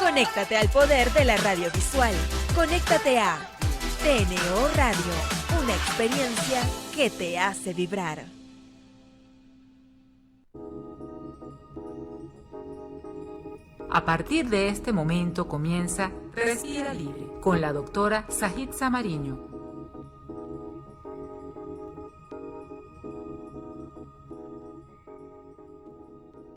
Conéctate al poder de la radio visual. Conéctate a TNO Radio, una experiencia que te hace vibrar. A partir de este momento comienza Respira Libre con la doctora Sajid Samariño.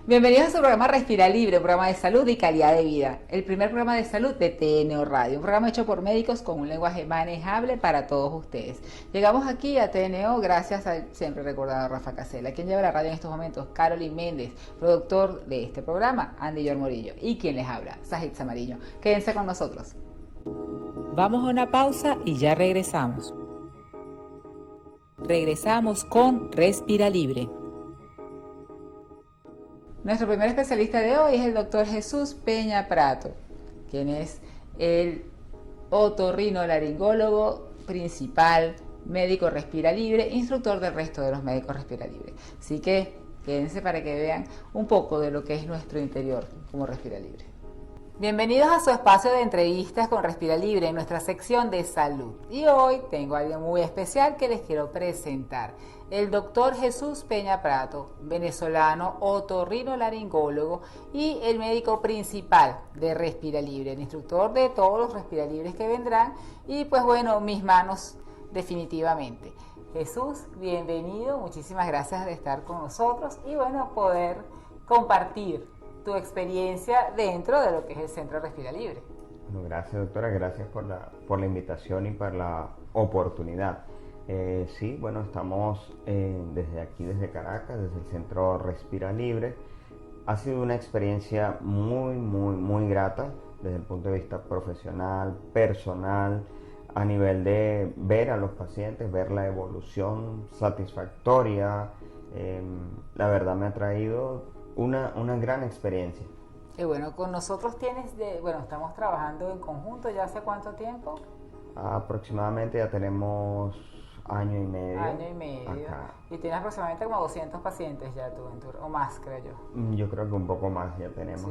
Bienvenidos a su programa Respira Libre, un programa de salud y calidad de vida. El primer programa de salud de TNO Radio, un programa hecho por médicos con un lenguaje manejable para todos ustedes. Llegamos aquí a TNO gracias al siempre recordado Rafa Casella, quien lleva la radio en estos momentos, Carolyn Méndez, productor de este programa, Andy Yor Morillo, y quien les habla, Sajid Samariño. Quédense con nosotros. Vamos a una pausa y ya regresamos. Regresamos con Respira Libre. Nuestro primer especialista de hoy es el doctor Jesús Peña Prato, quien es el otorrinolaringólogo principal, médico Respira Libre, instructor del resto de los médicos Respira Libre. Así que quédense para que vean un poco de lo que es nuestro interior como Respira Libre. Bienvenidos a su espacio de entrevistas con Respira Libre en nuestra sección de salud. Y hoy tengo a alguien muy especial que les quiero presentar. El doctor Jesús Peña Prato, venezolano, otorrinolaringólogo y el médico principal de Respira Libre, el instructor de todos los Respira Libres que vendrán y pues bueno, mis manos definitivamente. Jesús, bienvenido, muchísimas gracias de estar con nosotros y bueno, poder compartir tu experiencia dentro de lo que es el Centro Respira Libre. Bueno, gracias doctora, gracias por la invitación y por la oportunidad. Sí, bueno, estamos desde aquí, desde Caracas, desde el Centro Respira Libre. Ha sido una experiencia muy grata desde el punto de vista profesional, personal, a nivel de ver a los pacientes, ver la evolución satisfactoria. La verdad me ha traído una gran experiencia. Y bueno, con nosotros estamos trabajando en conjunto ya hace ¿cuánto tiempo? Aproximadamente ya tenemos año y medio. Acá. Y tienes aproximadamente como 200 pacientes ya tú o más, creo yo. Yo creo que un poco más ya tenemos.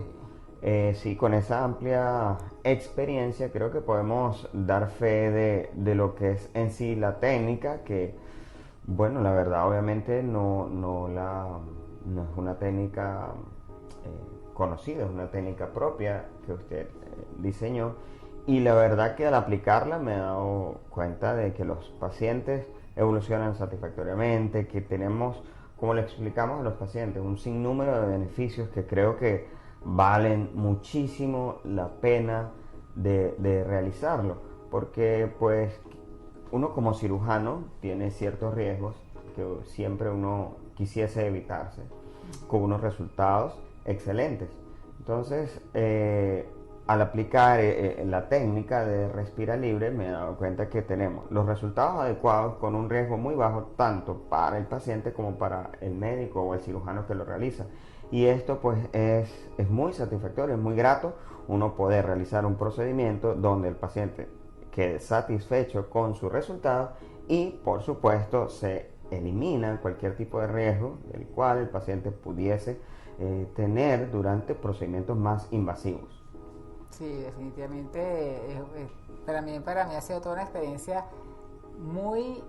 Sí. Sí, con esa amplia experiencia creo que podemos dar fe de lo que es en sí la técnica, que bueno, la verdad obviamente no es una técnica conocida, es una técnica propia que usted diseñó. Y la verdad que al aplicarla me he dado cuenta de que los pacientes evolucionan satisfactoriamente, que tenemos, como le explicamos a los pacientes, un sinnúmero de beneficios que creo que valen muchísimo la pena de realizarlo. Porque pues uno como cirujano tiene ciertos riesgos que siempre uno quisiese evitarse, con unos resultados excelentes. Entonces, al aplicar la técnica de Respira Libre me he dado cuenta que tenemos los resultados adecuados con un riesgo muy bajo tanto para el paciente como para el médico o el cirujano que lo realiza. Y esto pues es muy satisfactorio, es muy grato uno poder realizar un procedimiento donde el paciente quede satisfecho con su resultado y por supuesto se elimina cualquier tipo de riesgo del cual el paciente pudiese tener durante procedimientos más invasivos. Sí, definitivamente para mí ha sido toda una experiencia muy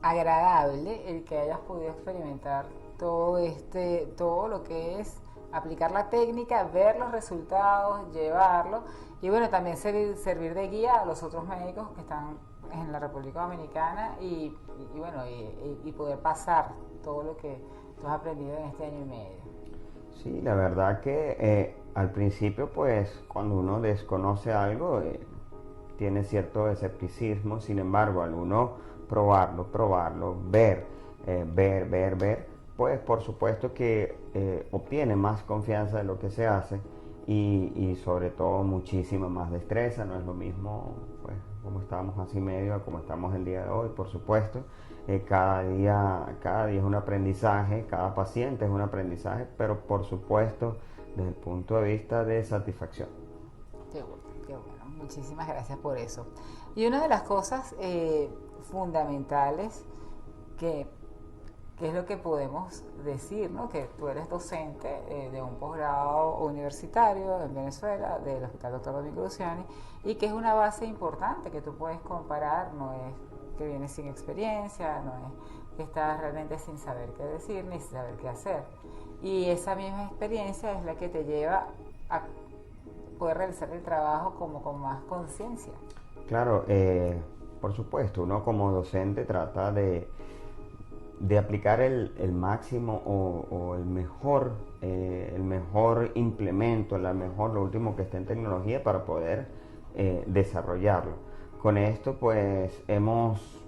agradable el que hayas podido experimentar todo lo que es aplicar la técnica, ver los resultados, llevarlo y bueno, también servir de guía a los otros médicos que están en la República Dominicana y poder pasar todo lo que tú has aprendido en este año y medio. Sí, la verdad que al principio pues cuando uno desconoce algo tiene cierto escepticismo, sin embargo al uno probarlo, ver, pues por supuesto que obtiene más confianza de lo que se hace y sobre todo muchísima más destreza. No es lo mismo pues como estábamos hace medio a como estamos el día de hoy, por supuesto. Cada día es un aprendizaje, cada paciente es un aprendizaje, pero por supuesto desde el punto de vista de satisfacción. Qué bueno, muchísimas gracias por eso. Y una de las cosas fundamentales que ¿qué es lo que podemos decir, ¿no? Que tú eres docente de un posgrado universitario en Venezuela, del Hospital Dr. Domingo Luciani, y que es una base importante que tú puedes comparar, no es que vienes sin experiencia, no es que estás realmente sin saber qué decir ni sin saber qué hacer. Y esa misma experiencia es la que te lleva a poder realizar el trabajo como con más conciencia. Claro, por supuesto, uno como docente trata de aplicar el máximo o el mejor implemento, lo último que esté en tecnología para poder desarrollarlo. Con esto pues hemos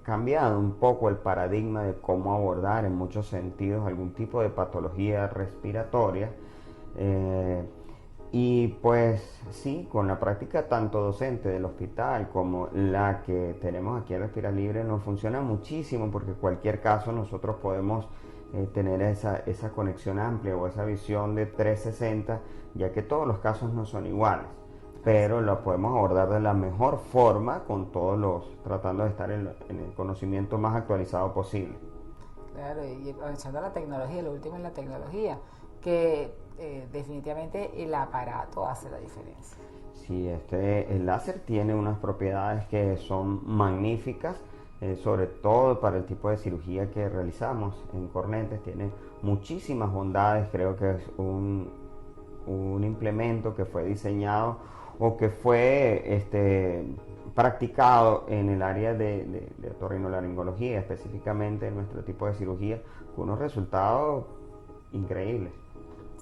cambiado un poco el paradigma de cómo abordar en muchos sentidos algún tipo de patología respiratoria. Y pues sí, con la práctica tanto docente del hospital como la que tenemos aquí en Respira Libre nos funciona muchísimo, porque en cualquier caso nosotros podemos tener esa conexión amplia o esa visión de 360, ya que todos los casos no son iguales, pero lo podemos abordar de la mejor forma tratando de estar en el conocimiento más actualizado posible. Claro, y aprovechando la tecnología, lo último es la tecnología, que definitivamente el aparato hace la diferencia. Sí, el láser tiene unas propiedades que son magníficas, sobre todo para el tipo de cirugía que realizamos en cornetes. Tiene muchísimas bondades. Creo que es un implemento que fue diseñado o que fue practicado en el área de otorrinolaringología, específicamente en nuestro tipo de cirugía, con unos resultados increíbles.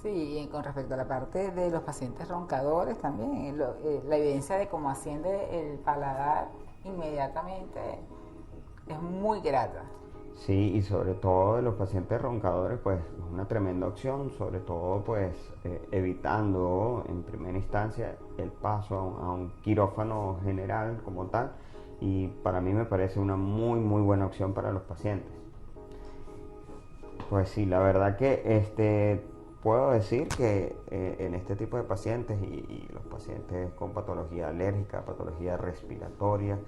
Sí, y con respecto a la parte de los pacientes roncadores también, la evidencia de cómo asciende el paladar inmediatamente es muy grata. Sí, y sobre todo de los pacientes roncadores, pues es una tremenda opción, sobre todo pues evitando en primera instancia el paso a un quirófano general como tal, y para mí me parece una muy buena opción para los pacientes. Pues sí, la verdad que puedo decir que en este tipo de pacientes y los pacientes con patología alérgica, patología respiratoria,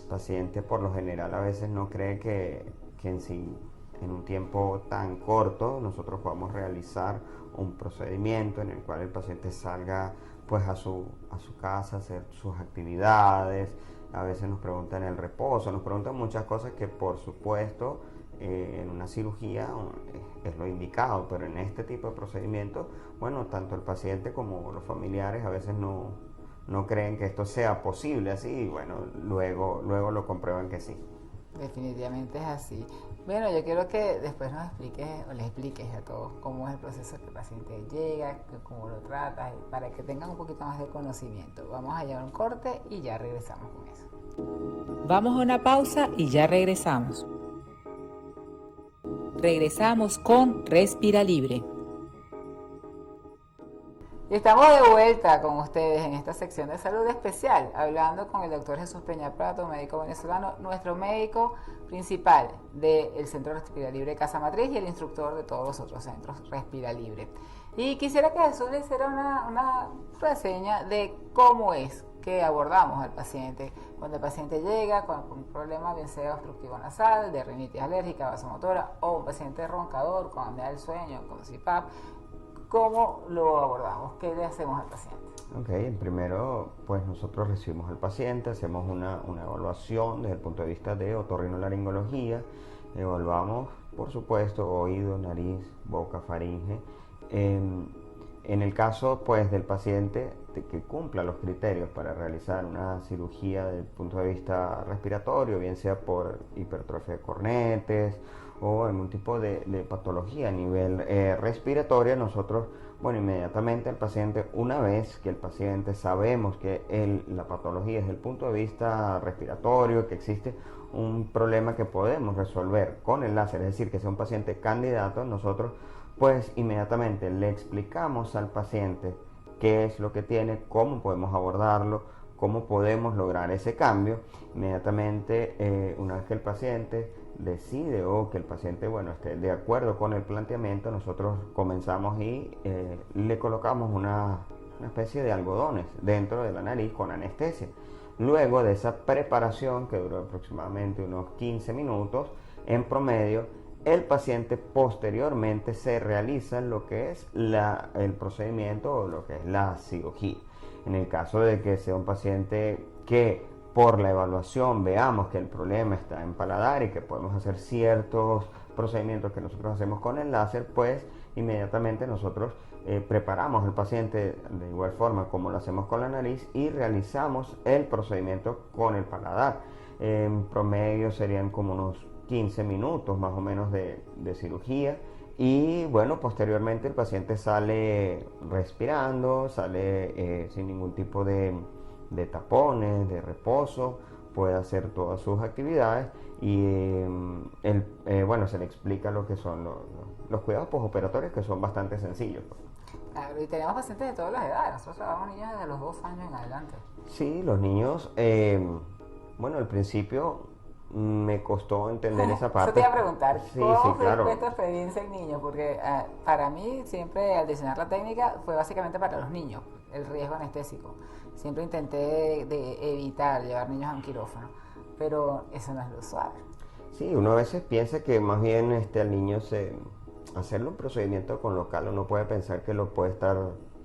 pacientes por lo general a veces no cree que en un tiempo tan corto nosotros podamos realizar un procedimiento en el cual el paciente salga pues a su casa a hacer sus actividades. A veces nos preguntan el reposo, nos preguntan muchas cosas que por supuesto en una cirugía es lo indicado, pero en este tipo de procedimientos, bueno, tanto el paciente como los familiares a veces no creen que esto sea posible así, y bueno, luego lo comprueban que sí. Definitivamente es así. Bueno, yo quiero que después nos expliques o les expliques a todos cómo es el proceso que el paciente llega, cómo lo tratas, para que tengan un poquito más de conocimiento. Vamos a llevar un corte y ya regresamos con eso. Vamos a una pausa y ya regresamos. Regresamos con Respira Libre. Y estamos de vuelta con ustedes en esta sección de salud especial, hablando con el doctor Jesús Peña Prato, médico venezolano, nuestro médico principal del Centro Respira Libre Casa Matriz y el instructor de todos los otros centros Respira Libre. Y quisiera que Jesús le hiciera una reseña de cómo es que abordamos al paciente cuando el paciente llega con un problema, bien sea obstructivo nasal, de rinitis alérgica, vasomotora, o un paciente roncador con apnea del sueño, con CPAP. ¿Cómo lo abordamos? ¿Qué le hacemos al paciente? Ok, primero pues nosotros recibimos al paciente, hacemos una evaluación desde el punto de vista de otorrinolaringología, evaluamos por supuesto oído, nariz, boca, faringe. En el caso pues del paciente que cumpla los criterios para realizar una cirugía desde el punto de vista respiratorio, bien sea por hipertrofia de cornetes o algún tipo de patología a nivel respiratorio, nosotros, bueno, inmediatamente el paciente, una vez que el paciente sabemos que la patología desde el punto de vista respiratorio, que existe un problema que podemos resolver con el láser, es decir, que sea un paciente candidato, nosotros pues inmediatamente le explicamos al paciente qué es lo que tiene, cómo podemos abordarlo, cómo podemos lograr ese cambio. Inmediatamente, una vez que el paciente decide o que el paciente, bueno, esté de acuerdo con el planteamiento, nosotros comenzamos y le colocamos una especie de algodones dentro de la nariz con anestesia. Luego de esa preparación, que duró aproximadamente unos 15 minutos, en promedio, el paciente posteriormente se realiza lo que es el procedimiento o lo que es la cirugía. En el caso de que sea un paciente que por la evaluación veamos que el problema está en paladar y que podemos hacer ciertos procedimientos que nosotros hacemos con el láser, pues inmediatamente nosotros preparamos al paciente de igual forma como lo hacemos con la nariz y realizamos el procedimiento con el paladar. En promedio serían como unos 15 minutos más o menos de cirugía, y bueno, posteriormente el paciente sale respirando, sale sin ningún tipo de tapones, de reposo, puede hacer todas sus actividades y bueno, se le explica lo que son los cuidados postoperatorios, que son bastante sencillos. Claro, y tenemos pacientes de todas las edades. Nosotros trabajamos niños desde los 2 años en adelante. Sí, los niños, bueno, al principio me costó entender esa parte. Eso te iba a preguntar, sí, ¿cómo claro. fue tu experiencia en niños? Porque para mí siempre al diseñar la técnica fue básicamente para los niños, el riesgo anestésico. Siempre intenté de evitar llevar niños a un quirófano, pero eso no es lo usual. Sí, uno a veces piensa que más bien al niño hacerle un procedimiento con local, uno puede pensar que lo puede estar,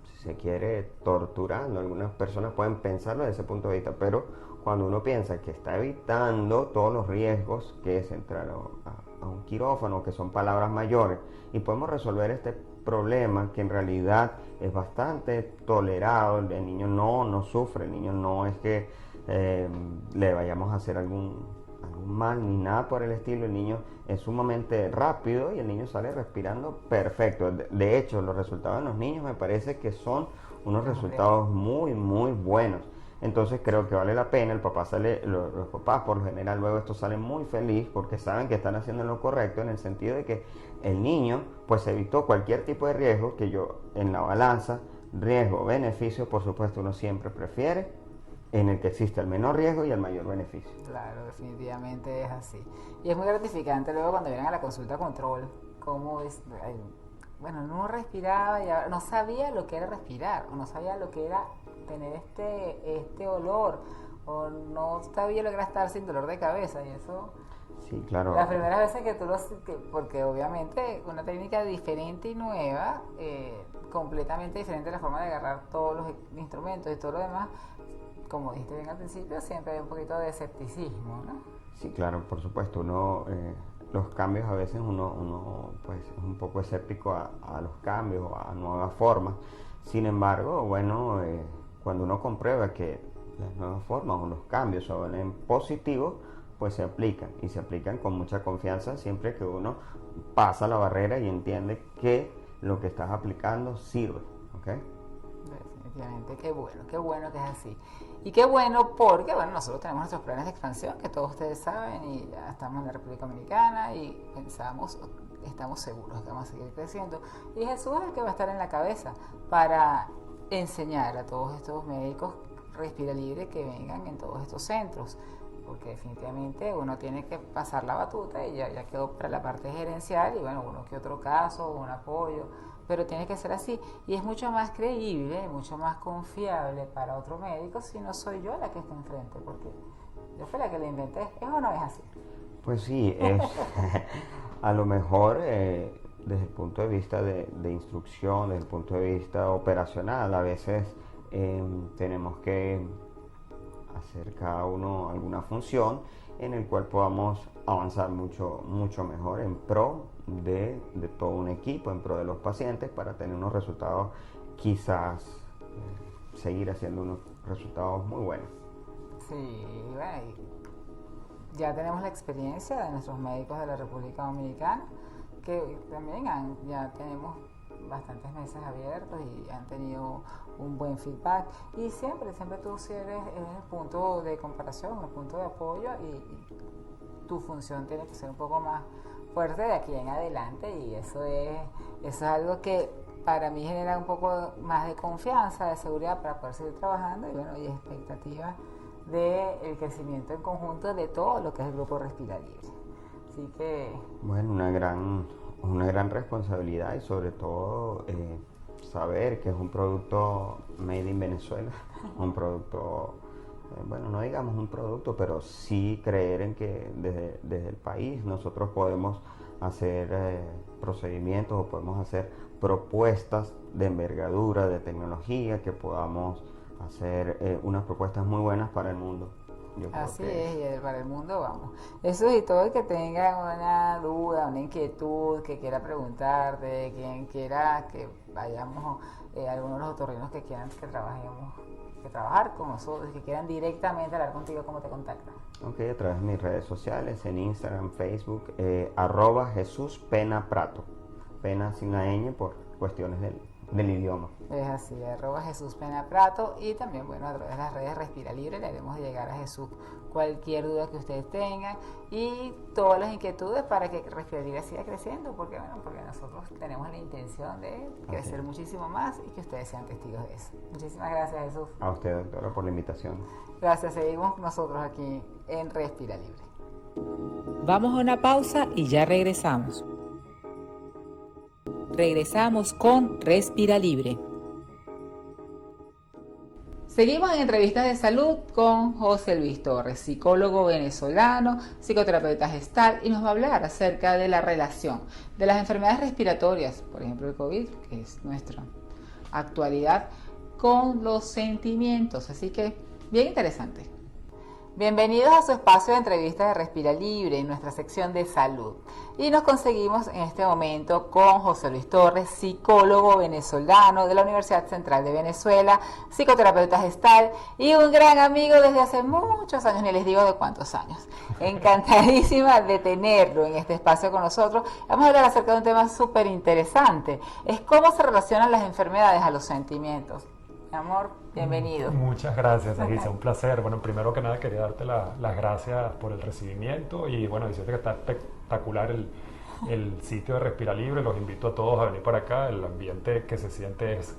si se quiere, torturando. Algunas personas pueden pensarlo desde ese punto de vista, pero cuando uno piensa que está evitando todos los riesgos que es entrar a un quirófano, que son palabras mayores, y podemos resolver este problema que en realidad es bastante tolerado, el niño no sufre, el niño no es que le vayamos a hacer algún mal ni nada por el estilo. El niño es sumamente rápido y el niño sale respirando perfecto. De hecho, los resultados de los niños me parece que son unos resultados muy buenos. Entonces creo que vale la pena. El papá los papás por lo general luego esto salen muy feliz porque saben que están haciendo lo correcto, en el sentido de que el niño pues evitó cualquier tipo de riesgo, que yo en la balanza riesgo-beneficio, por supuesto, uno siempre prefiere en el que existe el menor riesgo y el mayor beneficio. Claro, definitivamente es así. Y es muy gratificante luego cuando vienen a la consulta control, cómo es, bueno, no respiraba, y no sabía lo que era respirar, o no sabía lo que era tener este olor, o no sabía lo que era estar sin dolor de cabeza, y eso... Sí, claro. Las primeras veces que porque obviamente una técnica diferente y nueva, completamente diferente a la forma de agarrar todos los instrumentos y todo lo demás, como dijiste bien al principio, siempre hay un poquito de escepticismo, ¿no? Sí, claro, por supuesto. Los cambios a veces uno pues es un poco escéptico a los cambios, a nuevas formas. Sin embargo, bueno, cuando uno comprueba que las nuevas formas o los cambios son en positivo, pues se aplican, y se aplican con mucha confianza siempre que uno pasa la barrera y entiende que lo que estás aplicando sirve, ¿ok? Definitivamente, qué bueno que es así. Y qué bueno porque, bueno, nosotros tenemos nuestros planes de expansión, que todos ustedes saben, y ya estamos en la República Dominicana y estamos seguros que vamos a seguir creciendo. Y Jesús es el que va a estar en la cabeza para enseñar a todos estos médicos Respira Libre que vengan en todos estos centros, porque definitivamente uno tiene que pasar la batuta y ya quedó para la parte gerencial, y bueno, uno que otro caso, un apoyo, pero tiene que ser así, y es mucho más creíble, mucho más confiable para otro médico si no soy yo la que está enfrente, porque yo fui la que lo inventé. ¿Es o no es así? Pues sí, a lo mejor desde el punto de vista de instrucción, desde el punto de vista operacional, a veces tenemos que hacer cada uno alguna función en el cual podamos avanzar mucho mejor en pro de todo un equipo, en pro de los pacientes, para tener unos resultados, quizás seguir haciendo unos resultados muy buenos. Sí, bueno, ya tenemos la experiencia de nuestros médicos de la República Dominicana, que también ya tenemos bastantes meses abiertos y han tenido un buen feedback, y siempre tú sí eres el punto de comparación, el punto de apoyo, y tu función tiene que ser un poco más fuerte de aquí en adelante, y eso es algo que para mí genera un poco más de confianza, de seguridad para poder seguir trabajando, y bueno, y expectativa del crecimiento en conjunto de todo lo que es el grupo Respira Libre. Así que... Bueno, una gran responsabilidad, y sobre todo saber que es un producto made in Venezuela, un producto bueno, no digamos un producto, pero sí creer en que desde el país nosotros podemos hacer procedimientos o podemos hacer propuestas de envergadura, de tecnología, que podamos hacer unas propuestas muy buenas para el mundo. Así es, y para el mundo vamos. Eso y todo el que tenga una duda, una inquietud, que quiera preguntarte, quien quiera que vayamos, algunos de los otorrinos que quieran que trabajar con nosotros, que quieran directamente hablar contigo, ¿cómo te contactan? Ok, a través de mis redes sociales, en Instagram, Facebook, @Jesús Pena Prato. Pena sin la ñ por cuestiones del idioma. Es así, @Jesús Pena Prato, y también, bueno, a través de las redes Respira Libre le haremos llegar a Jesús cualquier duda que ustedes tengan y todas las inquietudes para que Respira Libre siga creciendo, porque nosotros tenemos la intención de crecer muchísimo más y que ustedes sean testigos de eso. Muchísimas gracias, Jesús. A usted, doctora, por la invitación. Gracias, seguimos nosotros aquí en Respira Libre. Vamos a una pausa y ya regresamos. Regresamos con Respira Libre. Seguimos en entrevistas de salud con José Luis Torres, psicólogo venezolano, psicoterapeuta gestal, y nos va a hablar acerca de la relación de las enfermedades respiratorias, por ejemplo el COVID, que es nuestra actualidad, con los sentimientos. Así que, bien interesante. Bienvenidos a su espacio de entrevistas de Respira Libre, en nuestra sección de salud. Y nos conseguimos en este momento con José Luis Torres, psicólogo venezolano de la Universidad Central de Venezuela, psicoterapeuta gestal y un gran amigo desde hace muchos años, ni les digo de cuántos años. Encantadísima de tenerlo en este espacio con nosotros. Vamos a hablar acerca de un tema súper interesante. Es cómo se relacionan las enfermedades a los sentimientos. Mi amor, bienvenido. Muchas gracias, Agisa, un placer. Bueno, primero que nada quería darte las gracias por el recibimiento y bueno, decirte que está espectacular el sitio de Respira Libre. Los invito a todos a venir para acá. El ambiente que se siente es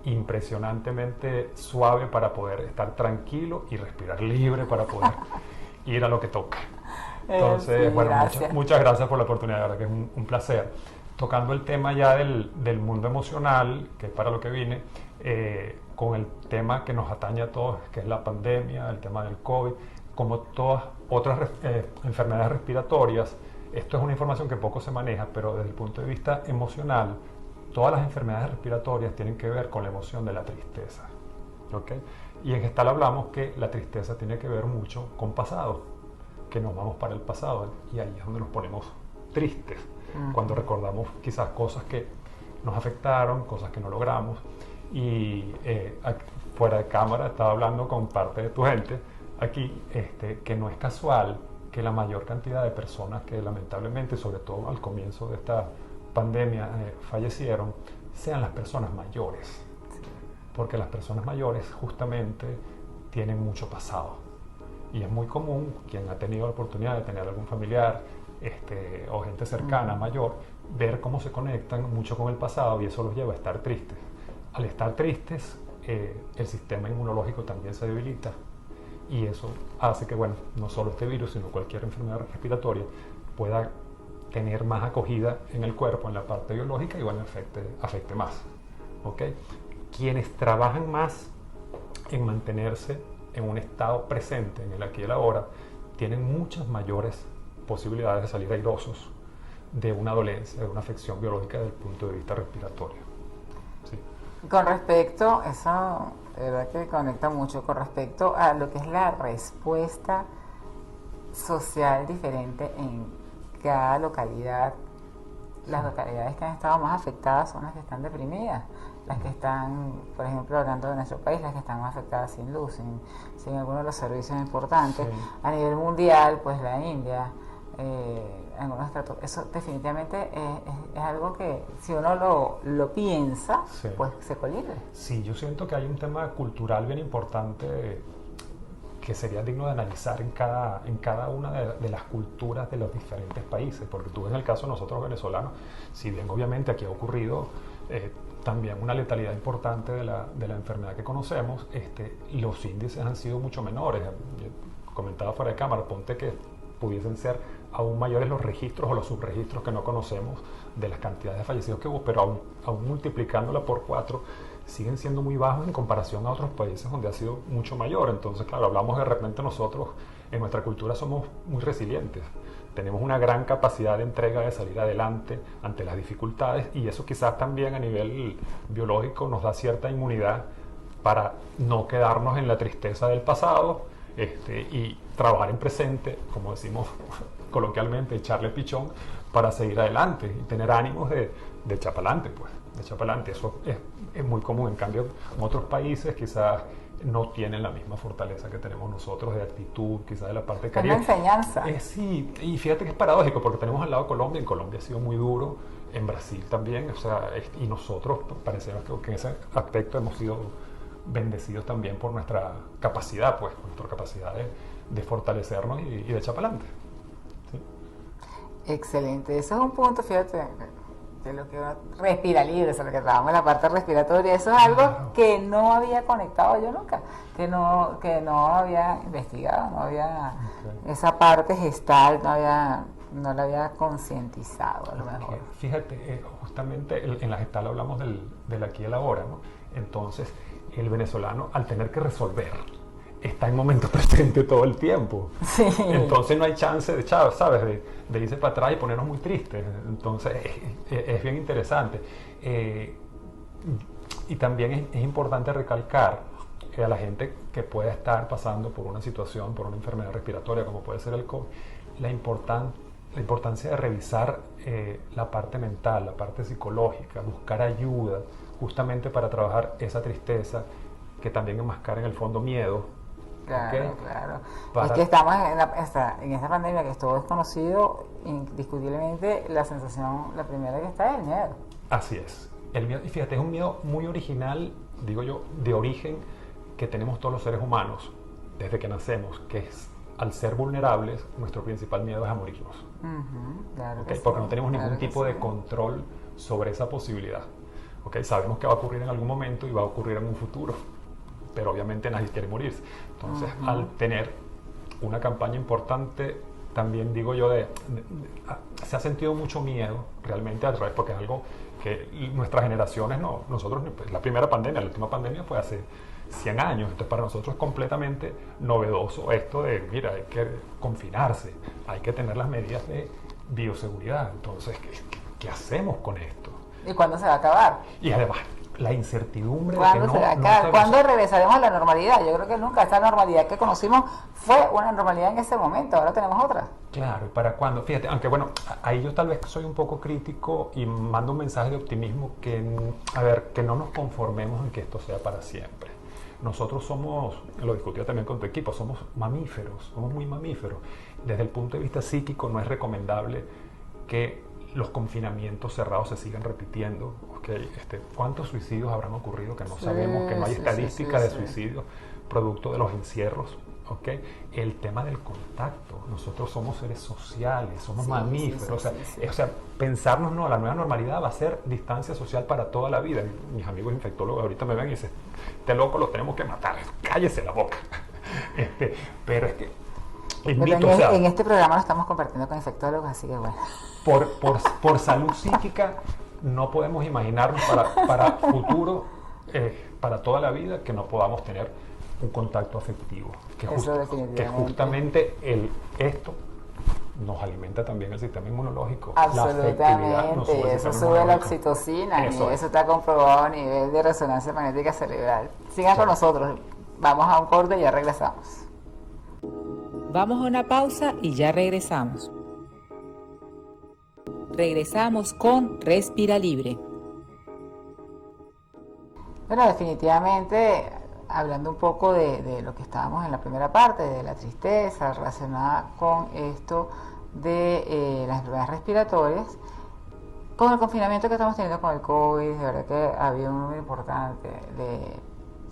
impresionantemente suave para poder estar tranquilo y respirar libre para poder ir a lo que toca. Entonces, sí, bueno, gracias. muchas gracias por la oportunidad, de verdad que es un placer. Tocando el tema ya del mundo emocional, que es para lo que vine, con el tema que nos atañe a todos, que es la pandemia, el tema del COVID, como todas otras enfermedades respiratorias. Esto es una información que poco se maneja, pero desde el punto de vista emocional, todas las enfermedades respiratorias tienen que ver con la emoción de la tristeza. ¿Okay? Y en Gestal hablamos que la tristeza tiene que ver mucho con pasado, que nos vamos para el pasado, y ahí es donde nos ponemos tristes, cuando recordamos quizás cosas que nos afectaron, cosas que no logramos. Y fuera de cámara estaba hablando con parte de tu gente aquí, que no es casual que la mayor cantidad de personas que lamentablemente, sobre todo al comienzo de esta pandemia, fallecieron, sean las personas mayores, porque las personas mayores justamente tienen mucho pasado, y es muy común, quien ha tenido la oportunidad de tener algún familiar o gente cercana mayor, ver cómo se conectan mucho con el pasado, y eso los lleva a estar tristes. Al estar tristes, el sistema inmunológico también se debilita, y eso hace que, bueno, no solo este virus, sino cualquier enfermedad respiratoria pueda tener más acogida en el cuerpo, en la parte biológica, y bueno, afecte más. ¿Okay? Quienes trabajan más en mantenerse en un estado presente, en el aquí y el ahora, tienen muchas mayores posibilidades de salir airosos de una dolencia, de una afección biológica desde el punto de vista respiratorio. Sí. Con respecto, eso de verdad que conecta mucho con respecto a lo que es la respuesta social diferente en cada localidad. Las localidades que han estado más afectadas son las que están deprimidas, las que están, por ejemplo, hablando de nuestro país, las que están más afectadas sin luz, sin alguno de los servicios importantes. Sí. A nivel mundial, pues la India, eso definitivamente es algo que si uno lo piensa, sí, pues se colide. Sí, yo siento que hay un tema cultural bien importante que sería digno de analizar en cada una de las culturas de los diferentes países, porque tú ves en el caso de nosotros venezolanos, si bien obviamente aquí ha ocurrido también una letalidad importante de la enfermedad que conocemos, los índices han sido mucho menores. Yo comentaba fuera de cámara, ponte que pudiesen ser aún mayores los registros o los subregistros que no conocemos de las cantidades de fallecidos que hubo, pero aún multiplicándola por 4, siguen siendo muy bajos en comparación a otros países donde ha sido mucho mayor. Entonces, claro, hablamos de repente nosotros, en nuestra cultura somos muy resilientes. Tenemos una gran capacidad de entrega, de salir adelante ante las dificultades, y eso quizás también a nivel biológico nos da cierta inmunidad para no quedarnos en la tristeza del pasado, y trabajar en presente, como decimos coloquialmente, echarle pichón para seguir adelante y tener ánimos de echar para adelante, pues, de echar para adelante. Eso es muy común. En cambio, en otros países quizás no tienen la misma fortaleza que tenemos nosotros de actitud, quizás de la parte de Caribe. Es una enseñanza. Sí, y fíjate que es paradójico porque tenemos al lado Colombia. En Colombia ha sido muy duro, en Brasil también, o sea, y nosotros parecemos que en ese aspecto hemos sido bendecidos también por nuestra capacidad, pues, nuestra capacidad de fortalecernos y de echar para adelante. ¿Sí? Excelente, eso es un punto, fíjate, de lo que uno respira libre, eso es lo que trabajamos en la parte respiratoria. Eso es algo que no había conectado yo nunca, que no había investigado, no había esa parte gestal, no la había concientizado a lo mejor. Fíjate, justamente en la gestal hablamos del aquí y el ahora, ¿no? Entonces, el venezolano, al tener que resolver, está en momento presente todo el tiempo. Sí. Entonces no hay chance de, ¿sabes? De irse para atrás y ponernos muy tristes. Entonces es bien interesante. Y también es importante recalcar que a la gente que pueda estar pasando por una situación, por una enfermedad respiratoria como puede ser el COVID, la importancia de revisar la parte mental, la parte psicológica, buscar ayuda justamente para trabajar esa tristeza que también enmascara en el fondo miedo. Claro, ¿Okay? Claro. Es que estamos en esta pandemia que es todo desconocido, indiscutiblemente la primera que está es el miedo. Así es. El miedo, y fíjate, es un miedo muy original, digo yo, de origen, que tenemos todos los seres humanos desde que nacemos, que es, al ser vulnerables, nuestro principal miedo es a morirnos. Claro, ¿Okay? sí, Porque no tenemos ningún tipo sí. de control sobre esa posibilidad. ¿Okay? Sabemos que va a ocurrir en algún momento y va a ocurrir en un futuro, pero obviamente nadie quiere morirse. Entonces, al tener una campaña importante, también digo yo, se ha sentido mucho miedo realmente al revés, porque es algo que nuestras generaciones, nosotros, la primera pandemia, la última pandemia fue hace 100 años, entonces para nosotros es completamente novedoso esto de, mira, hay que confinarse, hay que tener las medidas de bioseguridad. Entonces, ¿qué hacemos con esto? ¿Y cuándo se va a acabar? Y además, la incertidumbre de ¿Cuándo se va a acabar? ¿Cuándo regresaremos a la normalidad? Yo creo que nunca. Esta normalidad que conocimos fue una normalidad en ese momento, ahora tenemos otra. Claro, ¿y para cuándo? Fíjate, aunque bueno, ahí yo tal vez soy un poco crítico y mando un mensaje de optimismo que no nos conformemos en que esto sea para siempre. Nosotros somos, lo discutí también con tu equipo, somos mamíferos, somos muy mamíferos. Desde el punto de vista psíquico no es recomendable que los confinamientos cerrados se sigan repitiendo. Okay, ¿cuántos suicidios habrán ocurrido que no sabemos, que no hay estadística de suicidios producto de los encierros? Okay. El tema del contacto, nosotros somos seres sociales, somos mamíferos, o sea, pensarnos, no, la nueva normalidad va a ser distancia social para toda la vida. Mis amigos infectólogos ahorita me ven y dicen, este loco lo tenemos que matar, cállese la boca. Pero es que en este programa lo estamos compartiendo con infectólogos, así que bueno. Por salud psíquica no podemos imaginarnos para futuro, para toda la vida, que no podamos tener un contacto afectivo, que justamente esto nos alimenta también el sistema inmunológico. Absolutamente, eso sube la oxitocina, y eso está comprobado a nivel de resonancia magnética cerebral. Sigan con nosotros, vamos a un corte y ya regresamos. Vamos a una pausa y ya regresamos. Regresamos con Respira Libre. Bueno, definitivamente, hablando un poco de lo que estábamos en la primera parte, de la tristeza relacionada con esto de las enfermedades respiratorias, con el confinamiento que estamos teniendo con el COVID, de verdad que había un número importante de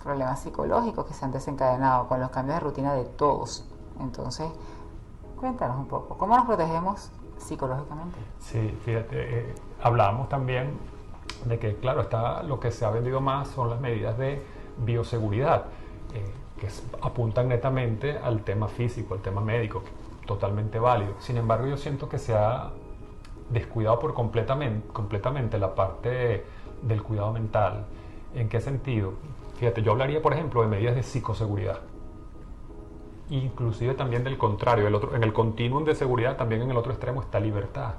problemas psicológicos que se han desencadenado con los cambios de rutina de todos. Entonces, cuéntanos un poco, ¿cómo nos protegemos psicológicamente? Sí, fíjate, hablábamos también de que, claro, lo que se ha vendido más son las medidas de bioseguridad, que apuntan netamente al tema físico, al tema médico, totalmente válido. Sin embargo, yo siento que se ha descuidado completamente la parte del cuidado mental, ¿En qué sentido? Fíjate, yo hablaría, por ejemplo, de medidas de psicoseguridad. Inclusive también del contrario, en el continuum de seguridad, también en el otro extremo está libertad.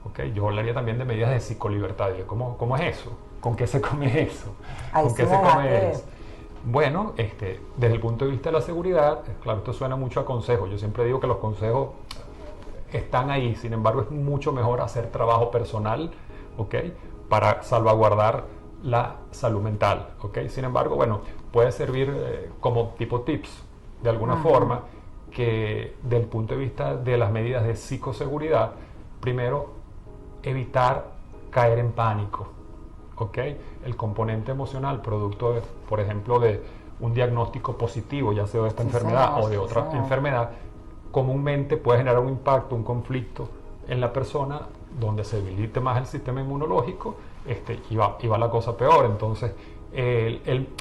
¿Okay? Yo hablaría también de medidas de psicolibertad. ¿Cómo es eso? ¿Con qué se come eso? Ahí ¿Con qué sí se me come dejaste. eso? Bueno, desde el punto de vista de la seguridad, claro, esto suena mucho a consejos. Yo siempre digo que los consejos están ahí, sin embargo es mucho mejor hacer trabajo personal, ¿ok? Para salvaguardar la salud mental, ¿ok? Sin embargo, bueno, puede servir como tipo tips, de alguna forma, que del punto de vista de las medidas de psicoseguridad, primero, evitar caer en pánico, ¿ok? El componente emocional, producto, por ejemplo, de un diagnóstico positivo, ya sea de esta enfermedad o de otra enfermedad, comúnmente puede generar un impacto, un conflicto en la persona donde se debilite más el sistema inmunológico y va la cosa peor. Entonces,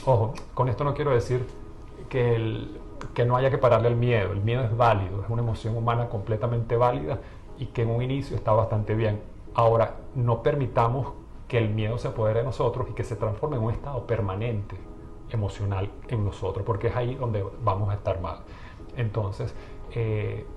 ojo, con esto no quiero decir que no haya que pararle al miedo. El miedo es válido, es una emoción humana completamente válida y que en un inicio está bastante bien. Ahora, no permitamos que el miedo se apodere de nosotros y que se transforme en un estado permanente emocional en nosotros, porque es ahí donde vamos a estar mal. Entonces,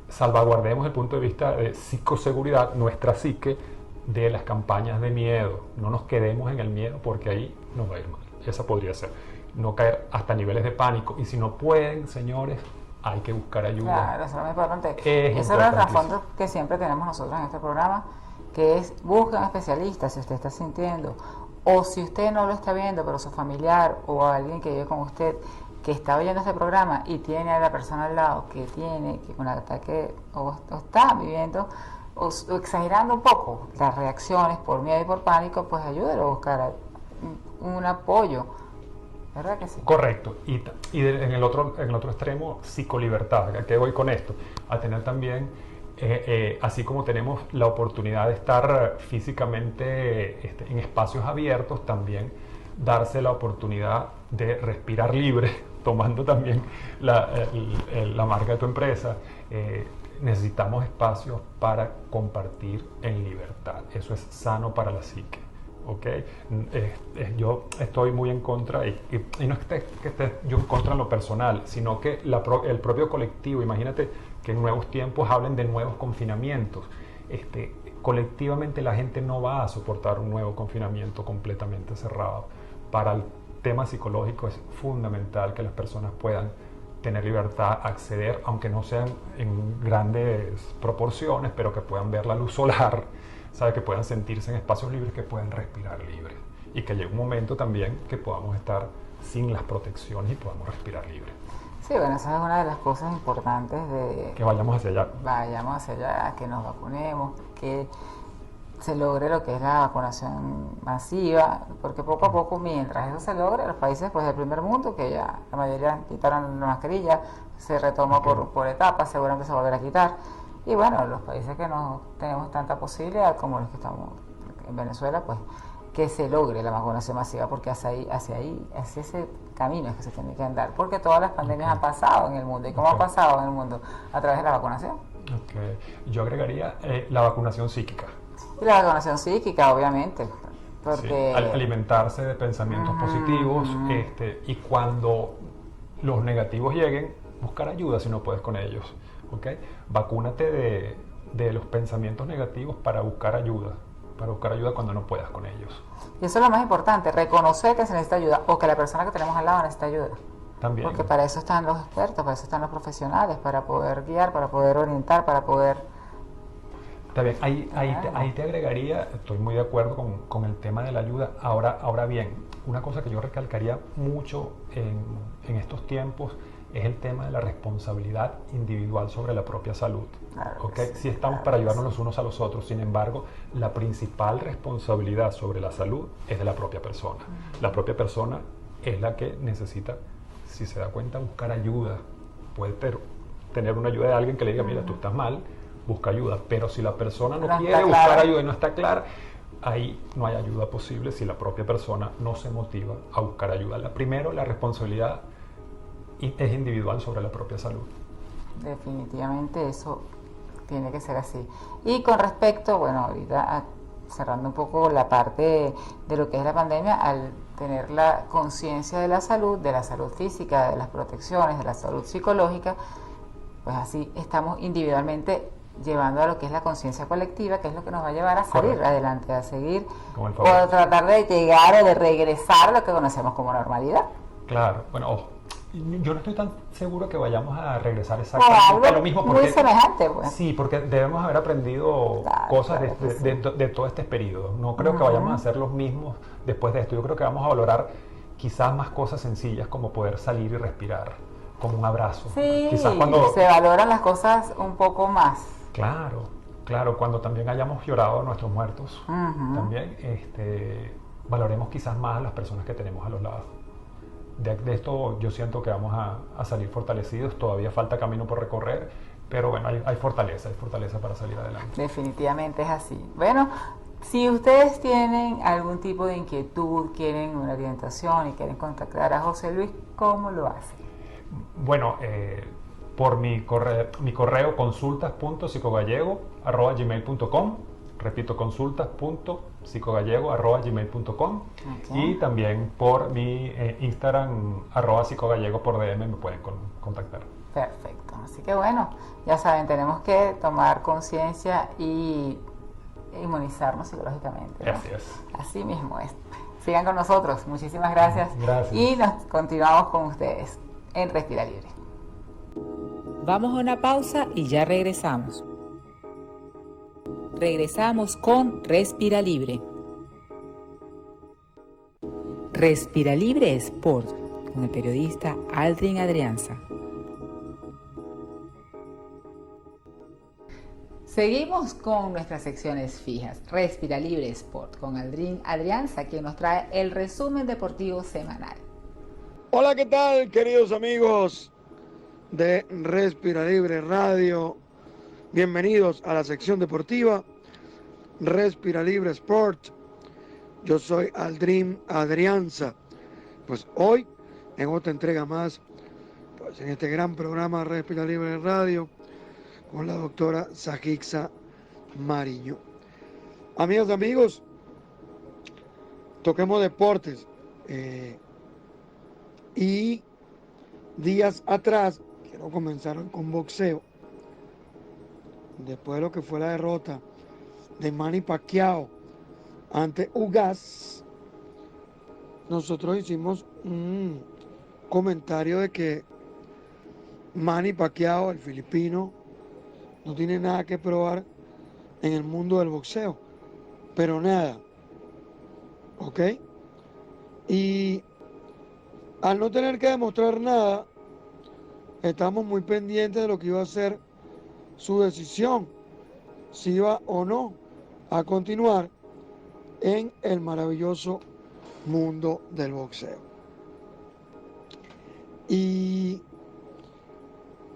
salvaguardemos el punto de vista de psicoseguridad, nuestra psique, de las campañas de miedo. No nos quedemos en el miedo porque ahí nos va a ir mal. Esa podría ser. No caer hasta niveles de pánico. Y si no pueden, señores, hay que buscar ayuda. Claro, eso es lo más importante. Es Eso es el trasfondo que siempre tenemos nosotros en este programa, que es busquen especialistas si usted está sintiendo, o si usted no lo está viendo, pero su familiar o alguien que vive con usted que está oyendo este programa y tiene a la persona al lado que con el ataque o está viviendo o exagerando un poco las reacciones por miedo y por pánico, pues ayúdelo a buscar un apoyo, ¿verdad que sí? Correcto. Y en el otro extremo, psicolibertad. ¿A qué voy con esto? A tener también, así como tenemos la oportunidad de estar físicamente en espacios abiertos, también darse la oportunidad de respirar libre, tomando también la marca de tu empresa. Necesitamos espacios para compartir en libertad. Eso es sano para la psique. ¿Okay? Yo estoy muy en contra, y no es que esté yo en contra en lo personal, sino que el propio colectivo, imagínate que en nuevos tiempos hablen de nuevos confinamientos. Colectivamente la gente no va a soportar un nuevo confinamiento completamente cerrado. Para el tema psicológico es fundamental que las personas puedan tener libertad, acceder, aunque no sean en grandes proporciones, pero que puedan ver la luz solar, ¿sabe? Que puedan sentirse en espacios libres, que puedan respirar libre. Y que llegue un momento también que podamos estar sin las protecciones y podamos respirar libre. Sí, bueno, esa es una de las cosas importantes de... Que vayamos hacia allá. Vayamos hacia allá, que nos vacunemos, que se logre lo que es la vacunación masiva, porque poco a poco, mientras eso se logre, los países pues del primer mundo, que ya la mayoría quitaron la mascarilla, se retoma por etapas, seguramente se volverá a quitar. Y bueno, los países que no tenemos tanta posibilidad, como los que estamos en Venezuela, pues que se logre la vacunación masiva, porque hacia ese camino es que se tiene que andar, porque todas las pandemias han pasado en el mundo. ¿Y cómo ha pasado en el mundo? A través de la vacunación. Yo agregaría la vacunación psíquica. Y la vacunación psíquica, obviamente, porque... Sí, alimentarse de pensamientos positivos, y cuando los negativos lleguen, buscar ayuda si no puedes con ellos. ¿Okay? Vacúnate de los pensamientos negativos para buscar ayuda cuando no puedas con ellos. Y eso es lo más importante, reconocer que se necesita ayuda o que la persona que tenemos al lado necesita ayuda. También. Porque para eso están los expertos, para eso están los profesionales, para poder guiar, para poder orientar, para poder... Está bien, ahí te agregaría, estoy muy de acuerdo con el tema de la ayuda. Ahora bien, una cosa que yo recalcaría mucho en estos tiempos es el tema de la responsabilidad individual sobre la propia salud. Claro, ¿Okay? Sí estamos para ayudarnos los unos a los otros, sin embargo, la principal responsabilidad sobre la salud es de la propia persona. La propia persona es la que necesita, si se da cuenta, buscar ayuda. Puede tener una ayuda de alguien que le diga, mira, tú estás mal, busca ayuda. Pero si la persona no quiere buscar ayuda y no está clara, ahí no hay ayuda posible si la propia persona no se motiva a buscar ayuda. Primero, la responsabilidad es individual sobre la propia salud. Definitivamente eso tiene que ser así. Y con respecto, bueno, ahorita cerrando un poco la parte de lo que es la pandemia, al tener la conciencia de la salud física, de las protecciones, de la salud psicológica, pues así estamos individualmente llevando a lo que es la conciencia colectiva, que es lo que nos va a llevar a salir adelante, a seguir o a tratar de llegar o de regresar a lo que conocemos como normalidad. Claro, bueno, ojo, yo no estoy tan seguro que vayamos a regresar exactamente a lo mismo. Porque, muy semejante, pues. Sí, porque debemos haber aprendido cosas de todo este periodo. No creo que vayamos a hacer los mismos después de esto. Yo creo que vamos a valorar quizás más cosas sencillas como poder salir y respirar, como un abrazo. Sí, quizás cuando se valoran las cosas un poco más. Claro, cuando también hayamos llorado a nuestros muertos, también valoremos quizás más a las personas que tenemos a los lados. De esto yo siento que vamos a salir fortalecidos, todavía falta camino por recorrer, pero bueno, hay fortaleza para salir adelante. Definitivamente es así. Bueno, si ustedes tienen algún tipo de inquietud, quieren una orientación y quieren contactar a José Luis, ¿cómo lo hacen? Bueno, por mi correo consultas.psicogallego@gmail.com. Repito, consultas.psicogallego@gmail.com. Y también por mi Instagram @psicogallego por DM me pueden contactar. Perfecto, así que bueno, ya saben, tenemos que tomar conciencia y inmunizarnos psicológicamente, ¿no? Así es. Así mismo es. Sigan con nosotros, muchísimas gracias. Gracias. Y nos continuamos con ustedes en Respira Libre. Vamos a una pausa y ya regresamos. Regresamos con Respira Libre. Respira Libre Sport con el periodista Aldrin Adrianza. Seguimos con nuestras secciones fijas. Respira Libre Sport con Aldrin Adrianza, quien nos trae el resumen deportivo semanal. Hola, ¿qué tal, queridos amigos de Respira Libre Radio? Bienvenidos a la sección deportiva Respira Libre Sport. Yo soy Aldrin Adrianza. Pues hoy, en otra entrega más, pues en este gran programa Respira Libre Radio, con la doctora Sahixa Mariño. Amigas y amigos, toquemos deportes. Y días atrás, quiero comenzar con boxeo. Después de lo que fue la derrota de Manny Pacquiao ante Ugas, nosotros hicimos un comentario de que Manny Pacquiao, el filipino, no tiene nada que probar en el mundo del boxeo, pero nada, ¿ok? Y al no tener que demostrar nada, estamos muy pendientes de lo que iba a ser su decisión, si iba o no a continuar en el maravilloso mundo del boxeo. Y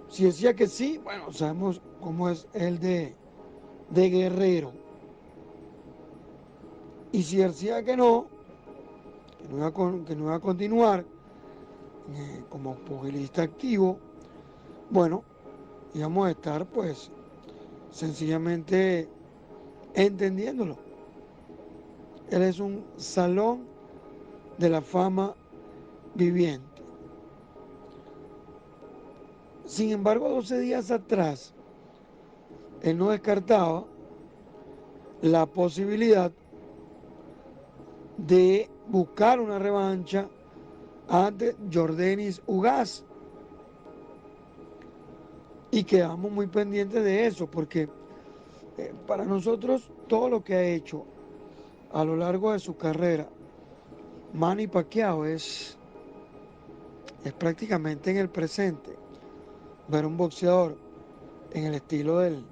si decía que sí, bueno, sabemos cómo es el de guerrero. Y si decía que no iba a continuar como pugilista activo, bueno, íbamos a estar pues sencillamente entendiéndolo. Él es un salón de la fama viviente. Sin embargo, 12 días atrás, él no descartaba la posibilidad de buscar una revancha ante Yordenis Ugas. Y quedamos muy pendientes de eso, porque para nosotros todo lo que ha hecho a lo largo de su carrera Manny Pacquiao es prácticamente en el presente. Ver un boxeador en el estilo del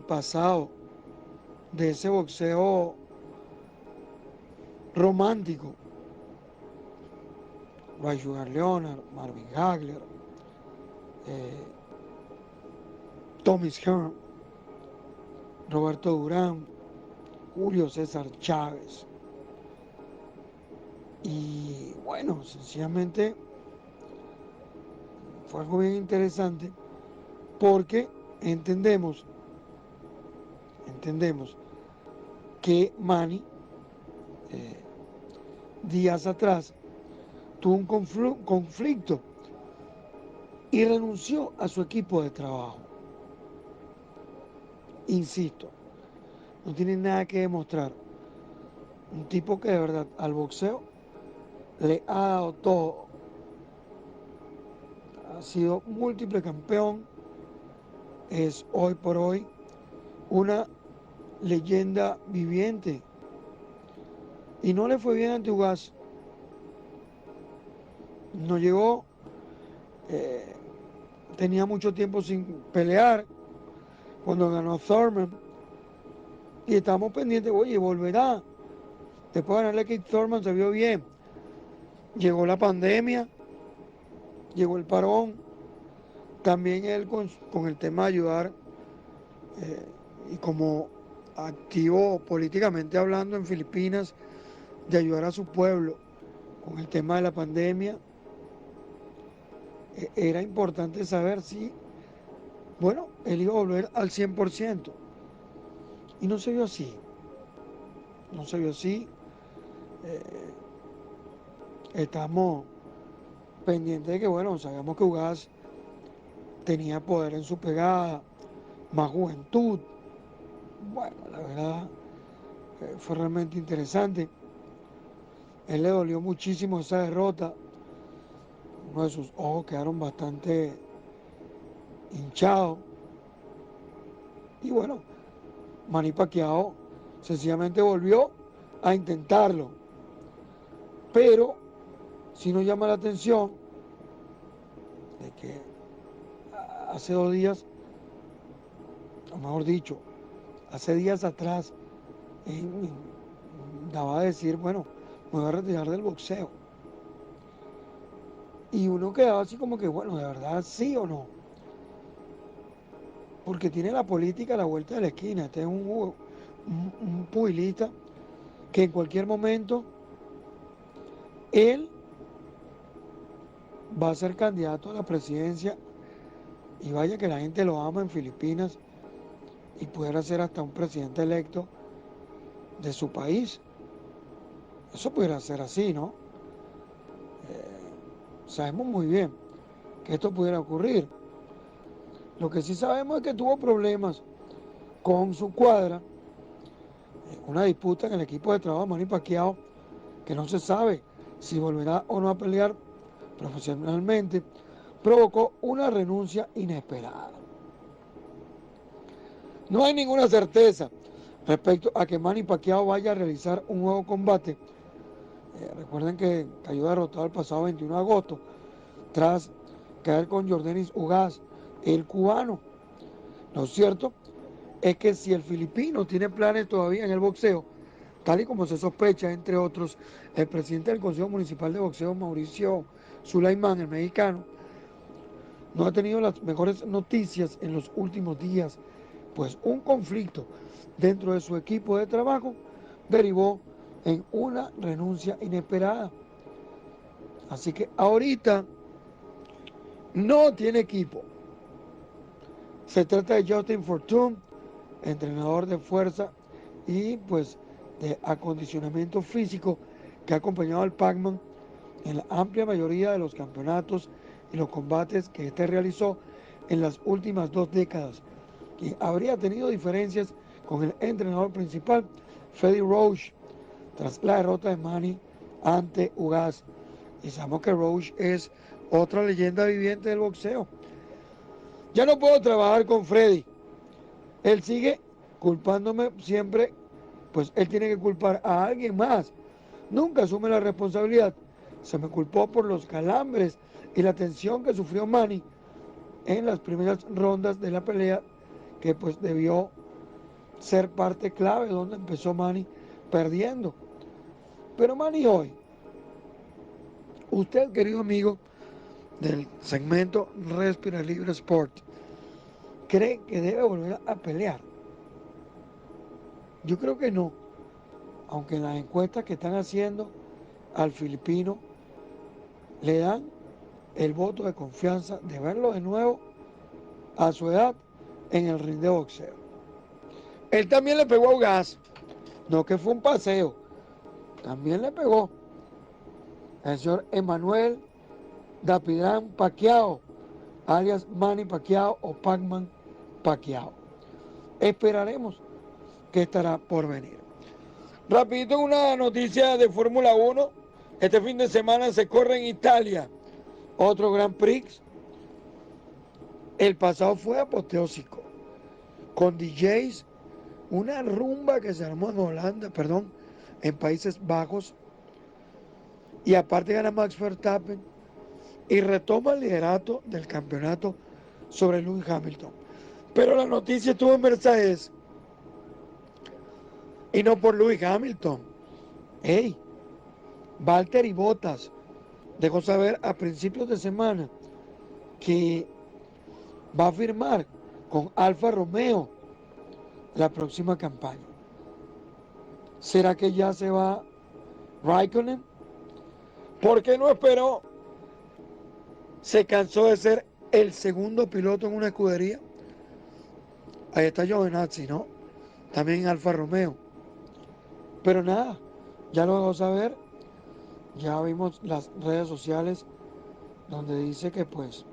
pasado, de ese boxeo romántico. Roy Sugar Leonard, Marvin Hagler, Tommy Hearn, Roberto Durán, Julio César Chávez. Y bueno, sencillamente fue algo bien interesante porque entendemos que Manny días atrás tuvo un conflicto y renunció a su equipo de trabajo. Insisto, no tiene nada que demostrar. Un tipo que de verdad al boxeo le ha dado todo. Ha sido múltiple campeón. Es hoy por hoy una leyenda viviente. Y no le fue bien ante Ugas. No llegó. Tenía mucho tiempo sin pelear. Cuando ganó a Thurman. Y estamos pendientes, oye, volverá. Después de ganarle a Keith Thurman se vio bien. Llegó la pandemia, llegó el parón. También él con el tema de ayudar y como activo políticamente hablando en Filipinas, de ayudar a su pueblo con el tema de la pandemia. Era importante saber si, bueno, él iba a volver al 100%. Y no se vio así. No se vio así. Estamos pendientes de que, bueno, sabíamos que Ugas tenía poder en su pegada, más juventud. Bueno, la verdad, fue realmente interesante. Él le dolió muchísimo esa derrota. Uno de sus ojos quedaron bastante hinchados. Y bueno, Manny Pacquiao sencillamente volvió a intentarlo. Pero sí nos llama la atención de que hace 2 días, o mejor dicho, hace días atrás, daba a decir, bueno, me voy a retirar del boxeo. Y uno quedaba así como que, bueno, ¿de verdad sí o no? Porque tiene la política a la vuelta de la esquina. Este es un pugilista que en cualquier momento él va a ser candidato a la presidencia y vaya que la gente lo ama en Filipinas y pudiera ser hasta un presidente electo de su país. Eso pudiera ser así, ¿no? Sabemos muy bien que esto pudiera ocurrir. Lo que sí sabemos es que tuvo problemas con su cuadra, una disputa en el equipo de trabajo de Manny Pacquiao, que no se sabe si volverá o no a pelear profesionalmente, provocó una renuncia inesperada. No hay ninguna certeza respecto a que Manny Pacquiao vaya a realizar un nuevo combate. Recuerden que cayó derrotado el pasado 21 de agosto tras caer con Yordenis Ugas, el cubano. Lo cierto es que si el filipino tiene planes todavía en el boxeo, tal y como se sospecha, entre otros, el presidente del Consejo Municipal de Boxeo, Mauricio Sulaimán, el mexicano, no ha tenido las mejores noticias en los últimos días, pues un conflicto dentro de su equipo de trabajo derivó en una renuncia inesperada. Así que ahorita no tiene equipo. Se trata de Justin Fortune, entrenador de fuerza y pues de acondicionamiento físico que ha acompañado al Pac-Man en la amplia mayoría de los campeonatos y los combates que este realizó en las últimas 2 décadas, quien habría tenido diferencias con el entrenador principal, Freddie Roach, tras la derrota de Manny ante Ugas. Y sabemos que Roach es otra leyenda viviente del boxeo. Ya no puedo trabajar con Freddy. Él sigue culpándome siempre, pues él tiene que culpar a alguien más. Nunca asume la responsabilidad. Se me culpó por los calambres y la tensión que sufrió Manny en las primeras rondas de la pelea, que pues debió ser parte clave donde empezó Manny perdiendo. Pero Manny hoy, usted, querido amigo del segmento Respira Libre Sport, ¿cree que debe volver a pelear? Yo creo que no, aunque en las encuestas que están haciendo al filipino le dan el voto de confianza de verlo de nuevo a su edad en el ring de boxeo. Él también le pegó a Ugas, no que fue un paseo, también le pegó, el señor Emmanuel Dapidrán Pacquiao, alias Manny Pacquiao o Pac-Man Pacquiao. Esperaremos que estará por venir. Rapidito una noticia de Fórmula 1. Este fin de semana se corre en Italia otro Grand Prix. El pasado fue apoteósico, con DJs, una rumba que se armó en Holanda, en Países Bajos, y aparte gana Max Verstappen y retoma el liderato del campeonato sobre Lewis Hamilton. Pero la noticia estuvo en Mercedes y no por Lewis Hamilton. Valtteri Bottas dejó saber a principios de semana que va a firmar con Alfa Romeo la próxima campaña. ¿Será que ya se va Raikkonen? ¿Por qué no esperó? Se cansó de ser el segundo piloto en una escudería. Ahí está Giovinazzi, ¿no? También Alfa Romeo. Pero nada, ya lo dejó saber. Ya vimos las redes sociales donde dice que pues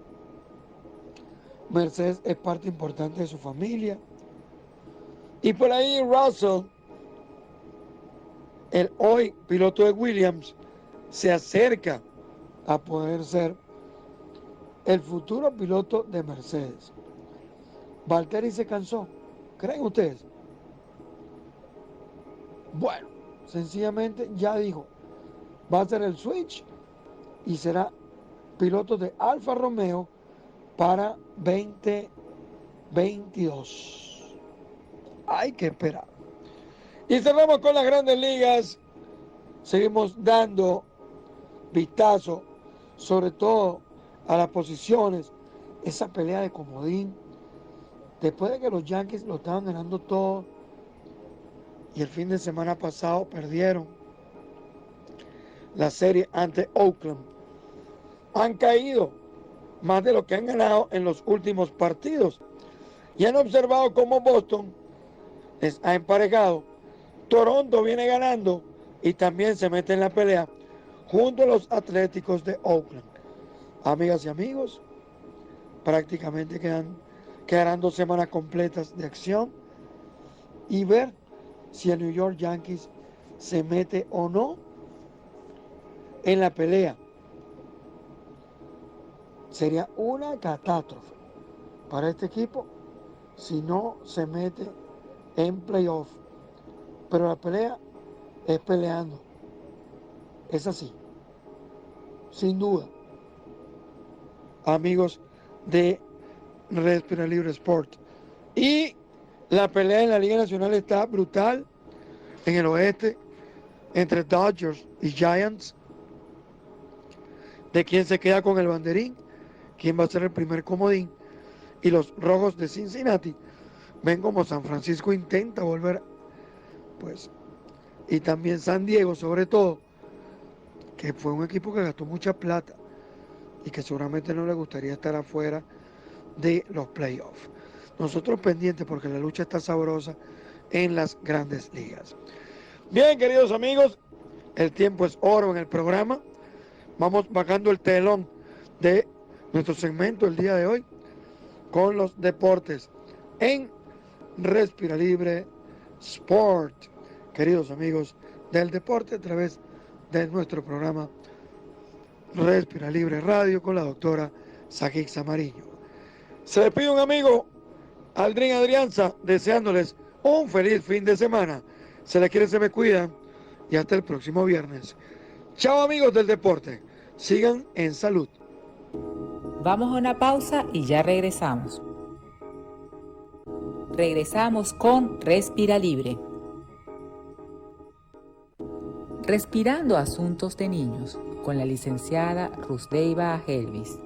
Mercedes es parte importante de su familia. Y por ahí Russell, el hoy piloto de Williams, se acerca a poder ser el futuro piloto de Mercedes. Valtteri se cansó, ¿creen ustedes? Bueno, sencillamente ya dijo, va a hacer el switch y será piloto de Alfa Romeo para 2022. Hay que esperar. Y cerramos con las grandes ligas. Seguimos dando vistazo, sobre todo a las posiciones, esa pelea de comodín. Después de que los Yankees lo estaban ganando todo y el fin de semana pasado perdieron la serie ante Oakland, han caído más de lo que han ganado en los últimos partidos y han observado cómo Boston les ha emparejado. Toronto viene ganando y también se mete en la pelea junto a los Atléticos de Oakland. Amigas y amigos, prácticamente quedarán 2 semanas completas de acción y ver si el New York Yankees se mete o no en la pelea. Sería una catástrofe para este equipo si no se mete en playoff. Pero la pelea es peleando. Es así. Sin duda. Amigos de Respira Libre Sport. Y la pelea en la Liga Nacional está brutal. En el oeste, entre Dodgers y Giants. De quién se queda con el banderín, quién va a ser el primer comodín. Y los Rojos de Cincinnati ven como San Francisco intenta volver, pues, y también San Diego, sobre todo, que fue un equipo que gastó mucha plata y que seguramente no le gustaría estar afuera de los playoffs. Nosotros pendientes porque la lucha está sabrosa en las grandes ligas. Bien, queridos amigos, el tiempo es oro en el programa. Vamos bajando el telón de nuestro segmento el día de hoy con los deportes en Respira Libre Sport. Queridos amigos del deporte, a través de nuestro programa Respira Libre Radio con la doctora Sajid Samariño. Se despide un amigo, Aldrin Adrianza, deseándoles un feliz fin de semana. Se les quiere, se me cuidan y hasta el próximo viernes. Chao amigos del deporte, sigan en salud. Vamos a una pausa y ya regresamos. Regresamos con Respira Libre. Respirando Asuntos de Niños, con la licenciada Rusdeiva Helvis.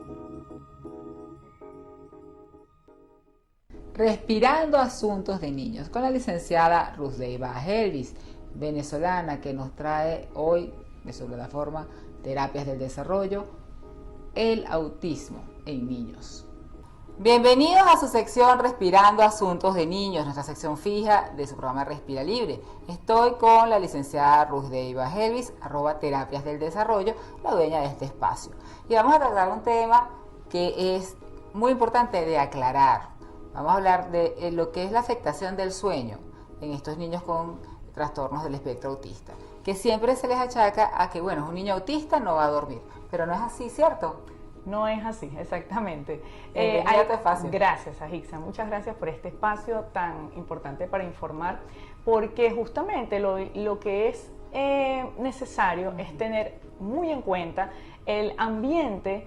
Respirando Asuntos de Niños, con la licenciada Rusdeiva Helvis, venezolana, que nos trae hoy, de su plataforma Terapias del Desarrollo, el autismo en niños. Bienvenidos a su sección Respirando Asuntos de Niños, nuestra sección fija de su programa Respira Libre. Estoy con la licenciada Ruth Deiva Helvis, @Terapias del Desarrollo, la dueña de este espacio. Y vamos a tratar un tema que es muy importante de aclarar. Vamos a hablar de lo que es la afectación del sueño en estos niños con trastornos del espectro autista, que siempre se les achaca a que, bueno, un niño autista no va a dormir, pero no es así, ¿cierto? No es así, exactamente. Espacio. Gracias, Ajixa. Muchas gracias por este espacio tan importante para informar, porque justamente lo que es necesario es tener muy en cuenta el ambiente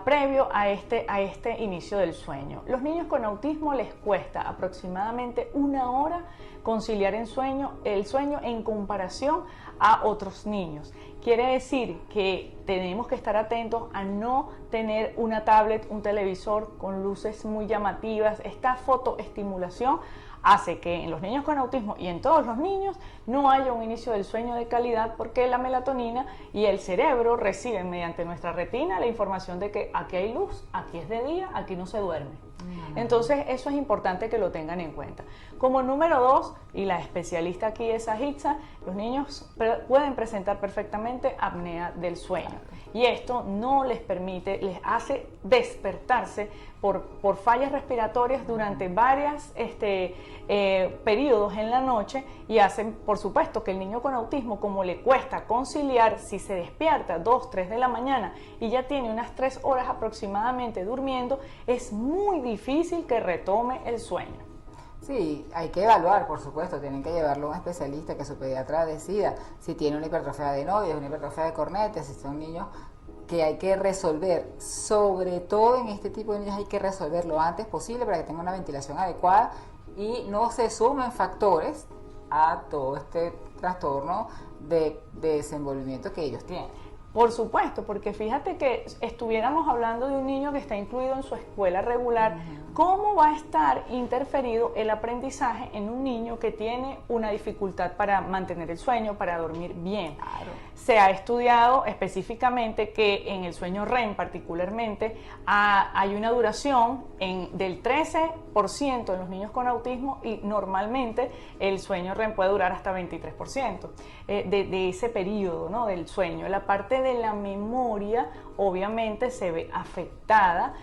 previo a este inicio del sueño. Los niños con autismo les cuesta aproximadamente 1 hora conciliar el sueño en comparación a otros niños. Quiere decir que tenemos que estar atentos a no tener una tablet, un televisor con luces muy llamativas. Esta fotoestimulación hace que en los niños con autismo y en todos los niños no haya un inicio del sueño de calidad, porque la melatonina y el cerebro reciben mediante nuestra retina la información de que aquí hay luz, aquí es de día, aquí no se duerme. Entonces eso es importante que lo tengan en cuenta. Como número 2, y la especialista aquí es Ajixa, los niños pueden presentar perfectamente apnea del sueño. Y esto no les permite, les hace despertarse por fallas respiratorias durante varios periodos en la noche, y hacen, por supuesto, que el niño con autismo, como le cuesta conciliar, si se despierta 2, 3 de la mañana y ya tiene unas 3 horas aproximadamente durmiendo, es muy difícil que retome el sueño. Sí, hay que evaluar, por supuesto, tienen que llevarlo a un especialista, que su pediatra decida si tiene una hipertrofia de adenoides, una hipertrofia de cornetes, si son niños que hay que resolver. Sobre todo en este tipo de niños hay que resolver lo antes posible para que tengan una ventilación adecuada y no se sumen factores a todo este trastorno de desenvolvimiento que ellos tienen. Por supuesto, porque fíjate que estuviéramos hablando de un niño que está incluido en su escuela regular, ¿cómo va a estar interferido el aprendizaje en un niño que tiene una dificultad para mantener el sueño, para dormir bien? Claro. Se ha estudiado específicamente que en el sueño REM particularmente hay una duración del 13% en los niños con autismo, y normalmente el sueño REM puede durar hasta 23% de ese periodo, ¿no?, del sueño. La parte de la memoria obviamente se ve afectada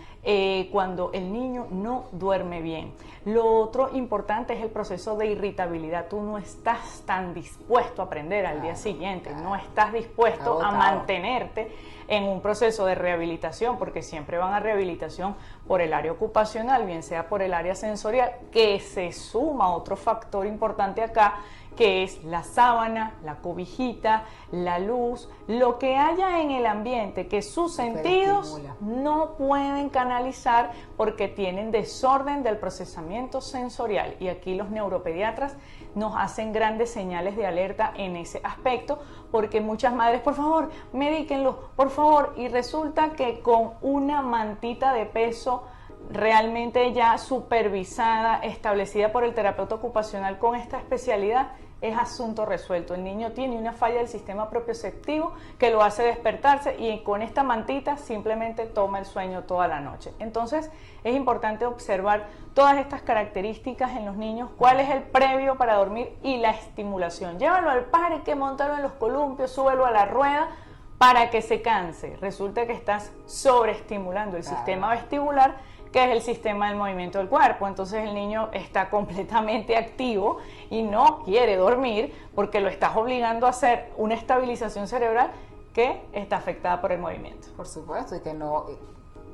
cuando el niño no duerme bien. Lo otro importante es el proceso de irritabilidad. Tú no estás tan dispuesto a aprender al día siguiente, no estás dispuesto a mantenerte en un proceso de rehabilitación, porque siempre van a rehabilitación por el área ocupacional, bien sea por el área sensorial, que se suma otro factor importante acá, que es la sábana, la cobijita, la luz, lo que haya en el ambiente que sus sentidos no pueden canalizar porque tienen desorden del procesamiento sensorial. Y aquí los neuropediatras nos hacen grandes señales de alerta en ese aspecto, porque muchas madres, por favor, medíquenlo, por favor, y resulta que con una mantita de peso realmente ya supervisada, establecida por el terapeuta ocupacional con esta especialidad, es asunto resuelto. El niño tiene una falla del sistema propioceptivo que lo hace despertarse, y con esta mantita simplemente toma el sueño toda la noche. Entonces es importante observar todas estas características en los niños, cuál es el previo para dormir y la estimulación. Llévalo al parque, montalo en los columpios, súbelo a la rueda para que se canse. Resulta que estás sobreestimulando el sistema vestibular, que es el sistema del movimiento del cuerpo. Entonces el niño está completamente activo y no quiere dormir porque lo estás obligando a hacer una estabilización cerebral que está afectada por el movimiento. Por supuesto, y que no,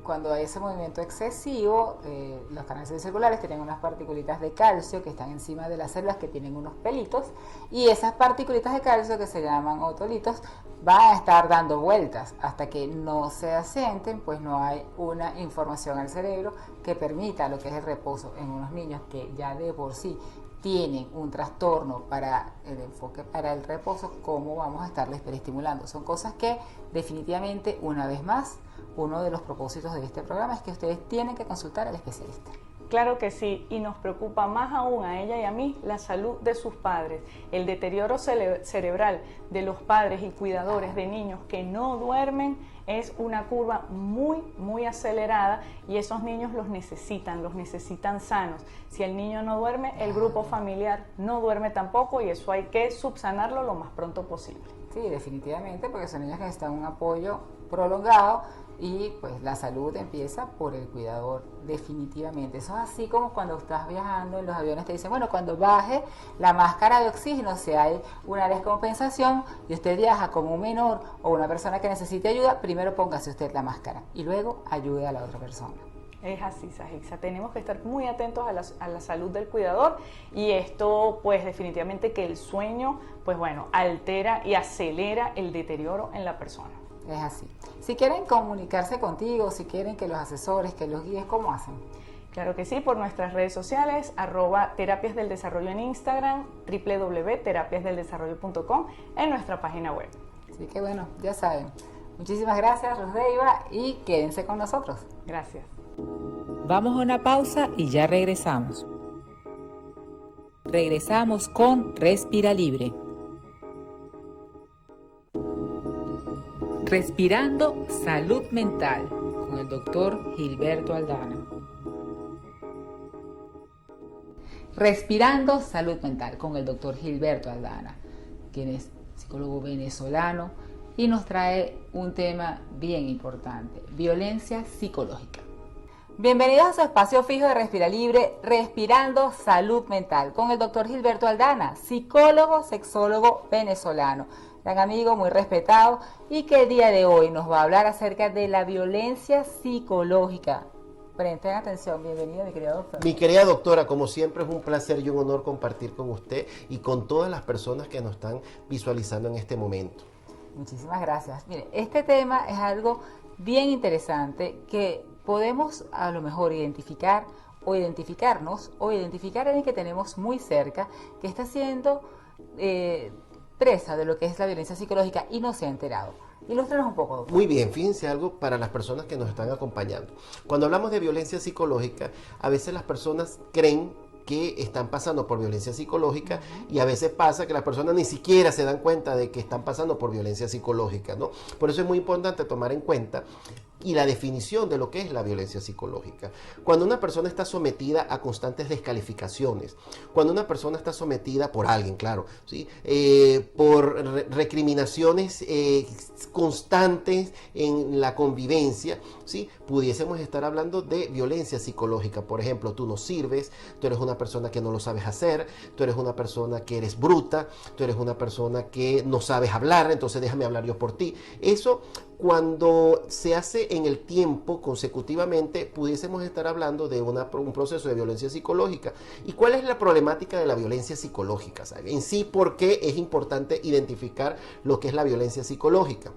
cuando hay ese movimiento excesivo, los canales circulares tienen unas particulitas de calcio que están encima de las células, que tienen unos pelitos, y esas particulitas de calcio, que se llaman otolitos, van a estar dando vueltas hasta que no se asienten, pues no hay una información al cerebro que permita lo que es el reposo en unos niños que ya de por sí tienen un trastorno para el enfoque para el reposo. ¿Cómo vamos a estarles perestimulando? Son cosas que definitivamente, una vez más, uno de los propósitos de este programa es que ustedes tienen que consultar al especialista. Claro que sí, y nos preocupa más aún a ella y a mí la salud de sus padres, el deterioro cerebral de los padres y cuidadores de niños que no duermen es una curva muy acelerada y esos niños los necesitan sanos. Si el niño no duerme, el grupo familiar no duerme tampoco, y eso hay que subsanarlo lo más pronto posible. Sí, definitivamente, porque son niños que necesitan un apoyo prolongado y pues la salud empieza por el cuidador, definitivamente. Eso es así como cuando estás viajando en los aviones, te dicen, bueno, cuando baje la máscara de oxígeno, si hay una descompensación y usted viaja como un menor o una persona que necesite ayuda, primero póngase usted la máscara y luego ayude a la otra persona. Es así, Sahixa. Tenemos que estar muy atentos a la salud del cuidador, y esto pues definitivamente que el sueño pues bueno, altera y acelera el deterioro en la persona. Es así. Si quieren comunicarse contigo, si quieren que los asesores, que los guíes, ¿cómo hacen? Claro que sí, por nuestras redes sociales, @terapias del desarrollo en Instagram, www.terapiasdeldesarrollo.com, en nuestra página web. Así que bueno, ya saben. Muchísimas gracias, Rosdeiva, y quédense con nosotros. Gracias. Vamos a una pausa y ya regresamos. Regresamos con Respira Libre. Respirando Salud Mental con el doctor Gilberto Aldana. Respirando Salud Mental con el doctor Gilberto Aldana, quien es psicólogo venezolano y nos trae un tema bien importante: violencia psicológica. Bienvenidos a su espacio fijo de Respira Libre, Respirando Salud Mental, con el doctor Gilberto Aldana, psicólogo, sexólogo venezolano, gran amigo, muy respetado, y que el día de hoy nos va a hablar acerca de la violencia psicológica. Presten atención, bienvenido, mi querida doctora. Mi querida doctora, como siempre es un placer y un honor compartir con usted y con todas las personas que nos están visualizando en este momento. Muchísimas gracias. Mire, este tema es algo bien interesante que podemos a lo mejor identificar o identificarnos o identificar a alguien que tenemos muy cerca que está siendo presa de lo que es la violencia psicológica y no se ha enterado. Ilústranos un poco, doctor. Muy bien, fíjense algo para las personas que nos están acompañando. Cuando hablamos de violencia psicológica, a veces las personas creen que están pasando por violencia psicológica, y a veces pasa que las personas ni siquiera se dan cuenta de que están pasando por violencia psicológica, ¿no? Por eso es muy importante tomar en cuenta y la definición de lo que es la violencia psicológica. Cuando una persona está sometida a constantes descalificaciones, cuando una persona está sometida por alguien, claro, ¿sí? Por recriminaciones constantes en la convivencia, ¿sí? Pudiésemos estar hablando de violencia psicológica. Por ejemplo, tú no sirves, tú eres una persona que no lo sabes hacer, tú eres una persona que eres bruta, tú eres una persona que no sabes hablar, entonces déjame hablar yo por ti. Eso, cuando se hace en el tiempo consecutivamente, pudiésemos estar hablando de un proceso de violencia psicológica. ¿Y cuál es la problemática de la violencia psicológica? ¿Sabe? En sí, ¿por qué es importante identificar lo que es la violencia psicológica?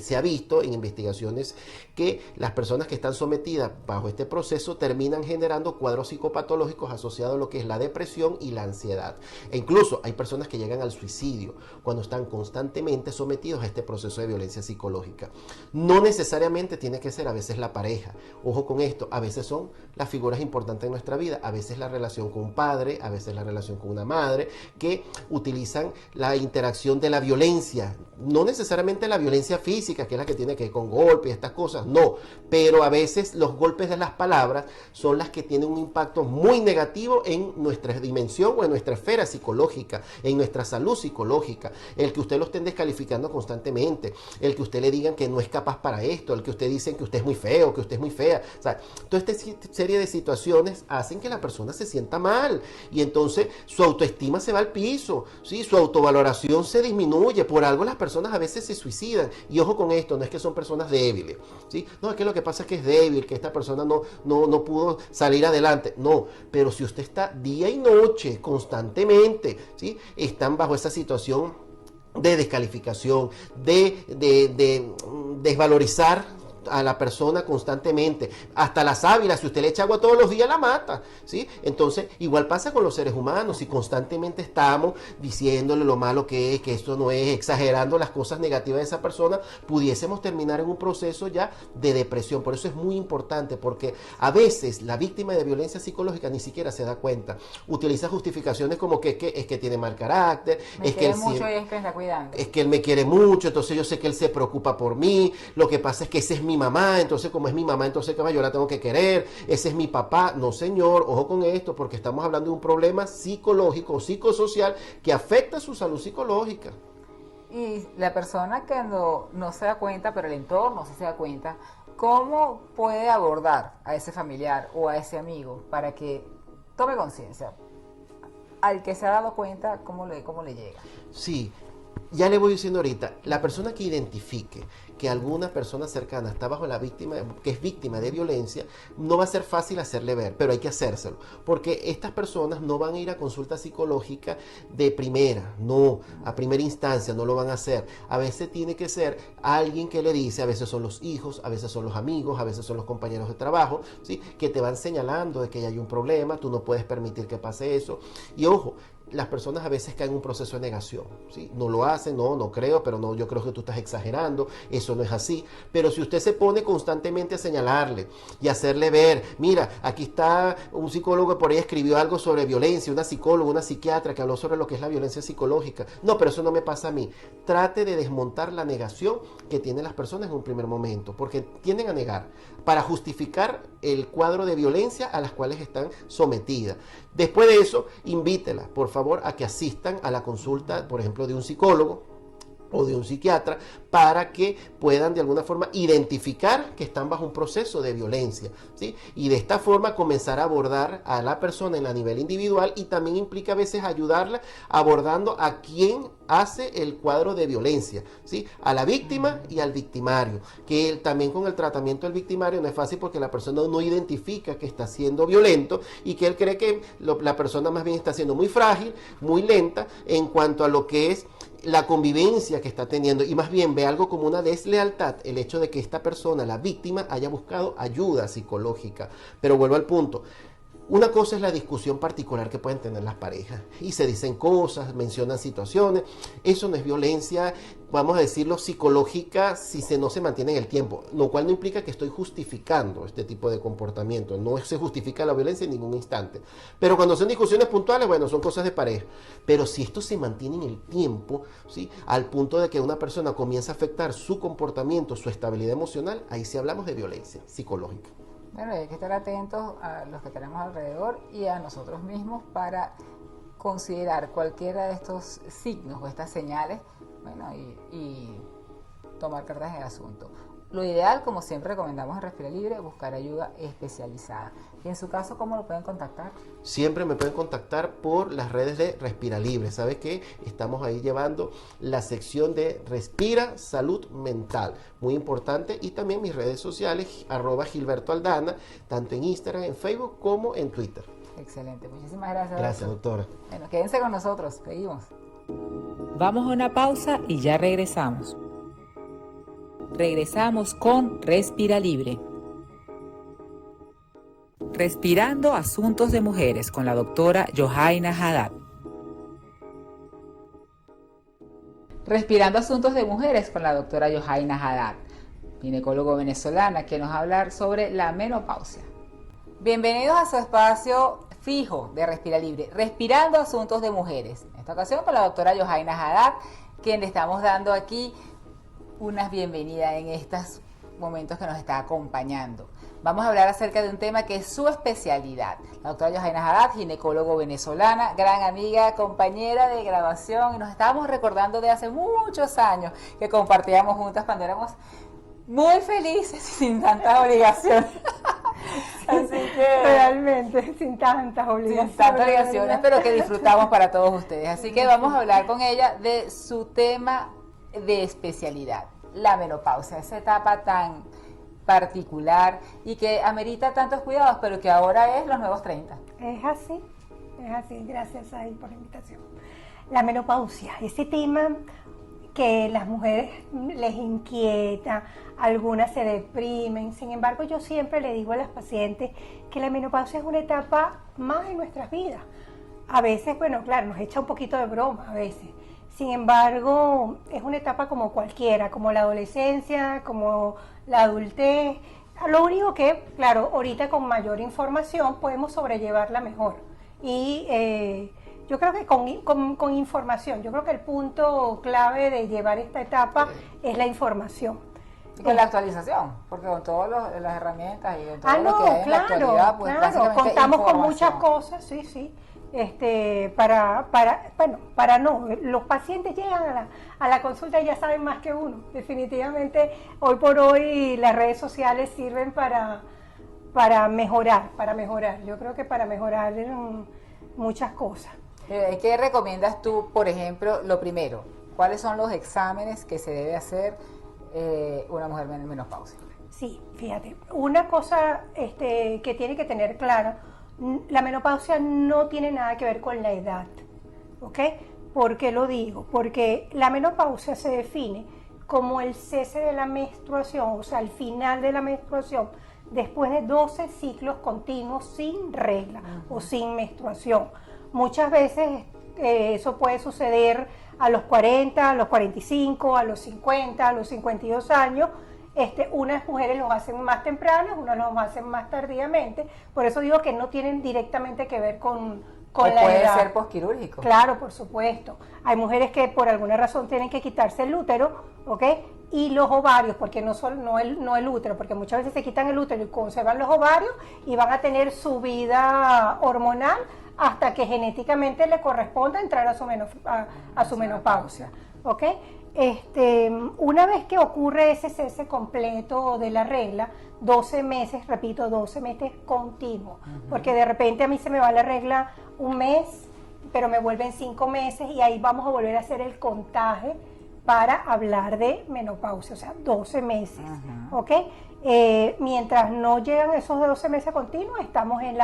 Se ha visto en investigaciones que las personas que están sometidas bajo este proceso terminan generando cuadros psicopatológicos asociados a lo que es la depresión y la ansiedad. E incluso hay personas que llegan al suicidio cuando están constantemente sometidos a este proceso de violencia psicológica. No necesariamente tiene que ser a veces la pareja. Ojo con esto, a veces son las figuras importantes en nuestra vida, a veces la relación con un padre, a veces la relación con una madre, que utilizan la interacción de la violencia, no necesariamente la violencia física, que es la que tiene que ver con golpes y estas cosas, no, pero a veces los golpes de las palabras son las que tienen un impacto muy negativo en nuestra dimensión o en nuestra esfera psicológica, en nuestra salud psicológica. El que usted lo estén descalificando constantemente, el que usted le digan que no es capaz para esto, el que usted dicen que usted es muy feo, que usted es muy fea, o sea, toda esta serie de situaciones hacen que la persona se sienta mal y entonces su autoestima se va al piso, ¿sí? Su autovaloración se disminuye. Por algo las personas a veces se suicidan, y ojo con esto, no es que son personas débiles, ¿sí? No, es que lo que pasa es que es débil, que esta persona no pudo salir adelante, no, pero si usted está día y noche constantemente, ¿sí? Están bajo esa situación de descalificación, de desvalorizar a la persona constantemente. Hasta la sábila, si usted le echa agua todos los días, la mata, ¿sí? Entonces, igual pasa con los seres humanos. Si constantemente estamos diciéndole lo malo que es, que esto no es, exagerando las cosas negativas de esa persona, pudiésemos terminar en un proceso ya de depresión. Por eso es muy importante, porque a veces la víctima de violencia psicológica ni siquiera se da cuenta. Utiliza justificaciones como que es que tiene mal carácter, es que él mucho y es que está cuidando. Es que él me quiere mucho, entonces yo sé que él se preocupa por mí. Lo que pasa es que esa es mi mamá, entonces como es mi mamá, entonces que yo la tengo que querer. Ese es mi papá. No, señor, ojo con esto, porque estamos hablando de un problema psicológico o psicosocial que afecta su salud psicológica. Y la persona que no se da cuenta, pero el entorno sí se da cuenta, ¿cómo puede abordar a ese familiar o a ese amigo para que tome conciencia? Al que se ha dado cuenta, ¿cómo le llega? Sí, ya le voy diciendo ahorita, la persona que identifique que alguna persona cercana está bajo la víctima, que es víctima de violencia, no va a ser fácil hacerle ver, pero hay que hacérselo, porque estas personas no van a ir a consulta psicológica de primera, no, a primera instancia no lo van a hacer. A veces tiene que ser alguien que le dice, a veces son los hijos, a veces son los amigos, a veces son los compañeros de trabajo, ¿sí? Que te van señalando de que hay un problema, tú no puedes permitir que pase eso. Y ojo, las personas a veces caen en un proceso de negación, ¿sí? No lo hacen, no creo, pero no, yo creo que tú estás exagerando, eso no es así. Pero si usted se pone constantemente a señalarle y hacerle ver, mira, aquí está un psicólogo que por ahí escribió algo sobre violencia, una psicóloga, una psiquiatra que habló sobre lo que es la violencia psicológica. No, pero eso no me pasa a mí. Trate de desmontar la negación que tienen las personas en un primer momento, porque tienden a negar para justificar el cuadro de violencia a las cuales están sometidas. Después de eso, invítela, por favor, a que asistan a la consulta, por ejemplo, de un psicólogo o de un psiquiatra, para que puedan de alguna forma identificar que están bajo un proceso de violencia, ¿sí? Y de esta forma comenzar a abordar a la persona en a nivel individual, y también implica a veces ayudarla abordando a quien hace el cuadro de violencia, ¿sí? A la víctima y al victimario, que también con el tratamiento del victimario no es fácil porque la persona no identifica que está siendo violento y que él cree que la persona más bien está siendo muy frágil, muy lenta en cuanto a lo que es la convivencia que está teniendo, y más bien ve algo como una deslealtad el hecho de que esta persona, la víctima, haya buscado ayuda psicológica. Pero vuelvo al punto. Una cosa es la discusión particular que pueden tener las parejas y se dicen cosas, mencionan situaciones. Eso no es violencia, vamos a decirlo, psicológica si no se mantiene en el tiempo, lo cual no implica que estoy justificando este tipo de comportamiento. No se justifica la violencia en ningún instante. Pero cuando son discusiones puntuales, bueno, son cosas de pareja. Pero si esto se mantiene en el tiempo, ¿sí? Al punto de que una persona comienza a afectar su comportamiento, su estabilidad emocional, ahí sí hablamos de violencia psicológica. Bueno, hay que estar atentos a los que tenemos alrededor y a nosotros mismos para considerar cualquiera de estos signos o estas señales, bueno, y tomar cartas en el asunto. Lo ideal, como siempre recomendamos en Respira Libre, buscar ayuda especializada. Y en su caso, ¿cómo lo pueden contactar? Siempre me pueden contactar por las redes de Respira Libre. ¿Sabe qué? Estamos ahí llevando la sección de Respira Salud Mental, muy importante, y también mis redes sociales, @GilbertoAldana, tanto en Instagram, en Facebook, como en Twitter. Excelente, muchísimas gracias. Gracias, doctora. Bueno, quédense con nosotros, seguimos. Vamos a una pausa y ya regresamos. Regresamos con Respira Libre. Respirando Asuntos de Mujeres con la doctora Yohaina Haddad. Respirando Asuntos de Mujeres con la doctora Yohaina Haddad, ginecólogo venezolana, que nos va a hablar sobre la menopausia. Bienvenidos a su espacio fijo de Respira Libre, Respirando Asuntos de Mujeres. En esta ocasión con la doctora Yohaina Haddad, quien le estamos dando aquí unas bienvenidas en estos momentos que nos está acompañando. Vamos a hablar acerca de un tema que es su especialidad. La doctora Yohaina Haddad, ginecólogo venezolana, gran amiga, compañera de grabación, y nos estábamos recordando de hace muchos años que compartíamos juntas cuando éramos muy felices sin tantas obligaciones. Así que realmente, sin tantas obligaciones. Sin tantas obligaciones, pero que disfrutamos para todos ustedes. Así que vamos a hablar con ella de su tema de especialidad, la menopausia, esa etapa tan particular y que amerita tantos cuidados, pero que ahora es los nuevos 30. Es así, gracias ahí por la invitación. La menopausia, ese tema que las mujeres les inquieta, algunas se deprimen. Sin embargo, yo siempre le digo a las pacientes que la menopausia es una etapa más en nuestras vidas. A veces, bueno, claro, nos echa un poquito de broma a veces. Sin embargo, es una etapa como cualquiera, como la adolescencia, como la adultez. Lo único que, claro, ahorita con mayor información podemos sobrellevarla mejor. Y yo creo que con información, yo creo que el punto clave de llevar esta etapa es la información. Y con la actualización, porque con todas las herramientas y con todo lo que hay en la actualidad, pues básicamente contamos con muchas información. cosas, sí. Los pacientes llegan a la consulta y ya saben más que uno. Definitivamente, hoy por hoy las redes sociales sirven para mejorar. Yo creo que para mejorar muchas cosas. ¿Qué recomiendas tú, por ejemplo, lo primero? ¿Cuáles son los exámenes que se debe hacer una mujer menopáusica? Sí, fíjate, una cosa que tiene que tener clara, la menopausia no tiene nada que ver con la edad, ¿ok? ¿Por qué lo digo? Porque la menopausia se define como el cese de la menstruación, o sea, el final de la menstruación, después de 12 ciclos continuos sin regla o sin menstruación. Muchas veces eso puede suceder a los 40, a los 45, a los 50, a los 52 años. Unas mujeres lo hacen más temprano, unas lo hacen más tardíamente. Por eso digo que no tienen directamente que ver con la edad. Puede ser posquirúrgico. Claro, por supuesto. Hay mujeres que por alguna razón tienen que quitarse el útero, ¿ok? Y los ovarios, porque no el útero, porque muchas veces se quitan el útero y conservan los ovarios y van a tener su vida hormonal hasta que genéticamente le corresponda entrar a su menopausia, ¿ok? Una vez que ocurre ese cese completo de la regla, 12 meses, repito, 12 meses continuos, porque de repente a mí se me va la regla un mes, pero me vuelven 5 meses y ahí vamos a volver a hacer el contaje para hablar de menopausia, o sea, 12 meses, ¿ok? Mientras no llegan esos 12 meses continuos, estamos en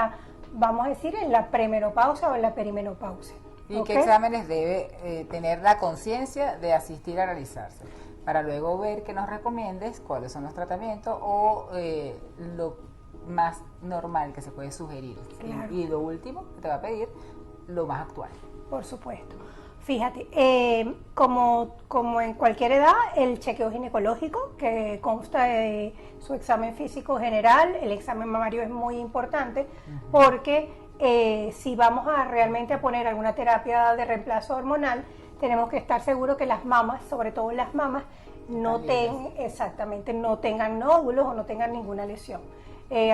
vamos a decir, en la premenopausia o en la perimenopausia. ¿Y ¿okay? qué exámenes debe tener la conciencia de asistir a realizarse? Para luego ver que nos recomiendes cuáles son los tratamientos o lo más normal que se puede sugerir. Claro. Y lo último que te va a pedir, lo más actual. Por supuesto. Fíjate, como en cualquier edad, el chequeo ginecológico, que consta de su examen físico general, el examen mamario es muy importante, porque si vamos a realmente a poner alguna terapia de reemplazo hormonal, tenemos que estar seguros que las mamas, sobre todo las mamas, no tengan nódulos o no tengan ninguna lesión.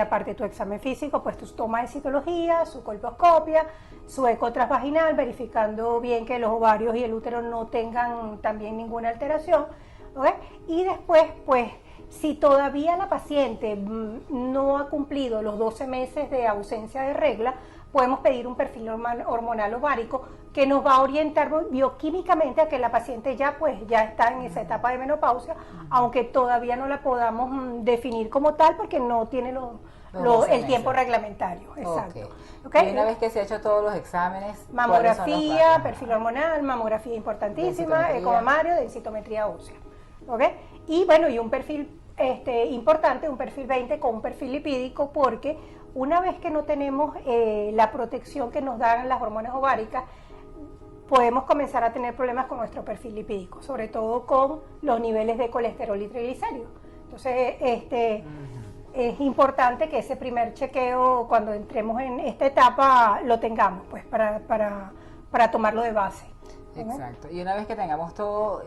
Aparte de tu examen físico, pues tu toma de citología, su colposcopia, su eco transvaginal, verificando bien que los ovarios y el útero no tengan también ninguna alteración, ¿okay? Y después, pues, si todavía la paciente no ha cumplido los 12 meses de ausencia de regla, podemos pedir un perfil hormonal ovárico que nos va a orientar bioquímicamente a que la paciente ya está en esa etapa de menopausia, aunque todavía no la podamos definir como tal porque no tiene el tiempo reglamentario. Exacto. Okay. Y una vez que se ha hecho todos los exámenes, mamografía, perfil hormonal, mamografía importantísima, ecomamario, densitometría ósea. ¿Okay? Y bueno, y un perfil importante, un perfil 20 con un perfil lipídico, porque una vez que no tenemos la protección que nos dan las hormonas ováricas, podemos comenzar a tener problemas con nuestro perfil lipídico, sobre todo con los niveles de colesterol y triglicéridos. Entonces, es importante que ese primer chequeo, cuando entremos en esta etapa, lo tengamos, pues, para tomarlo de base. Exacto. Y una vez que tengamos todo,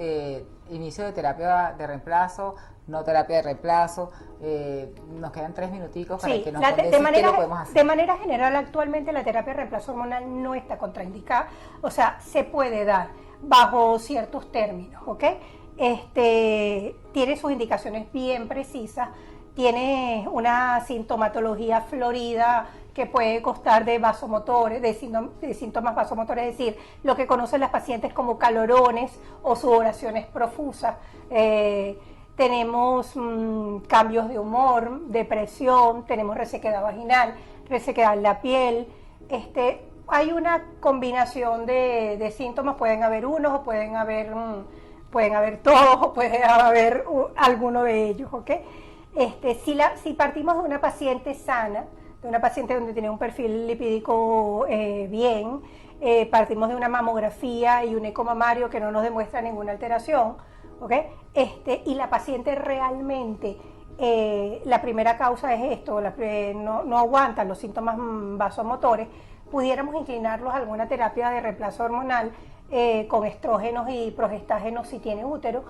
inicio de terapia de reemplazo, no terapia de reemplazo, nos quedan 3 minuticos para que nos contesten qué lo podemos hacer. De manera general, actualmente la terapia de reemplazo hormonal no está contraindicada, o sea, se puede dar bajo ciertos términos, ¿ok? Tiene sus indicaciones bien precisas, tiene una sintomatología florida que puede constar de vasomotores, de síntomas vasomotores, es decir, lo que conocen las pacientes como calorones o sudoraciones profusas. Tenemos cambios de humor, depresión, tenemos resequedad vaginal, resequedad en la piel. Hay una combinación de síntomas, pueden haber unos o pueden haber pueden haber todos o puede haber alguno de ellos, ¿ok? Si partimos de una paciente sana, de una paciente donde tiene un perfil lipídico bien, partimos de una mamografía y un eco mamario que no nos demuestra ninguna alteración, ¿ok? Y la paciente realmente, la primera causa es esto, no aguantan los síntomas vasomotores, pudiéramos inclinarlos a alguna terapia de reemplazo hormonal con estrógenos y progestágenos si tiene útero,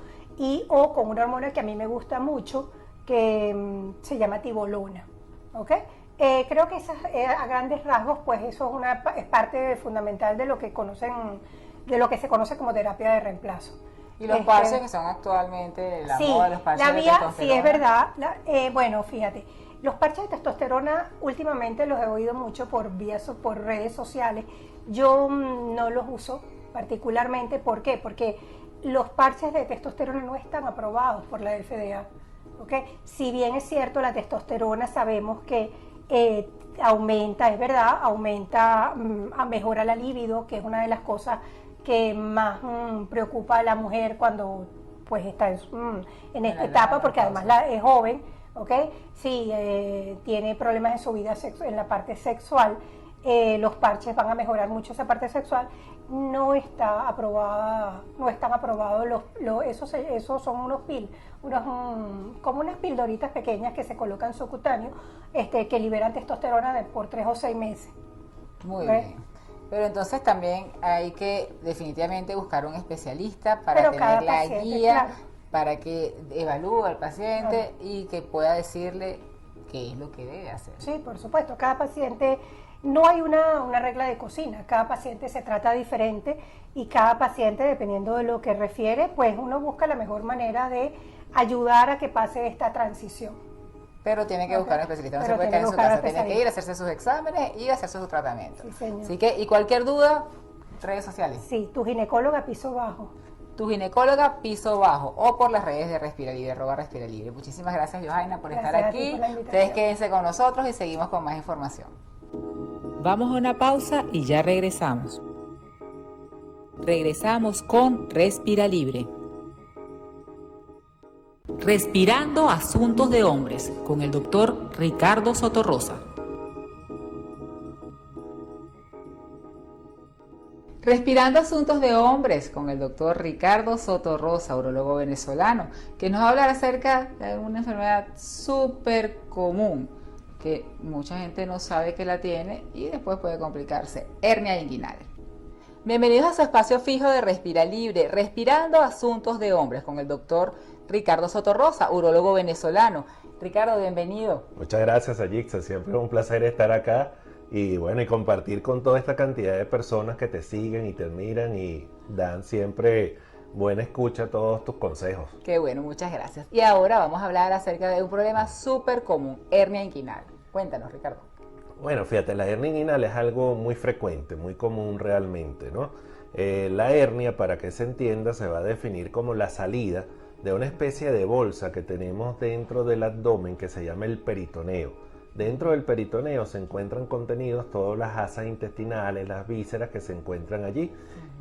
o con una hormona que a mí me gusta mucho, que se llama tibolona, ¿ok? Creo que a grandes rasgos, pues eso es parte fundamental de lo que se conoce como terapia de reemplazo. Y los parches que son actualmente la moda, los parches la de vía, testosterona. sí es verdad. Bueno, fíjate, los parches de testosterona últimamente los he oído mucho por redes sociales. Yo no los uso particularmente. ¿Por qué? Porque los parches de testosterona no están aprobados por la FDA. ¿Okay? Si bien es cierto, la testosterona sabemos que aumenta, es verdad, mejora la libido, que es una de las cosas que más preocupa a la mujer cuando pues está en esta etapa, porque además es joven, ¿ok? Sí, tiene problemas en su vida en la parte sexual, los parches van a mejorar mucho esa parte sexual. No están aprobados esos son como unas pildoritas pequeñas que se colocan subcutáneo, que liberan testosterona por 3 o 6 meses. Muy bien. Pero entonces también hay que definitivamente buscar un especialista para tener la guía, claro, para que evalúe al paciente, claro, y que pueda decirle qué es lo que debe hacer. Sí, por supuesto. Cada paciente, no hay una regla de cocina, cada paciente se trata diferente y cada paciente, dependiendo de lo que refiere, pues uno busca la mejor manera de ayudar a que pase esta transición. Pero tiene que buscar un especialista, no se puede quedar en su casa, tiene que ir a hacerse sus exámenes y hacerse su tratamiento. Sí, señor. Así que, y cualquier duda, redes sociales. Sí, tu ginecóloga piso bajo. Tu ginecóloga piso bajo, o por las redes de Respira Libre, @Respira Libre. Muchísimas gracias, Johanna, por estar aquí. Ustedes quédense con nosotros y seguimos con más información. Vamos a una pausa y ya regresamos. Regresamos con Respira Libre. Respirando Asuntos de Hombres, con el doctor Ricardo Sotorrosa. Respirando Asuntos de Hombres, con el doctor Ricardo Sotorrosa, urólogo venezolano, que nos va a hablar acerca de una enfermedad súper común, que mucha gente no sabe que la tiene y después puede complicarse: hernia inguinal. Bienvenidos a su espacio fijo de Respira Libre, Respirando Asuntos de Hombres, con el doctor Ricardo Sotorrosa, urólogo venezolano. Ricardo, bienvenido. Muchas gracias, Ayixa. Siempre es un placer estar acá y bueno, y compartir con toda esta cantidad de personas que te siguen y te admiran y dan siempre buena escucha a todos tus consejos. Qué bueno, muchas gracias. Y ahora vamos a hablar acerca de un problema súper común: hernia inguinal. Cuéntanos, Ricardo. Bueno, fíjate, la hernia inguinal es algo muy frecuente, muy común realmente, ¿no? La hernia, para que se entienda, se va a definir como la salida de una especie de bolsa que tenemos dentro del abdomen que se llama el peritoneo. Dentro del peritoneo se encuentran contenidos todas las asas intestinales, las vísceras que se encuentran allí,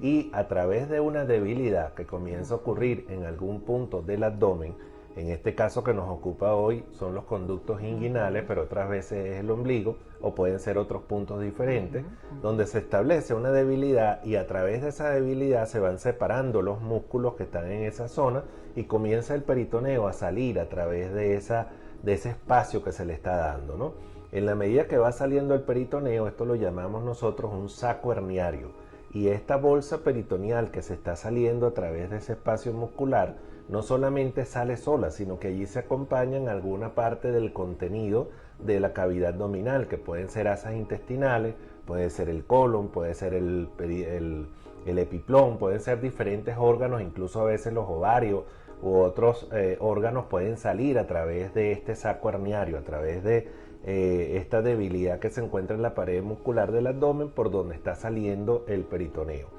y a través de una debilidad que comienza a ocurrir en algún punto del abdomen, en este caso que nos ocupa hoy son los conductos inguinales, pero otras veces es el ombligo o pueden ser otros puntos diferentes, donde se establece una debilidad y a través de esa debilidad se van separando los músculos que están en esa zona y comienza el peritoneo a salir a través de ese espacio que se le está dando, ¿no? En la medida que va saliendo el peritoneo, esto lo llamamos nosotros un saco herniario, y esta bolsa peritoneal que se está saliendo a través de ese espacio muscular no solamente sale sola, sino que allí se acompañan alguna parte del contenido de la cavidad abdominal, que pueden ser asas intestinales, puede ser el colon, puede ser el epiplón, pueden ser diferentes órganos, incluso a veces los ovarios u otros órganos pueden salir a través de este saco herniario, a través de esta debilidad que se encuentra en la pared muscular del abdomen por donde está saliendo el peritoneo.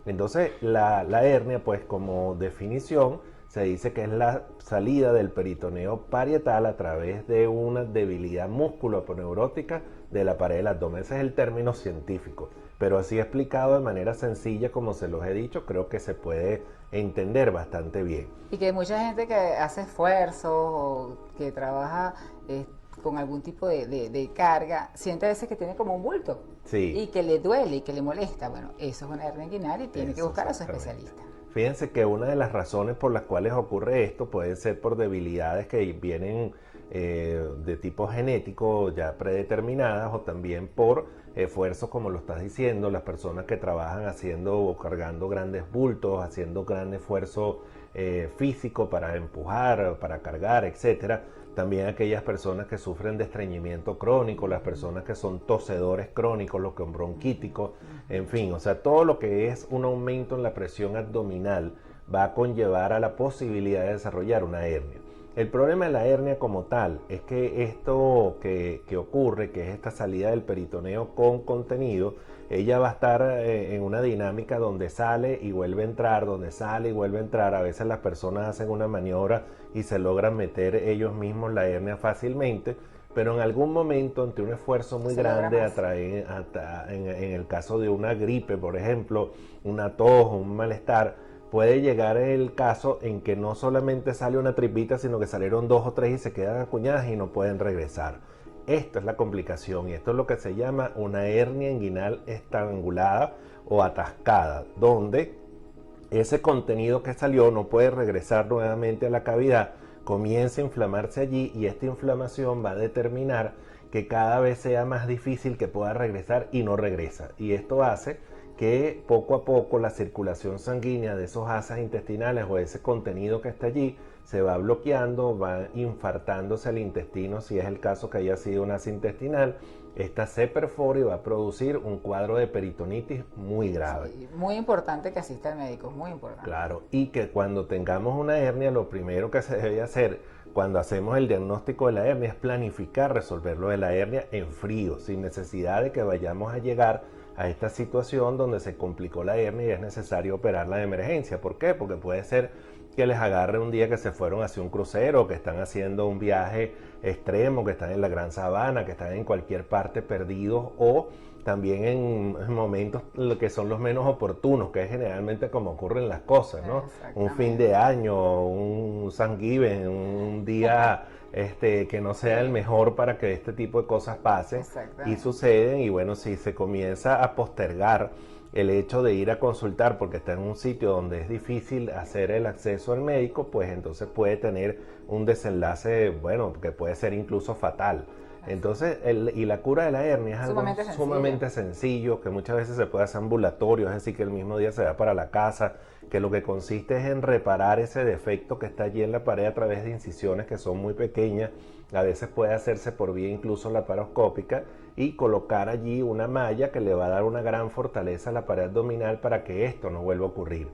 Entonces la hernia, pues como definición, se dice que es la salida del peritoneo parietal a través de una debilidad musculoponeurótica de la pared del abdomen. Ese es el término científico. pero así explicado de manera sencilla como se los he dicho, creo que se puede entender bastante bien. Y que mucha gente que hace esfuerzos o que trabaja con algún tipo de carga, siente a veces que tiene como un bulto, Sí. y que le duele y que le molesta. Bueno, eso es una hernia inguinal y tiene que Eso, buscar a su exactamente. especialista. Fíjense que una de las razones por las cuales ocurre esto puede ser por debilidades que vienen de tipo genético ya predeterminadas, o también por esfuerzos, como lo estás diciendo, las personas que trabajan haciendo o cargando grandes bultos, haciendo gran esfuerzo físico para empujar, para cargar, etcétera. También aquellas personas que sufren de estreñimiento crónico, las personas que son tosedores crónicos, los con bronquíticos, en fin, o sea, todo lo que es un aumento en la presión abdominal va a conllevar a la posibilidad de desarrollar una hernia. El problema de la hernia como tal es que esto que ocurre, que es esta salida del peritoneo con contenido, ella va a estar en una dinámica donde sale y vuelve a entrar, donde sale y vuelve a entrar. A veces las personas hacen una maniobra y se logran meter ellos mismos la hernia fácilmente, pero en algún momento, ante un esfuerzo muy grande, en el caso de una gripe, por ejemplo, una tos, un malestar, puede llegar el caso en que no solamente sale una tripita, sino que salieron 2 o 3 y se quedan acuñadas y no pueden regresar. Esta es la complicación, y esto es lo que se llama una hernia inguinal estrangulada o atascada, donde ese contenido que salió no puede regresar nuevamente a la cavidad, comienza a inflamarse allí, y esta inflamación va a determinar que cada vez sea más difícil que pueda regresar y no regresa. Y esto hace que poco a poco la circulación sanguínea de esos asas intestinales o ese contenido que está allí se va bloqueando, va infartándose el intestino, si es el caso que haya sido una asa intestinal. Esta se perfora y va a producir un cuadro de peritonitis muy grave. Sí, muy importante que asista al médico, muy importante. Claro, y que cuando tengamos una hernia, lo primero que se debe hacer cuando hacemos el diagnóstico de la hernia es planificar resolver lo de la hernia en frío, sin necesidad de que vayamos a llegar a esta situación donde se complicó la hernia y es necesario operarla de emergencia. ¿Por qué? Porque puede ser que les agarre un día que se fueron hacia un crucero, que están haciendo un viaje extremo, que están en la Gran Sabana, que están en cualquier parte perdidos, o también en momentos que son los menos oportunos, que es generalmente como ocurren las cosas, ¿no? Un fin de año, un Thanksgiving, un día que no sea el mejor para que este tipo de cosas pasen, y suceden. Y bueno, si se comienza a postergar el hecho de ir a consultar porque está en un sitio donde es difícil hacer el acceso al médico, pues entonces puede tener un desenlace, bueno, que puede ser incluso fatal. Entonces, y la cura de la hernia es algo sumamente sencillo, que muchas veces se puede hacer ambulatorio, es decir, que el mismo día se va para la casa, que lo que consiste es en reparar ese defecto que está allí en la pared a través de incisiones que son muy pequeñas. A veces puede hacerse por vía incluso laparoscópica, y colocar allí una malla que le va a dar una gran fortaleza a la pared abdominal para que esto no vuelva a ocurrir.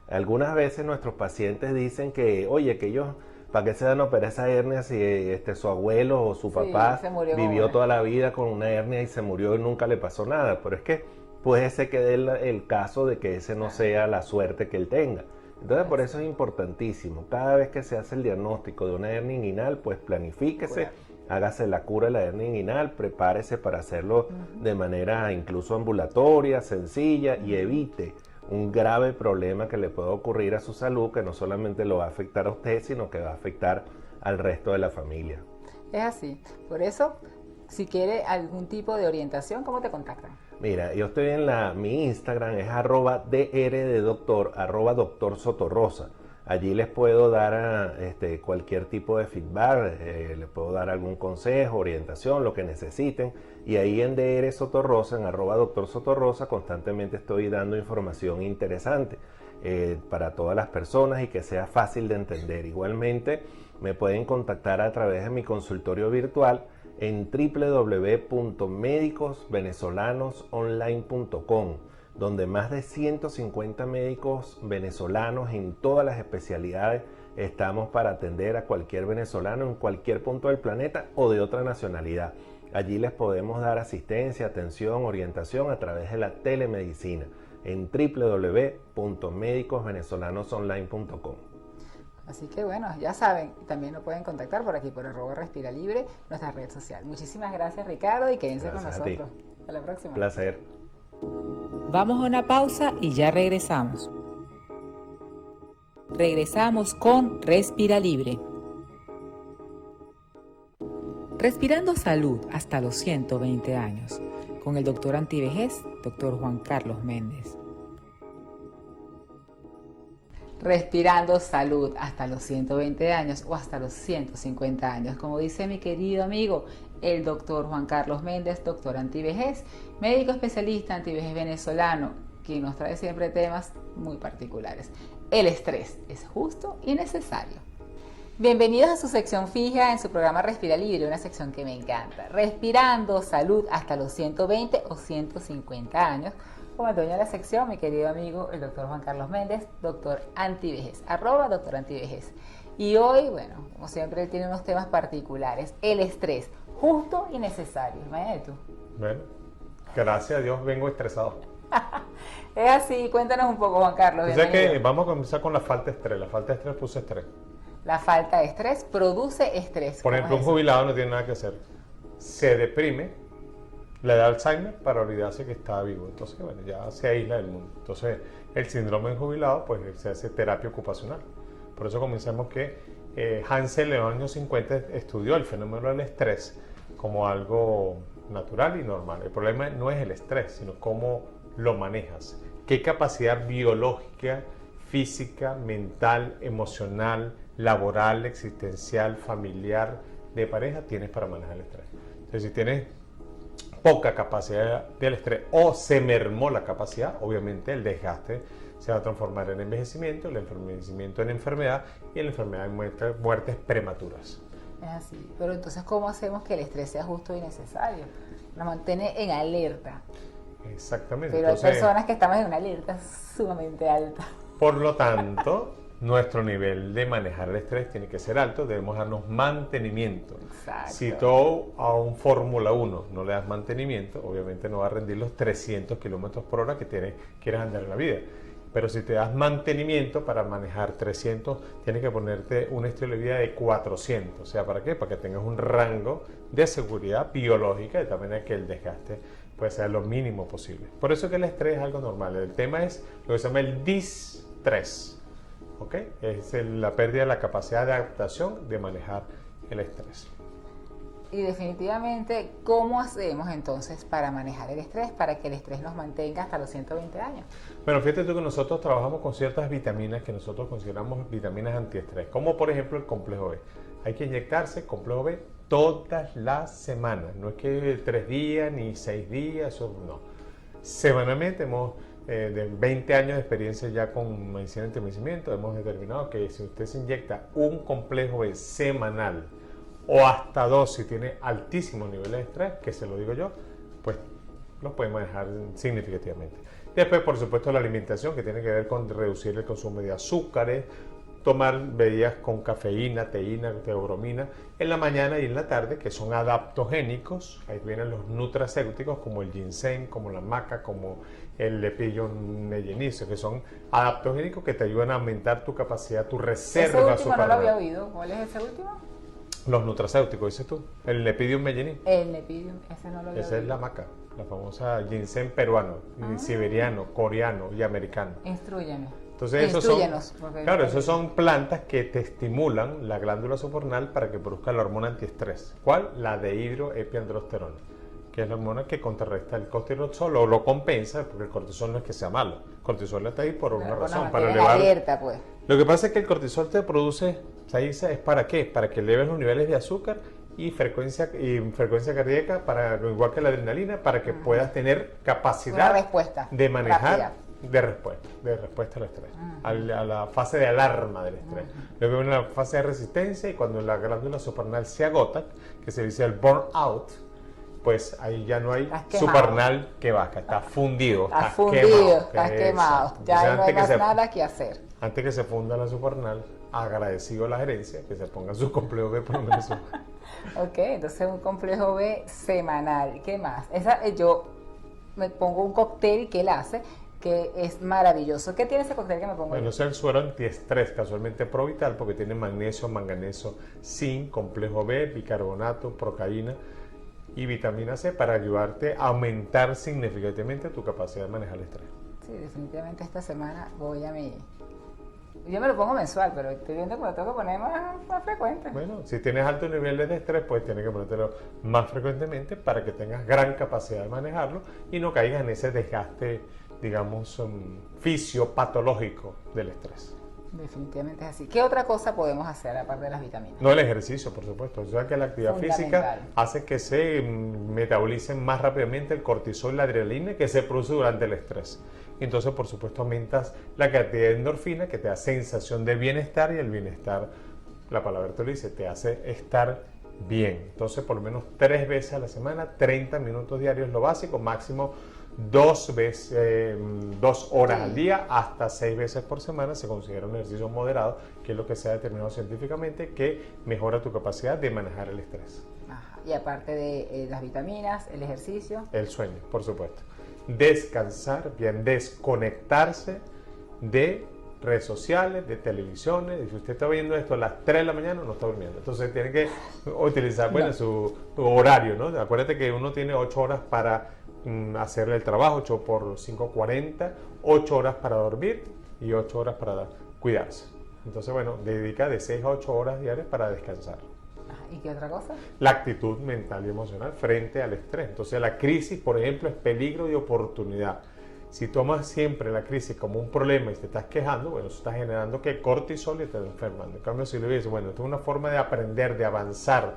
Algunas veces nuestros pacientes dicen que, oye, que ellos, ¿para qué se dan a operar esa hernia si su abuelo o su papá vivió toda la vida con una hernia y se murió y nunca le pasó nada? Pero es que puede ser que dé el caso de que ese no sea la suerte que él tenga. Entonces, por eso es importantísimo, cada vez que se hace el diagnóstico de una hernia inguinal, pues planifíquese, hágase la cura de la hernia inguinal, prepárese para hacerlo de manera incluso ambulatoria, sencilla, y evite un grave problema que le pueda ocurrir a su salud, que no solamente lo va a afectar a usted, sino que va a afectar al resto de la familia. Es así. Por eso, si quiere algún tipo de orientación, ¿cómo te contactan? Mira, yo estoy mi Instagram es @dr de doctor, @doctor Sotorrosa. Allí les puedo dar cualquier tipo de feedback, les puedo dar algún consejo, orientación, lo que necesiten. Y ahí en DR Sotorrosa, en @doctor Sotorrosa, constantemente estoy dando información interesante para todas las personas y que sea fácil de entender. Igualmente, me pueden contactar a través de mi consultorio virtual en www.medicosvenezolanosonline.com, donde más de 150 médicos venezolanos en todas las especialidades estamos para atender a cualquier venezolano en cualquier punto del planeta o de otra nacionalidad. Allí les podemos dar asistencia, atención, orientación a través de la telemedicina en www.medicosvenezolanosonline.com. Así que bueno, ya saben, también nos pueden contactar por aquí, por @respiralibre, nuestra red social. Muchísimas gracias, Ricardo, y quédense con nosotros. Hasta la próxima. Placer. Vamos a una pausa y ya regresamos. Regresamos con Respira Libre. Respirando salud hasta los 120 años, con el doctor antivejez, doctor Juan Carlos Méndez. Respirando salud hasta los 120 años o hasta los 150 años, como dice mi querido amigo, el doctor Juan Carlos Méndez, doctor antivejez, médico especialista antivejez venezolano, quien nos trae siempre temas muy particulares. El estrés es justo y necesario. Bienvenidos a su sección fija en su programa Respira Libre, una sección que me encanta. Respirando salud hasta los 120 o 150 años, como el dueño de la sección, mi querido amigo, el doctor Juan Carlos Méndez, doctor antivejez, @doctor antivejez. Y hoy, bueno, como siempre, él tiene unos temas particulares. El estrés, justo y necesario. Imagínate tú. Bueno, gracias a Dios vengo estresado. Es así, cuéntanos un poco, Juan Carlos. O sea que vamos a comenzar con la falta de estrés. La falta de estrés produce estrés. La falta de estrés produce estrés. Por ejemplo, un jubilado no tiene nada que hacer. Se deprime, le da Alzheimer para olvidarse que está vivo. Entonces, bueno, ya se aísla del mundo. Entonces, el síndrome de jubilado, pues se hace terapia ocupacional. Por eso comenzamos que Hansel en los años 50 estudió el fenómeno del estrés como algo natural y normal. El problema no es el estrés, sino cómo lo manejas. ¿Qué capacidad biológica, física, mental, emocional, laboral, existencial, familiar, de pareja tienes para manejar el estrés? Entonces, si tienes poca capacidad del estrés o se mermó la capacidad, obviamente el desgaste se va a transformar en envejecimiento, el envejecimiento en enfermedad y en la enfermedad en muertes prematuras. Es así. Pero entonces, ¿cómo hacemos que el estrés sea justo y necesario? Nos mantiene en alerta. Exactamente. Pero entonces, hay personas que estamos en una alerta sumamente alta. Por lo tanto, nuestro nivel de manejar el estrés tiene que ser alto, debemos darnos mantenimiento. Exacto. Si tú a un Fórmula 1 no le das mantenimiento, obviamente no va a rendir los 300 kilómetros por hora que quieres andar en la vida. Pero si te das mantenimiento para manejar 300, tienes que ponerte un estilo de vida de 400. O sea, ¿para qué? Para que tengas un rango de seguridad biológica de tal manera que el desgaste puede ser lo mínimo posible. Por eso que el estrés es algo normal. El tema es lo que se llama el distrés. ¿Ok? Es la pérdida de la capacidad de adaptación de manejar el estrés. Y definitivamente, ¿cómo hacemos entonces para manejar el estrés, para que el estrés nos mantenga hasta los 120 años? Bueno, fíjate tú que nosotros trabajamos con ciertas vitaminas que nosotros consideramos vitaminas antiestrés, como por ejemplo el complejo B. Hay que inyectarse complejo B todas las semanas, no es que 3 días ni 6 días, eso no. Semanalmente de 20 años de experiencia ya con medicina de envejecimiento, hemos determinado que si usted se inyecta un complejo B semanal, o hasta 2 si tiene altísimos niveles de estrés, que se lo digo yo, pues lo puede manejar significativamente. Después, por supuesto, la alimentación, que tiene que ver con reducir el consumo de azúcares, tomar bebidas con cafeína, teína, teobromina en la mañana y en la tarde, que son adaptogénicos. Ahí vienen los nutracéuticos como el ginseng, como la maca, como el lepidum mellenizo, que son adaptogénicos que te ayudan a aumentar tu capacidad, tu reserva. Ese último no lo había oído. ¿Cuál es ese último? Los nutracéuticos, dices tú. El lepidum melleni. El lepidum, ese no lo había oído. Esa es la maca, la famosa ginseng peruano, siberiano, coreano y americano. Instrúyeme. Entonces, esos son plantas que te estimulan la glándula suprarrenal para que produzca la hormona antiestrés. ¿Cuál? La dehidroepiandrosterona, que es la hormona que contrarresta el cortisol o lo compensa, porque el cortisol no es que sea malo. El cortisol está ahí por una razón, para elevar. Alerta, pues. Lo que pasa es que el cortisol te produce, se dice, ¿es para qué? Para que eleves los niveles de azúcar y frecuencia cardíaca, igual que la adrenalina, para que puedas tener capacidad de manejar rápida. de respuesta al estrés, a la fase de alarma del estrés. Luego viene la fase de resistencia y cuando la glándula suprarrenal se agota, que se dice el burnout, pues ahí ya no hay suprarrenal que baja, está fundido, estás quemado. Ya no hay más nada que hacer. Antes que se funda la suprarrenal, agradecido a la gerencia que se ponga su complejo B por lo menos. Ok, entonces un complejo B semanal. ¿Qué más? Yo me pongo un cóctel que él hace, que es maravilloso. ¿Qué tiene ese cóctel que me pongo? Bueno, es el suero antiestrés, casualmente Provital, porque tiene magnesio, manganeso, zinc, complejo B, bicarbonato, procaína. y vitamina C para ayudarte a aumentar significativamente tu capacidad de manejar el estrés. Sí, definitivamente esta semana voy a mi... Yo me lo pongo mensual, pero estoy viendo que me lo tengo que poner más frecuente. Bueno, si tienes altos niveles de estrés, pues tienes que ponértelo más frecuentemente para que tengas gran capacidad de manejarlo y no caigas en ese desgaste, digamos, fisiopatológico del estrés. Definitivamente es así. ¿Qué otra cosa podemos hacer aparte de las vitaminas? No, el ejercicio, por supuesto. O sea que la actividad física hace que se metabolicen más rápidamente el cortisol y la adrenalina que se produce durante el estrés. Entonces, por supuesto, aumentas la cantidad de endorfina que te da sensación de bienestar y el bienestar, la palabra te lo dice, te hace estar bien. Entonces, por lo menos 3 veces a la semana, 30 minutos diarios es lo básico, máximo 2 horas al día, hasta 6 veces por semana se considera un ejercicio moderado, que es lo que se ha determinado científicamente que mejora tu capacidad de manejar el estrés. Ajá. Y aparte de las vitaminas, el ejercicio. El sueño, por supuesto. Descansar, bien, desconectarse de redes sociales, de televisiones. Si usted está viendo esto a las 3 de la mañana, no está durmiendo. Entonces tiene que utilizar su horario, ¿no? Acuérdate que uno tiene 8 horas para hacer el trabajo, 8 por 5, 40, 8 horas para dormir y 8 horas para cuidarse. Entonces, bueno, dedica de 6 a 8 horas diarias para descansar. ¿Y qué otra cosa? La actitud mental y emocional frente al estrés. Entonces, la crisis, por ejemplo, es peligro y oportunidad. Si tomas siempre la crisis como un problema y te estás quejando, bueno, eso está generando que cortisol y te está enfermando. En cambio, si lo dices, bueno, esto es una forma de aprender, de avanzar,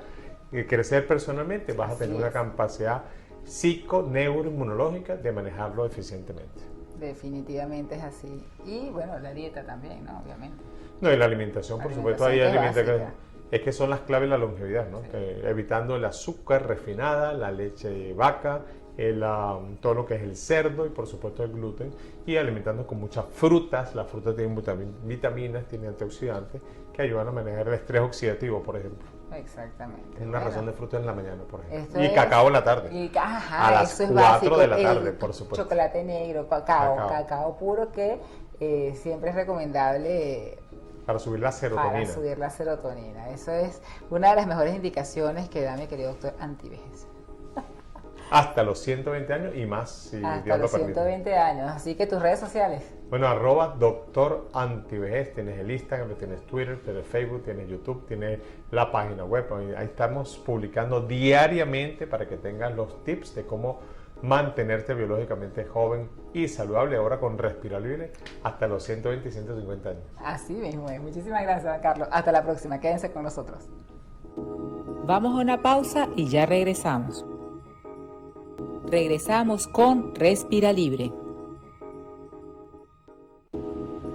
de crecer personalmente, vas a tener una capacidad psico-neuroinmunológica de manejarlo eficientemente. Definitivamente es así. Y bueno, la dieta también, ¿no? Obviamente. No, y la alimentación, por supuesto, hay alimentación. Es que son las claves de la longevidad, ¿no? Sí. Evitando el azúcar refinada, la leche de vaca, todo lo que es el cerdo y por supuesto el gluten, y alimentando con muchas frutas. Las frutas tienen vitaminas, tienen antioxidantes que ayudan a manejar el estrés oxidativo, por ejemplo. Exactamente. Una razón de fruta en la mañana, por ejemplo. Esto y cacao en la tarde. Ajá, a las 4 de la tarde, por supuesto. Chocolate negro, cacao puro, que siempre es recomendable para subir la serotonina. Para subir la serotonina. Eso es una de las mejores indicaciones que da mi querido doctor antivejez. Hasta los 120 años y más, si Dios lo permite. Hasta los 120 años. Así que tus redes sociales. Bueno, @doctor antivejez. Tienes el Instagram, tienes Twitter, tienes Facebook, tienes YouTube, tienes la página web. Ahí estamos publicando diariamente para que tengas los tips de cómo mantenerte biológicamente joven y saludable, ahora con Respira Libre hasta los 120 y 150 años. Así mismo es. Muchísimas gracias, Carlos. Hasta la próxima. Quédense con nosotros. Vamos a una pausa y ya regresamos. Regresamos con Respira Libre.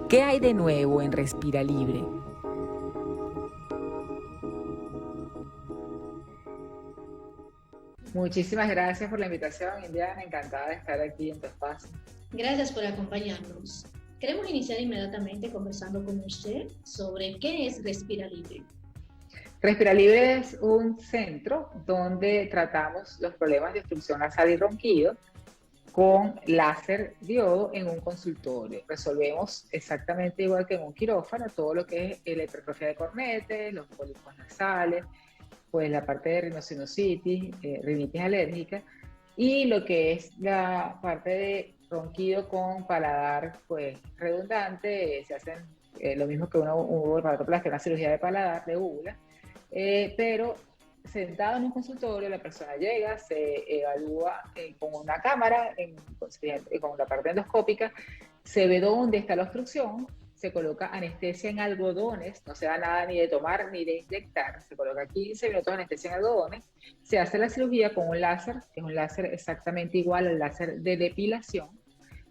¿Qué hay de nuevo en Respira Libre? Muchísimas gracias por la invitación, Indiana. Encantada de estar aquí en tu espacio. Gracias por acompañarnos. Queremos iniciar inmediatamente conversando con usted sobre qué es Respira Libre. Respira Libre es un centro donde tratamos los problemas de obstrucción nasal y ronquido con láser diodo en un consultorio. Resolvemos exactamente igual que en un quirófano todo lo que es la hipertrofia de cornetes, los pólipos nasales, pues la parte de rinosinusitis, rinitis alérgica, y lo que es la parte de ronquido con paladar pues redundante. Se hacen lo mismo que una vulvaroplastia, una cirugía de paladar, de úvula, pero sentado en un consultorio la persona llega, se evalúa con una cámara, con la parte endoscópica, se ve dónde está la obstrucción, se coloca anestesia en algodones, no se da nada ni de tomar ni de inyectar, se coloca 15 minutos de anestesia en algodones, se hace la cirugía con un láser, que es un láser exactamente igual al láser de depilación,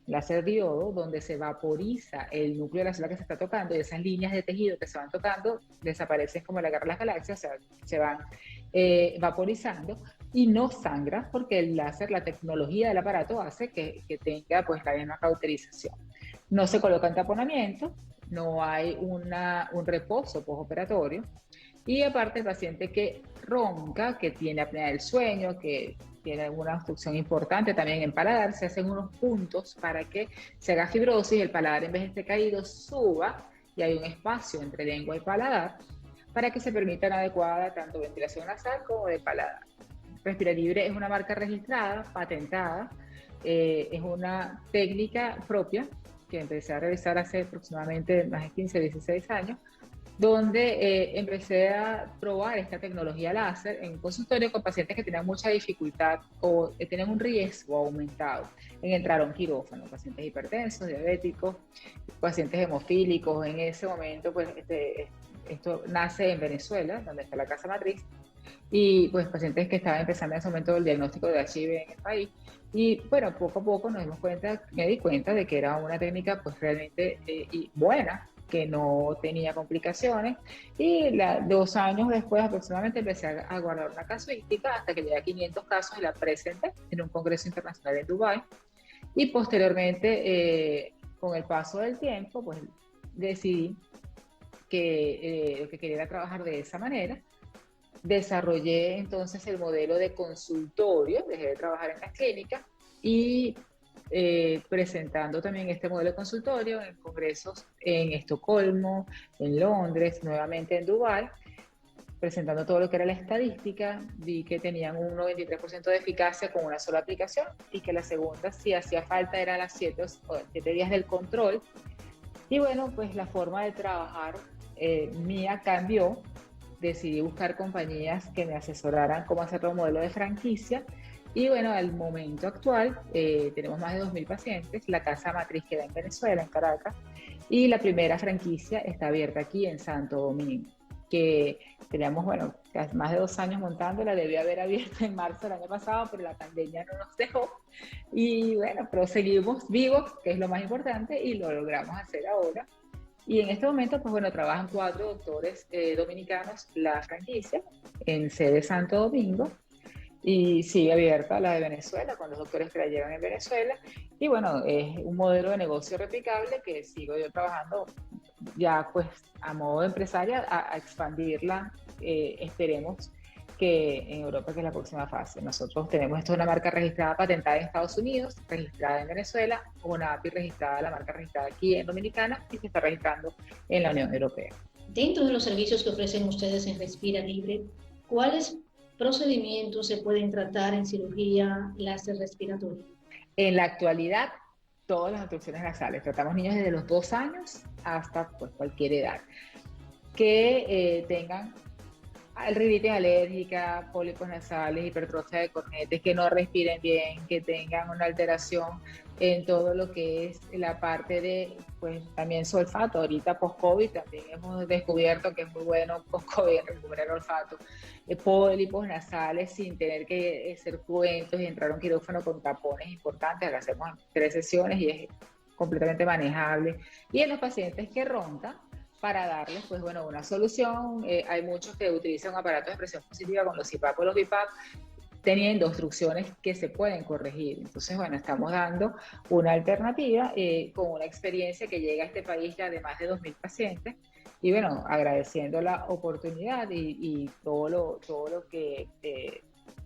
láser diodo, donde se vaporiza el núcleo de la célula que se está tocando y esas líneas de tejido que se van tocando desaparecen como la guerra de las galaxias, o sea, se van vaporizando y no sangra porque el láser, la tecnología del aparato hace que tenga pues la misma cauterización. No se coloca entaponamiento, no hay un reposo postoperatorio y aparte el paciente que ronca, que tiene apnea del sueño, que tiene alguna obstrucción importante también en paladar, se hacen unos puntos para que se haga fibrosis, el paladar en vez de esté caído suba y hay un espacio entre lengua y paladar para que se permita una adecuada tanto ventilación nasal como de paladar. Respiralibre es una marca registrada, patentada, es una técnica propia que empecé a realizar hace aproximadamente más de 15, 16 años, donde empecé a probar esta tecnología láser en un consultorio con pacientes que tenían mucha dificultad o tenían un riesgo aumentado en entrar a un quirófano, pacientes hipertensos, diabéticos, pacientes hemofílicos. En ese momento, pues esto nace en Venezuela, donde está la casa matriz, y pues pacientes que estaban empezando en ese momento el diagnóstico de HIV en el país. Y bueno, poco a poco me di cuenta de que era una técnica pues realmente buena, que no tenía complicaciones, y 2 años después aproximadamente empecé a guardar una casuística hasta que llegué a 500 casos y la presenté en un congreso internacional en Dubái. Y posteriormente, con el paso del tiempo, pues decidí que lo que quería era trabajar de esa manera. Desarrollé entonces el modelo de consultorio, dejé de trabajar en las clínicas y presentando también este modelo de consultorio en congresos en Estocolmo, en Londres, nuevamente en Dubái, presentando todo lo que era la estadística. Vi que tenían un 93% de eficacia con una sola aplicación y que la segunda, si hacía falta, era las 7 días del control. Y bueno, pues la forma de trabajar mía cambió. Decidí buscar compañías que me asesoraran cómo hacer un modelo de franquicia. Y bueno, al momento actual tenemos más de 2.000 pacientes. La casa matriz queda en Venezuela, en Caracas, y la primera franquicia está abierta aquí en Santo Domingo, que teníamos, bueno, más de 2 años montándola. Debió haber abierto en marzo del año pasado, pero la pandemia no nos dejó. Y bueno, pero seguimos vivos, que es lo más importante, y lo logramos hacer ahora. Y en este momento, pues bueno, trabajan 4 doctores dominicanos la franquicia en sede Santo Domingo, y sigue abierta la de Venezuela con los doctores que la llevan en Venezuela. Y bueno, es un modelo de negocio replicable que sigo yo trabajando ya pues a modo empresaria a expandirla. Esperemos que en Europa, que es la próxima fase. Nosotros tenemos esto, una marca registrada, patentada en Estados Unidos, registrada en Venezuela, una API registrada, la marca registrada aquí en Dominicana, y se está registrando en la Unión Europea. Dentro de los servicios que ofrecen ustedes en Respiralibre, ¿cuáles procedimientos se pueden tratar en cirugía láser respiratoria? En la actualidad, todas las obstrucciones nasales. Tratamos niños desde los 2 años hasta pues, cualquier edad que tengan rinitis alérgica, pólipos nasales, hipertrofia de cornetes, que no respiren bien, que tengan una alteración en todo lo que es la parte de, pues también su olfato. Ahorita post-COVID también hemos descubierto que es muy bueno post-COVID recuperar el olfato. Pólipos nasales sin tener que ser cruentos y entrar a un quirófano con tapones importantes, lo hacemos en 3 sesiones y es completamente manejable. Y en los pacientes que roncan, para darles, pues bueno, una solución. Hay muchos que utilizan aparatos de presión positiva con los CPAP o los BiPAP, teniendo obstrucciones que se pueden corregir. Entonces, bueno, estamos dando una alternativa con una experiencia que llega a este país ya de más de 2.000 pacientes. Y bueno, agradeciendo la oportunidad y todo lo que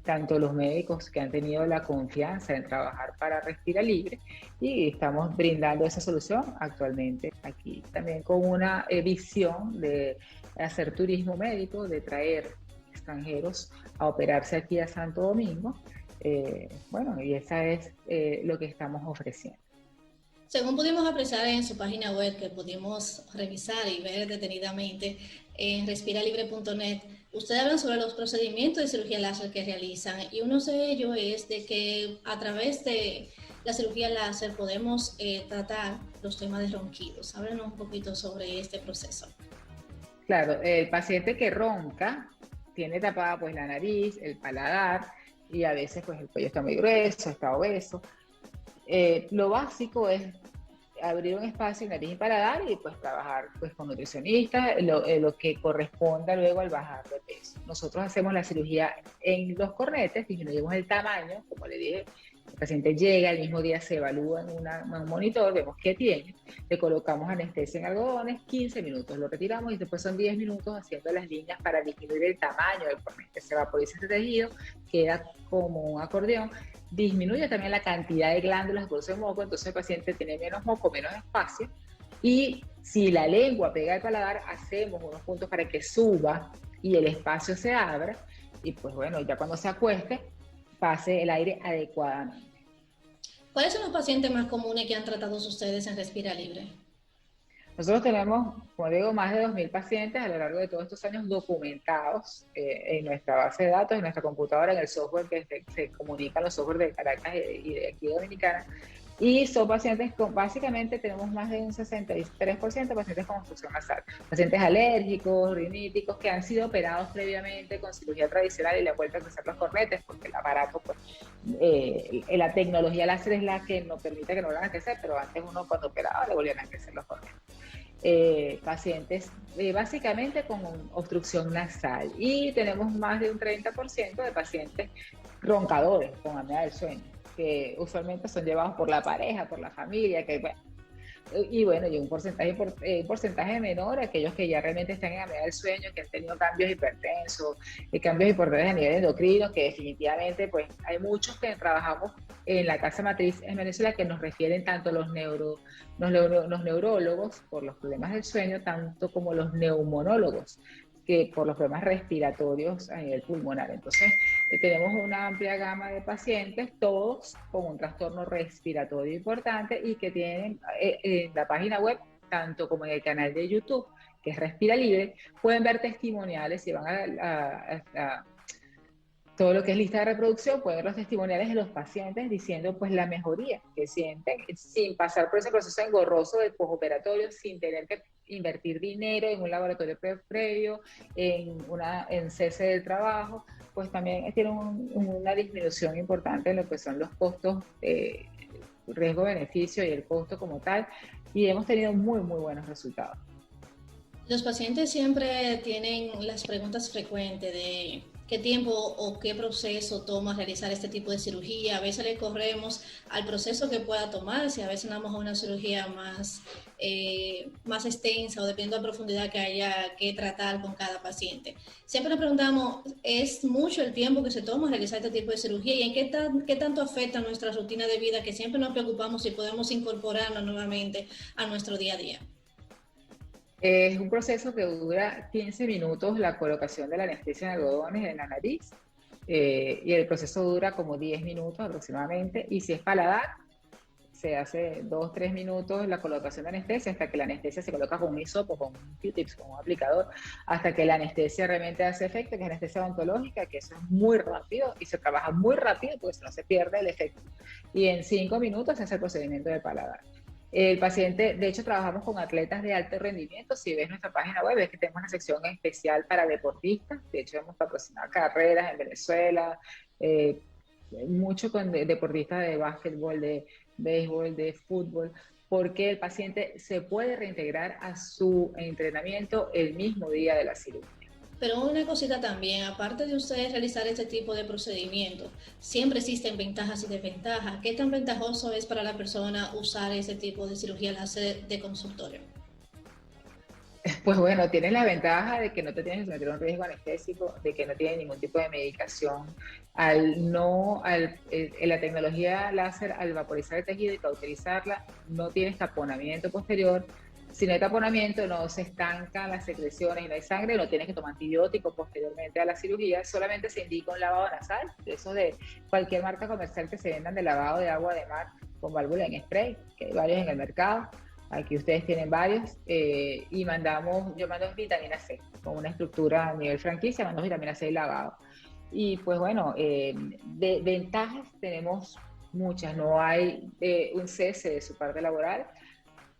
tanto los médicos que han tenido la confianza en trabajar para Respiralibre, y estamos brindando esa solución actualmente aquí. También con una visión de hacer turismo médico, de traer extranjeros a operarse aquí a Santo Domingo. Bueno, y esa es lo que estamos ofreciendo. Según pudimos apreciar en su página web, que pudimos revisar y ver detenidamente en respiralibre.net, ustedes hablan sobre los procedimientos de cirugía láser que realizan, y uno de ellos es de que a través de la cirugía láser podemos tratar los temas de ronquidos. Háblenos un poquito sobre este proceso. Claro, el paciente que ronca tiene tapada pues la nariz, el paladar, y a veces pues el cuello está muy grueso, está obeso. Lo básico es abrir un espacio en nariz y paladar y pues trabajar pues con nutricionistas, lo que corresponda luego al bajar de peso. Nosotros hacemos la cirugía en los cornetes, disminuimos el tamaño, como le dije. El paciente llega, el mismo día se evalúa en un monitor, vemos qué tiene, le colocamos anestesia en algodones, 15 minutos, lo retiramos y después son 10 minutos haciendo las líneas para disminuir el tamaño del cornete. Se vaporiza ese tejido, queda como un acordeón, disminuye también la cantidad de glándulas por ese moco, entonces el paciente tiene menos moco, menos espacio, y si la lengua pega al paladar, hacemos unos puntos para que suba y el espacio se abra. y pues bueno, ya cuando se acueste, pase el aire adecuadamente. ¿Cuáles son los pacientes más comunes que han tratado ustedes en Respira Libre? Nosotros tenemos, como digo, más de 2.000 pacientes a lo largo de todos estos años documentados en nuestra base de datos, en nuestra computadora, en el software que se comunican, los software de Caracas y de aquí de Dominicana. Y son pacientes con, básicamente tenemos más de un 63% de pacientes con obstrucción nasal, pacientes alérgicos, riníticos, que han sido operados previamente con cirugía tradicional y le han vuelto a crecer los cornetes, porque el aparato, pues, la tecnología láser es la que nos permite que no vuelvan a crecer, pero antes uno cuando operaba le volvían a crecer los cornetes. Pacientes básicamente con obstrucción nasal, y tenemos más de un 30% de pacientes roncadores con apnea del sueño, que usualmente son llevados por la pareja, por la familia, que bueno, y un porcentaje menor aquellos que ya realmente están en apnea del sueño, que han tenido cambios hipertensos, cambios importantes a nivel endocrino, que definitivamente pues hay muchos que trabajamos en la casa matriz en Venezuela que nos refieren tanto los neurólogos por los problemas del sueño, tanto como los neumonólogos, que por los problemas respiratorios a nivel pulmonar. Entonces, tenemos una amplia gama de pacientes, todos con un trastorno respiratorio importante y que tienen en la página web, tanto como en el canal de YouTube, que es Respira Libre, pueden ver testimoniales. Si van a todo lo que es lista de reproducción, pueden ver los testimoniales de los pacientes diciendo pues la mejoría que sienten sin pasar por ese proceso engorroso del postoperatorio, sin tener que invertir dinero en un laboratorio previo, en cese del trabajo, pues también tienen una disminución importante en lo que son los costos, riesgo-beneficio y el costo como tal, y hemos tenido muy buenos resultados. Los pacientes siempre tienen las preguntas frecuentes de qué tiempo o qué proceso toma realizar este tipo de cirugía. A veces le corremos al proceso que pueda tomar, si a veces vamos a una cirugía más extensa o dependiendo de la profundidad que haya que tratar con cada paciente. Siempre nos preguntamos, ¿es mucho el tiempo que se toma realizar este tipo de cirugía y en qué tanto afecta nuestra rutina de vida, que siempre nos preocupamos si podemos incorporarnos nuevamente a nuestro día a día? Es un proceso que dura 15 minutos la colocación de la anestesia en algodones en la nariz, y el proceso dura como 10 minutos aproximadamente, y si es paladar, se hace 2-3 minutos la colocación de anestesia hasta que la anestesia se coloca con un hisopo, con un Q-tips, con un aplicador, hasta que la anestesia realmente hace efecto, que es anestesia odontológica, que eso es muy rápido y se trabaja muy rápido porque si no se pierde el efecto. Y en 5 minutos se hace el procedimiento de paladar. El paciente, de hecho, trabajamos con atletas de alto rendimiento. Si ves nuestra página web, ves que tenemos una sección especial para deportistas. De hecho, hemos patrocinado carreras en Venezuela, mucho con deportistas de básquetbol, de béisbol, de fútbol, porque el paciente se puede reintegrar a su entrenamiento el mismo día de la cirugía. Pero una cosita también, aparte de ustedes realizar este tipo de procedimientos, siempre existen ventajas y desventajas. ¿Qué tan ventajoso es para la persona usar ese tipo de cirugía láser de consultorio? Pues bueno, tienes la ventaja de que no te tienes que someter a un riesgo anestésico, de que no tienes ningún tipo de medicación. La tecnología láser, al vaporizar el tejido y cauterizarla, no tienes taponamiento posterior. Si no hay taponamiento, no se estancan las secreciones y no hay sangre, no tienes que tomar antibióticos posteriormente a la cirugía, solamente se indica un lavado nasal, de esos de cualquier marca comercial que se vendan de lavado de agua de mar con válvula en spray, que hay varios en el mercado. Aquí ustedes tienen varios, y yo mando vitamina C, con una estructura a nivel franquicia, mando vitamina C y lavado. Y pues bueno, de ventajas tenemos muchas, no hay un cese de su parte laboral.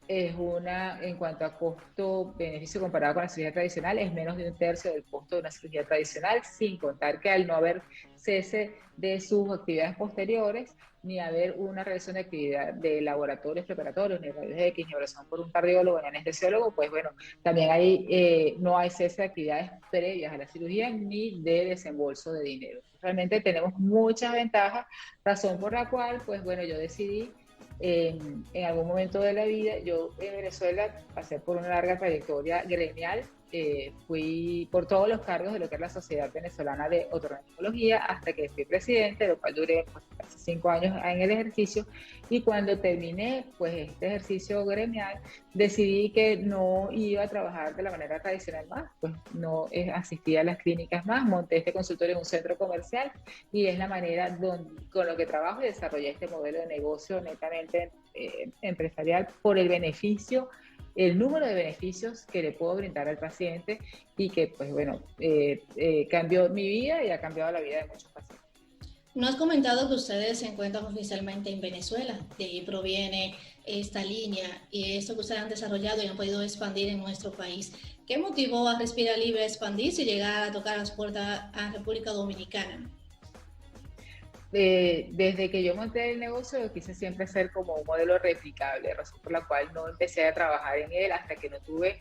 En cuanto a costo-beneficio comparado con la cirugía tradicional, es menos de un tercio del costo de una cirugía tradicional, sin contar que al no haber cese de sus actividades posteriores, ni haber una realización de actividad de laboratorios preparatorios, ni rayos X, ni evaluación por un cardiólogo, ni anestesiólogo, pues bueno, también no hay cese de actividades previas a la cirugía, ni de desembolso de dinero. Realmente tenemos muchas ventajas, razón por la cual, pues bueno, yo decidí en algún momento de la vida, yo en Venezuela pasé por una larga trayectoria gremial fui por todos los cargos de lo que es la Sociedad Venezolana de Otorrinolaringología hasta que fui presidente, lo cual duré pues, casi 5 años en el ejercicio, y cuando terminé pues este ejercicio gremial decidí que no iba a trabajar de la manera tradicional más, pues no asistía a las clínicas más, monté este consultorio en un centro comercial y es la manera con lo que trabajo y desarrollé este modelo de negocio netamente empresarial por el beneficio, el número de beneficios que le puedo brindar al paciente y que, pues bueno, cambió mi vida y ha cambiado la vida de muchos pacientes. No has comentado que ustedes se encuentran oficialmente en Venezuela, de ahí proviene esta línea y esto que ustedes han desarrollado y han podido expandir en nuestro país. ¿Qué motivó a Respira Libre a expandirse y llegar a tocar las puertas a República Dominicana? Desde que yo monté el negocio, yo quise siempre ser como un modelo replicable, razón por la cual no empecé a trabajar en él hasta que no tuve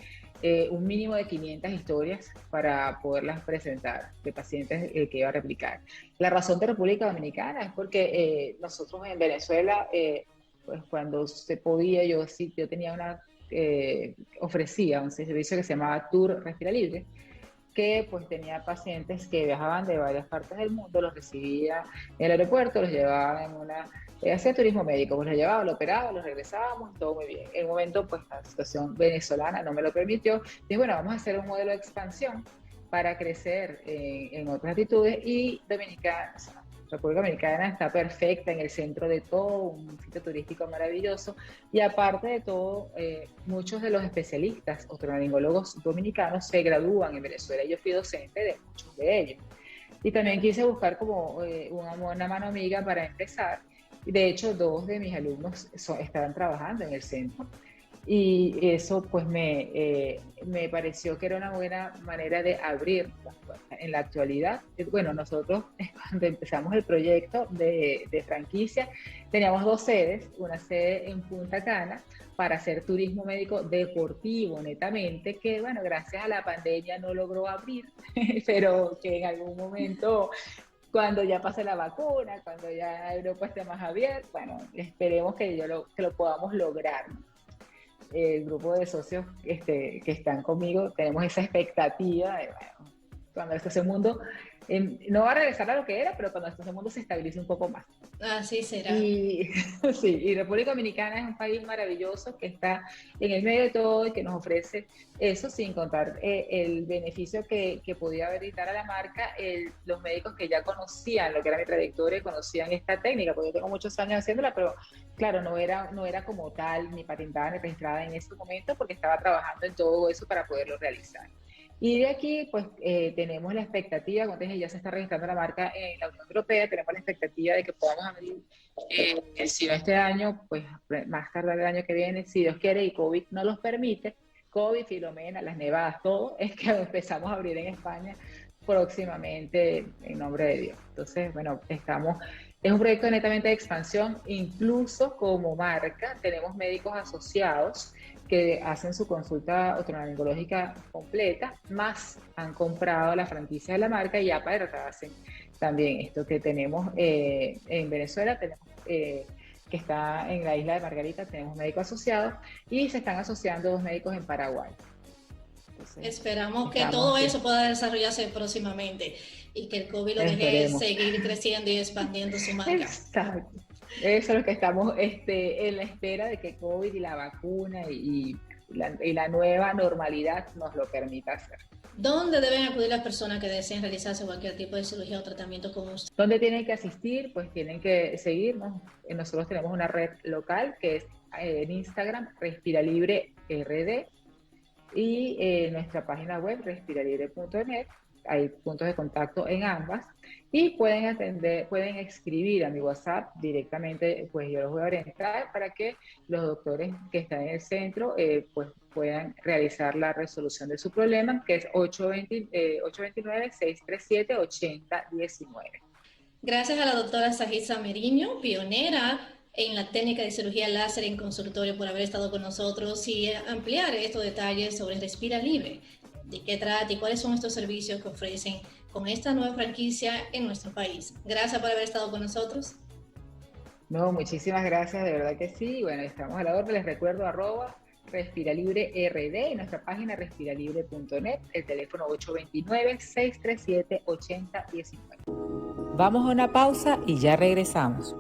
un mínimo de 500 historias para poderlas presentar de pacientes que iba a replicar. La razón de República Dominicana es porque nosotros en Venezuela, pues cuando se podía, yo tenía ofrecía un servicio que se llamaba Tour Respira Libre, que pues tenía pacientes que viajaban de varias partes del mundo, los recibía en el aeropuerto, los llevaba hacía turismo médico, pues los llevaba, los operaba, los regresábamos, todo muy bien. En un momento pues la situación venezolana no me lo permitió, dije bueno, vamos a hacer un modelo de expansión para crecer en otras latitudes y República Dominicana está perfecta en el centro de todo, un sitio turístico maravilloso y aparte de todo, muchos de los especialistas otorrinolaringólogos dominicanos se gradúan en Venezuela. Yo fui docente de muchos de ellos y también quise buscar como una mano amiga para empezar. De hecho, 2 de mis alumnos estaban trabajando en el centro y eso pues me pareció que era una buena manera de abrir las puertas. En la actualidad, bueno, nosotros cuando empezamos el proyecto de franquicia teníamos 2 sedes, una sede en Punta Cana para hacer turismo médico deportivo netamente, que bueno, gracias a la pandemia no logró abrir, pero que en algún momento cuando ya pase la vacuna, cuando ya Europa esté más abierta, bueno, esperemos que lo podamos lograr. El grupo de socios que están conmigo, tenemos esa expectativa de, bueno, cuando este mundo no va a regresar a lo que era, pero cuando este mundo se estabilice un poco más. Así será. Y República Dominicana es un país maravilloso que está en el medio de todo y que nos ofrece eso sin contar el beneficio que podía brindar a la marca los médicos que ya conocían lo que era mi trayectoria y conocían esta técnica, porque yo tengo muchos años haciéndola, pero claro, no era como tal, ni patentada, ni registrada en ese momento, porque estaba trabajando en todo eso para poderlo realizar. Y de aquí, pues, tenemos la expectativa, como te dije, ya se está registrando la marca en la Unión Europea, tenemos la expectativa de que podamos abrir, si no este año, pues más tarde el año que viene, si Dios quiere y COVID no los permite, COVID, Filomena, las nevadas, todo, es que empezamos a abrir en España próximamente, en nombre de Dios. Entonces, bueno, es un proyecto netamente de expansión, incluso como marca, tenemos médicos asociados que hacen su consulta otorrinolaringológica completa, más han comprado la franquicia de la marca y aparte hacen también esto que tenemos en Venezuela, tenemos que está en la isla de Margarita, tenemos médicos asociados y se están asociando 2 médicos en Paraguay. Entonces, esperamos que todo eso pueda desarrollarse próximamente y que el COVID lo deje seguir creciendo y expandiendo su marca. Exacto. Eso es lo que estamos en la espera de que COVID y la vacuna y la nueva normalidad nos lo permita hacer. ¿Dónde deben acudir las personas que deseen realizarse cualquier tipo de cirugía o tratamiento con usted? ¿Dónde tienen que asistir? Pues tienen que seguirnos. Nosotros tenemos una red local que es en Instagram, Respira Libre RD, y nuestra página web, respiralibre.net. Hay puntos de contacto en ambas y pueden escribir a mi WhatsApp directamente, pues yo los voy a orientar para que los doctores que están en el centro pues puedan realizar la resolución de su problema, que es 829-637-8019. Gracias a la doctora Sajitza Meriño, pionera en la técnica de cirugía láser en consultorio, por haber estado con nosotros y ampliar estos detalles sobre Respira Libre. ¿De qué trata y cuáles son estos servicios que ofrecen con esta nueva franquicia en nuestro país? Gracias por haber estado con nosotros. No, muchísimas gracias, de verdad que sí. Bueno, estamos a la orden. Les recuerdo Respira Libre RD y nuestra página respiralibre.net, el teléfono 829-637-8019. Vamos a una pausa y ya regresamos.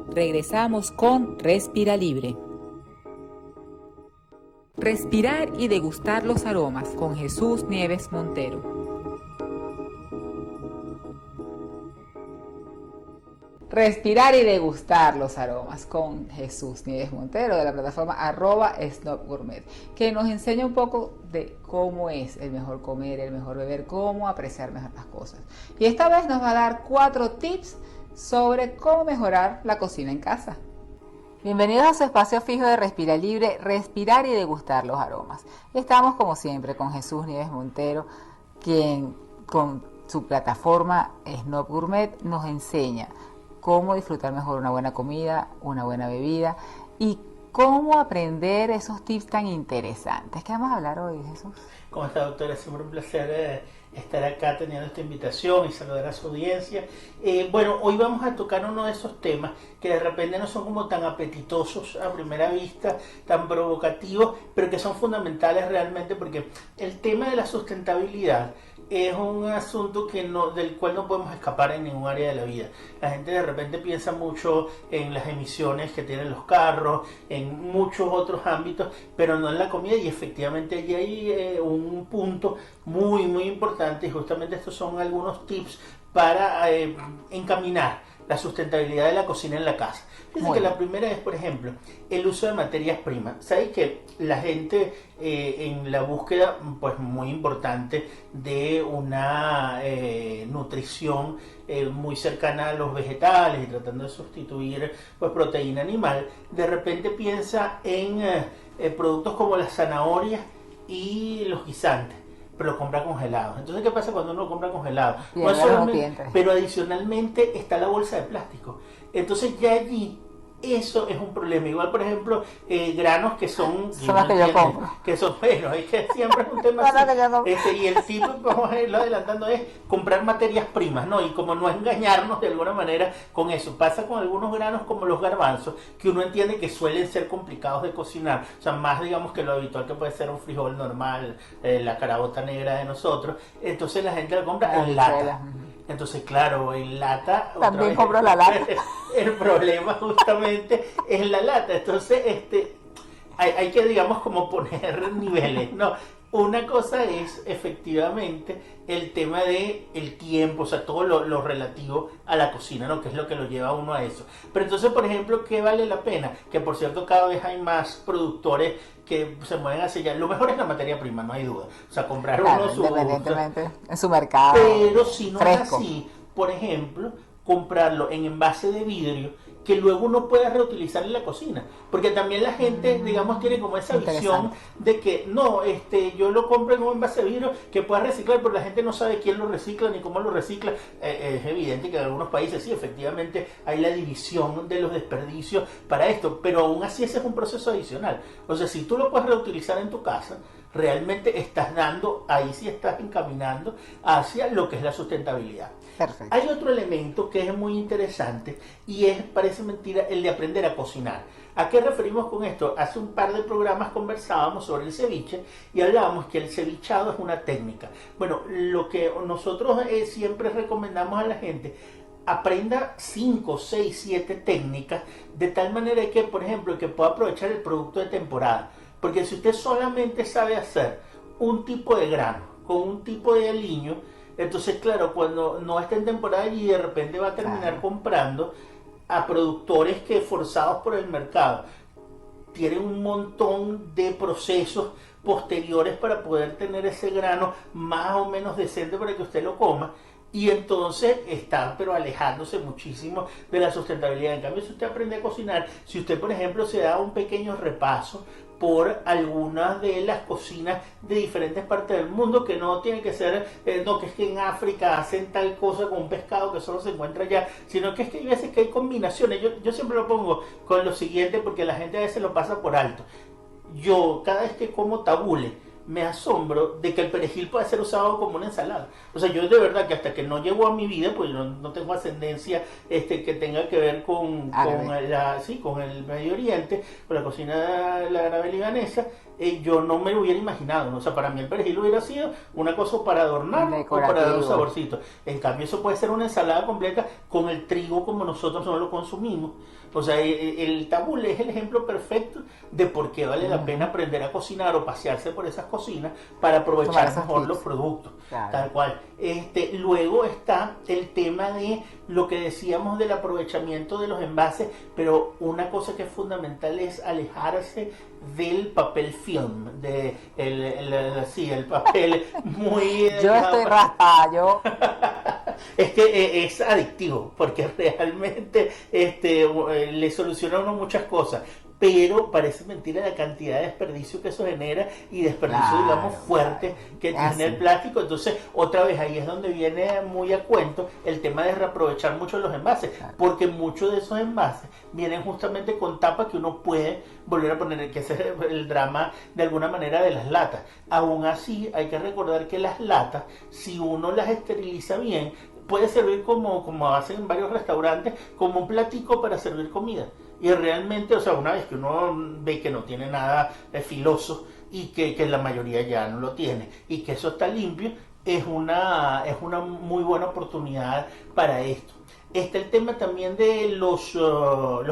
Regresamos con Respira Libre. Respirar y degustar los aromas con Jesús Nieves Montero. Respirar y degustar los aromas con Jesús Nieves Montero de la plataforma @snobgourmet, que nos enseña un poco de cómo es el mejor comer, el mejor beber, cómo apreciar mejor las cosas. Y esta vez nos va a dar 4 tips sobre cómo mejorar la cocina en casa. Bienvenidos a su espacio fijo de Respira Libre, respirar y degustar los aromas. Estamos como siempre con Jesús Nieves Montero, quien con su plataforma Snob Gourmet nos enseña cómo disfrutar mejor una buena comida, una buena bebida y cómo aprender esos tips tan interesantes. ¿Qué vamos a hablar hoy, Jesús? ¿Cómo está, doctora? Siempre un placer estar acá teniendo esta invitación y saludar a su audiencia. Bueno, hoy vamos a tocar uno de esos temas que de repente no son como tan apetitosos a primera vista, tan provocativos, pero que son fundamentales realmente, porque el tema de la sustentabilidad es un asunto del cual no podemos escapar en ningún área de la vida. La gente de repente piensa mucho en las emisiones que tienen los carros, en muchos otros ámbitos, pero no en la comida, y efectivamente allí hay un punto muy, muy importante, y justamente estos son algunos tips para encaminar la sustentabilidad de la cocina en la casa. Fíjense que la primera es, por ejemplo, el uso de materias primas. ¿Sabéis que la gente en la búsqueda, pues muy importante, de una nutrición muy cercana a los vegetales y tratando de sustituir pues proteína animal, de repente piensa en productos como las zanahorias y los guisantes, pero lo compra congelado? Entonces, ¿qué pasa cuando uno lo compra congelado? No solamente, pero adicionalmente está la bolsa de plástico. Entonces ya allí eso es un problema. Igual, por ejemplo, granos que son las que yo compro. Que son, bueno, es que siempre es un tema así. Y el tipo, vamos a irlo adelantando, es comprar materias primas, ¿no? Y como no engañarnos de alguna manera con eso. Pasa con algunos granos como los garbanzos, que uno entiende que suelen ser complicados de cocinar. O sea, más digamos que lo habitual que puede ser un frijol normal, la carabota negra de nosotros. Entonces la gente lo compra en lata. Entonces, claro, en lata... También compro la lata. El problema justamente es la lata. Entonces, hay que, digamos, como poner niveles, ¿no? Una cosa es efectivamente el tema de el tiempo, o sea, todo lo relativo a la cocina, ¿no? Que es lo que lo lleva a uno a eso. Pero entonces, por ejemplo, ¿qué vale la pena? Que por cierto, cada vez hay más productores que se mueven hacia allá. Lo mejor es la materia prima, no hay duda. O sea, comprar uno independientemente en su mercado. Pero si no fresco. Es así, por ejemplo, comprarlo en envase de vidrio que luego uno pueda reutilizar en la cocina, porque también la gente, digamos, tiene como esa visión de que no, yo lo compro en un envase de vidrio que pueda reciclar, pero la gente no sabe quién lo recicla ni cómo lo recicla. Es evidente que en algunos países sí, efectivamente hay la división de los desperdicios para esto, pero aún así ese es un proceso adicional. O sea, si tú lo puedes reutilizar en tu casa, realmente estás dando, ahí sí estás encaminando hacia lo que es la sustentabilidad. Perfecto. Hay otro elemento que es muy interesante y es, parece mentira, el de aprender a cocinar. ¿A qué referimos con esto? Hace un par de programas conversábamos sobre el ceviche y hablábamos que el cevichado es una técnica. Bueno, lo que nosotros siempre recomendamos a la gente, aprenda 5, 6, 7 técnicas de tal manera que, por ejemplo, que pueda aprovechar el producto de temporada. Porque si usted solamente sabe hacer un tipo de grano con un tipo de aliño, entonces claro, cuando no está en temporada y de repente va a terminar comprando a productores que, forzados por el mercado, tienen un montón de procesos posteriores para poder tener ese grano más o menos decente para que usted lo coma. Y entonces están pero alejándose muchísimo de la sustentabilidad. En cambio, si usted aprende a cocinar, si usted por ejemplo se da un pequeño repaso por algunas de las cocinas de diferentes partes del mundo, que no tiene que ser, no que es que en África hacen tal cosa con un pescado que solo se encuentra allá, sino que es que hay veces que hay combinaciones. Yo siempre lo pongo con lo siguiente, porque la gente a veces lo pasa por alto. Yo cada vez que como tabule, me asombro de que el perejil pueda ser usado como una ensalada. O sea, yo de verdad que hasta que no llegó a mi vida, pues no tengo ascendencia que tenga que ver con el Medio Oriente, con la cocina árabe libanesa, yo no me lo hubiera imaginado. O sea, para mí el perejil hubiera sido una cosa para adornar o para dar un saborcito. En cambio, eso puede ser una ensalada completa con el trigo como nosotros no lo consumimos. O sea, el tabul es el ejemplo perfecto de por qué vale la pena aprender a cocinar o pasearse por esas cocinas para aprovechar mejor los productos. Claro. Tal cual. Luego está el tema de lo que decíamos del aprovechamiento de los envases, pero una cosa que es fundamental es alejarse del papel film, el papel muy... Yo estoy raspada, Es que es adictivo, porque realmente le soluciona a uno muchas cosas, pero parece mentira la cantidad de desperdicio que eso genera y desperdicio, digamos, fuerte que tiene el plástico. Entonces, otra vez, ahí es donde viene muy a cuento el tema de reaprovechar mucho los envases, porque muchos de esos envases vienen justamente con tapa que uno puede volver a poner, que ese es el drama de alguna manera de las latas. Aún así, hay que recordar que las latas, si uno las esteriliza bien, puede servir como hacen en varios restaurantes, como un platico para servir comida. Y realmente, o sea, una vez que uno ve que no tiene nada filoso y que la mayoría ya no lo tiene y que eso está limpio, es una muy buena oportunidad para esto. Está el tema también de los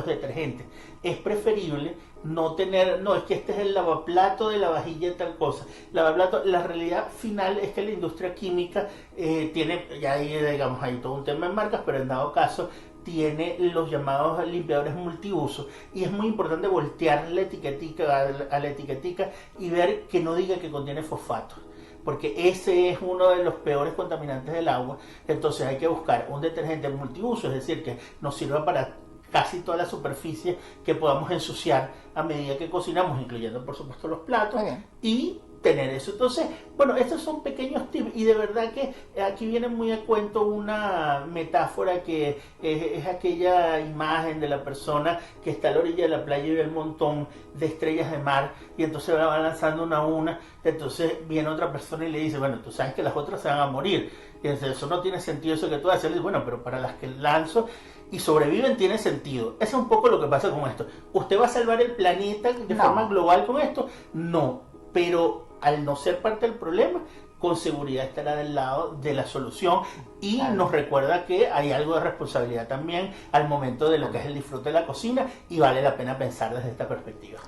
detergentes. Es preferible no tener, es que este es el lavaplato de la vajilla de tal cosa. Lavaplato, la realidad final es que la industria química tiene, ya hay, digamos, hay todo un tema en marcas, pero en dado caso tiene los llamados limpiadores multiuso, y es muy importante voltear la etiquetica y ver que no diga que contiene fosfato, porque ese es uno de los peores contaminantes del agua. Entonces hay que buscar un detergente multiuso, es decir, que nos sirva para casi toda la superficie que podamos ensuciar a medida que cocinamos, incluyendo por supuesto los platos, y tener eso. Entonces, bueno, estos son pequeños tips, y de verdad que aquí viene muy a cuento una metáfora que es aquella imagen de la persona que está a la orilla de la playa y ve el montón de estrellas de mar, y entonces va lanzando una a una. Entonces viene otra persona y le dice, bueno, tú sabes que las otras se van a morir, y entonces, eso no tiene sentido eso que tú haces. Y bueno, pero para las que lanzo y sobreviven tiene sentido. Eso es un poco lo que pasa con esto. ¿Usted va a salvar el planeta de forma global con esto? No, pero al no ser parte del problema, con seguridad estará del lado de la solución, y nos recuerda que hay algo de responsabilidad también al momento de lo que es el disfrute de la cocina, y vale la pena pensar desde esta perspectiva.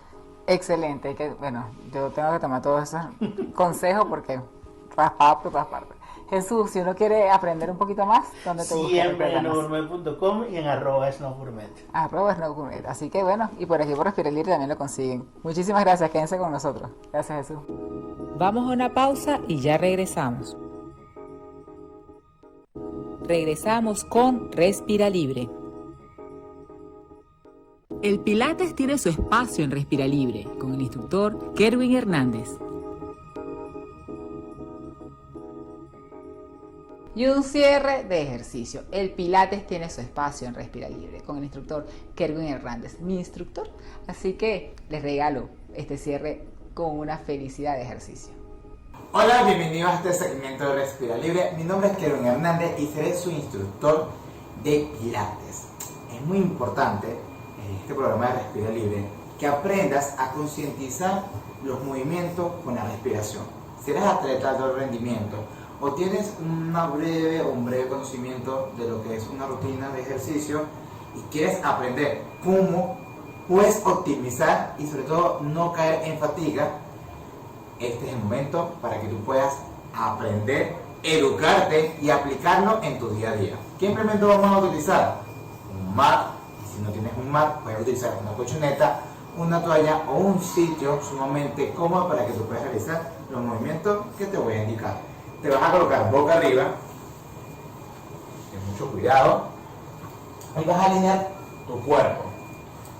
Excelente, yo tengo que tomar todos esos consejos porque raspado por todas partes. Jesús, si uno quiere aprender un poquito más, ¿dónde te busca? Siempre en snowgourmet.com y en @snowgourmet. @snowgourmet. Así que y por aquí por Respira Libre también lo consiguen. Muchísimas gracias, quédense con nosotros. Gracias, Jesús. Vamos a una pausa y ya regresamos. Regresamos con Respira Libre. El Pilates tiene su espacio en Respira Libre con el instructor Kerwin Hernández. Y un cierre de ejercicio. El Pilates tiene su espacio en Respira Libre con el instructor Kerwin Hernández, mi instructor. Así que les regalo este cierre con una felicidad de ejercicio. Hola, bienvenidos a este segmento de Respira Libre. Mi nombre es Kerwin Hernández y seré su instructor de Pilates. Es muy importante en este programa de Respira Libre que aprendas a concientizar los movimientos con la respiración. Si eres atleta de alto rendimiento o tienes un breve conocimiento de lo que es una rutina de ejercicio y quieres aprender cómo puedes optimizar y sobre todo no caer en fatiga, este es el momento para que tú puedas aprender, educarte y aplicarlo en tu día a día. ¿Qué implemento vamos a utilizar? Un mat, y si no tienes un mat, puedes utilizar una colchoneta, una toalla o un sitio sumamente cómodo para que tú puedas realizar los movimientos que te voy a indicar. Te vas a colocar boca arriba, ten mucho cuidado, y vas a alinear tu cuerpo,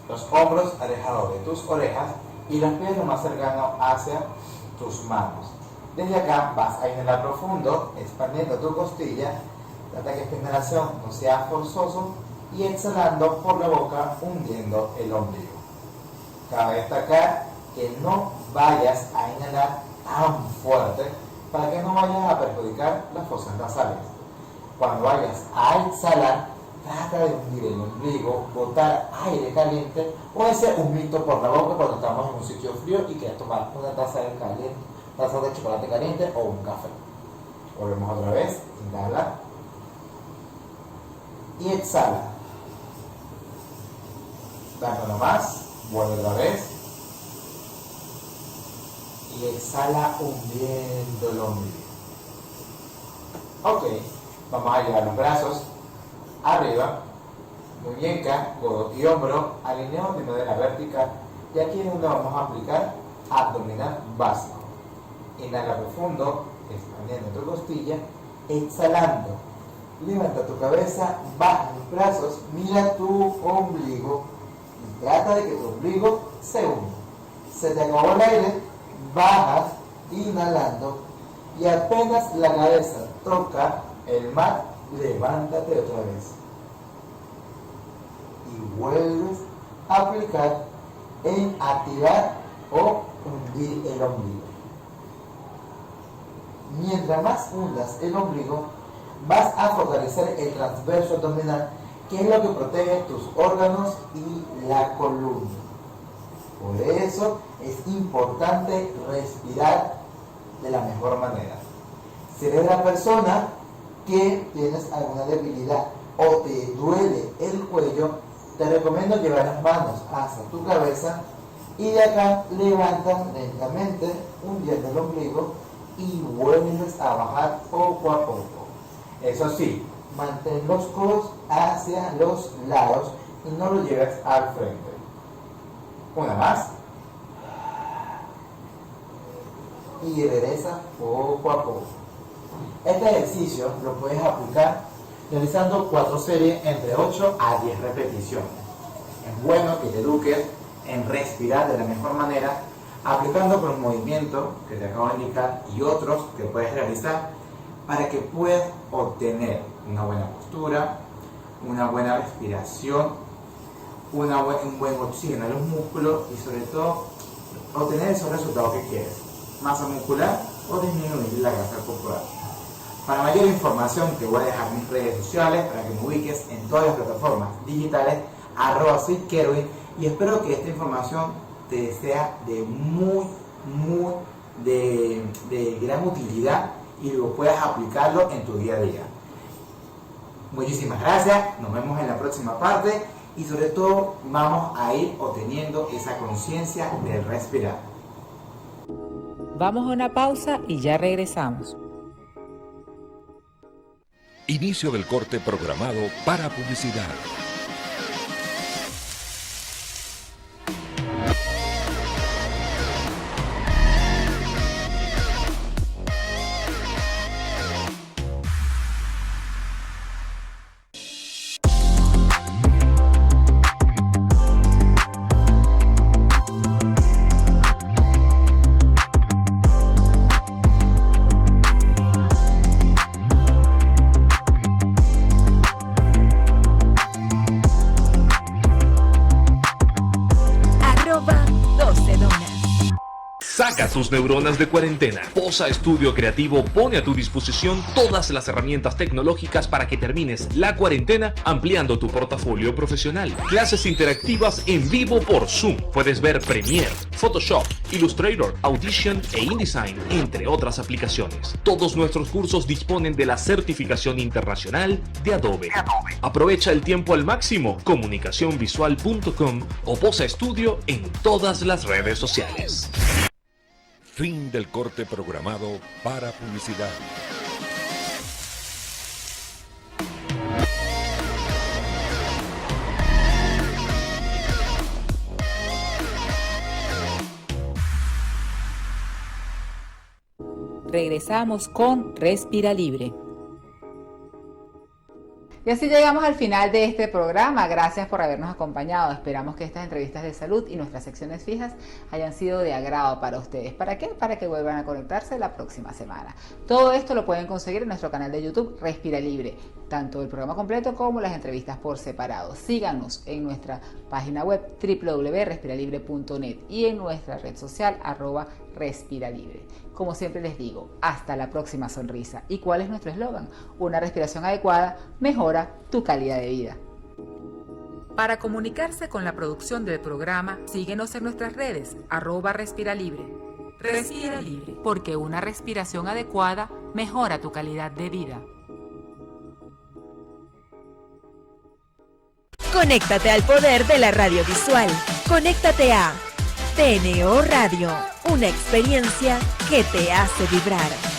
los hombros alejados de tus orejas y los pies lo más cercanos hacia tus manos. Desde acá vas a inhalar profundo, expandiendo tu costilla, trata que esta inhalación no sea forzoso, y exhalando por la boca, hundiendo el ombligo. Cabe destacar que no vayas a inhalar tan fuerte para que no vayas a perjudicar las fosas nasales. Cuando vayas a exhalar, trata de hundir el ombligo, botar aire caliente o ese humito por la boca cuando estamos en un sitio frío y quieres tomar una taza de chocolate caliente o un café. Volvemos otra vez, inhala y exhala. Dándolo más, vuelve otra vez y exhala hundiendo el ombligo. Ok, vamos a llevar los brazos arriba, muñeca, codo y hombro alineados de manera vertical, y aquí es donde vamos a aplicar abdominal básico. Inhala profundo, expandiendo tu costilla, exhalando, levanta tu cabeza, baja los brazos, mira tu ombligo y trata de que tu ombligo se una. Se te acabó el aire, bajas, inhalando, y apenas la cabeza toca el mar, levántate otra vez y vuelves a aplicar en activar o hundir el ombligo. Mientras más hundas el ombligo, vas a fortalecer el transverso abdominal, que es lo que protege tus órganos y la columna. Por eso es importante respirar de la mejor manera. Si eres la persona que tienes alguna debilidad o te duele el cuello, te recomiendo llevar las manos hacia tu cabeza y de acá levantas lentamente, hundiendo el ombligo y vuelves a bajar poco a poco. Eso sí, mantén los codos hacia los lados y no los lleves al frente. Una más. Y regresa poco a poco. Este ejercicio lo puedes aplicar realizando 4 series entre 8 a 10 repeticiones. Es bueno que te eduques en respirar de la mejor manera, aplicando con el movimiento que te acabo de indicar y otros que puedes realizar para que puedas obtener una buena postura, una buena respiración, un buen oxígeno en los músculos y sobre todo obtener esos resultados que quieres, masa muscular o disminuir la grasa corporal. Para mayor información te voy a dejar mis redes sociales para que me ubiques en todas las plataformas digitales @soykerwin, y espero que esta información te sea de de gran utilidad y lo puedas aplicarlo en tu día a día. Muchísimas gracias, nos vemos en la próxima parte y sobre todo vamos a ir obteniendo esa conciencia del respirar. Vamos a una pausa y ya regresamos. Inicio del corte programado para publicidad. Saca tus neuronas de cuarentena. Posa Estudio Creativo pone a tu disposición todas las herramientas tecnológicas para que termines la cuarentena ampliando tu portafolio profesional. Clases interactivas en vivo por Zoom. Puedes ver Premiere, Photoshop, Illustrator, Audition e InDesign, entre otras aplicaciones. Todos nuestros cursos disponen de la certificación internacional de Adobe. Aprovecha el tiempo al máximo. Comunicacionvisual.com o Posa Estudio en todas las redes sociales. Fin del corte programado para publicidad. Regresamos con Respira Libre. Y así llegamos al final de este programa. Gracias por habernos acompañado. Esperamos que estas entrevistas de salud y nuestras secciones fijas hayan sido de agrado para ustedes. ¿Para qué? Para que vuelvan a conectarse la próxima semana. Todo esto lo pueden conseguir en nuestro canal de YouTube Respira Libre, tanto el programa completo como las entrevistas por separado. Síganos en nuestra página web www.respiralibre.net y en nuestra red social @respiralibre. Como siempre les digo, hasta la próxima sonrisa. ¿Y cuál es nuestro eslogan? Una respiración adecuada mejora tu calidad de vida. Para comunicarse con la producción del programa, síguenos en nuestras redes @respiralibre. Respira Libre, porque una respiración adecuada mejora tu calidad de vida. Conéctate al poder de la radio visual. Conéctate a TNO Radio, una experiencia que te hace vibrar.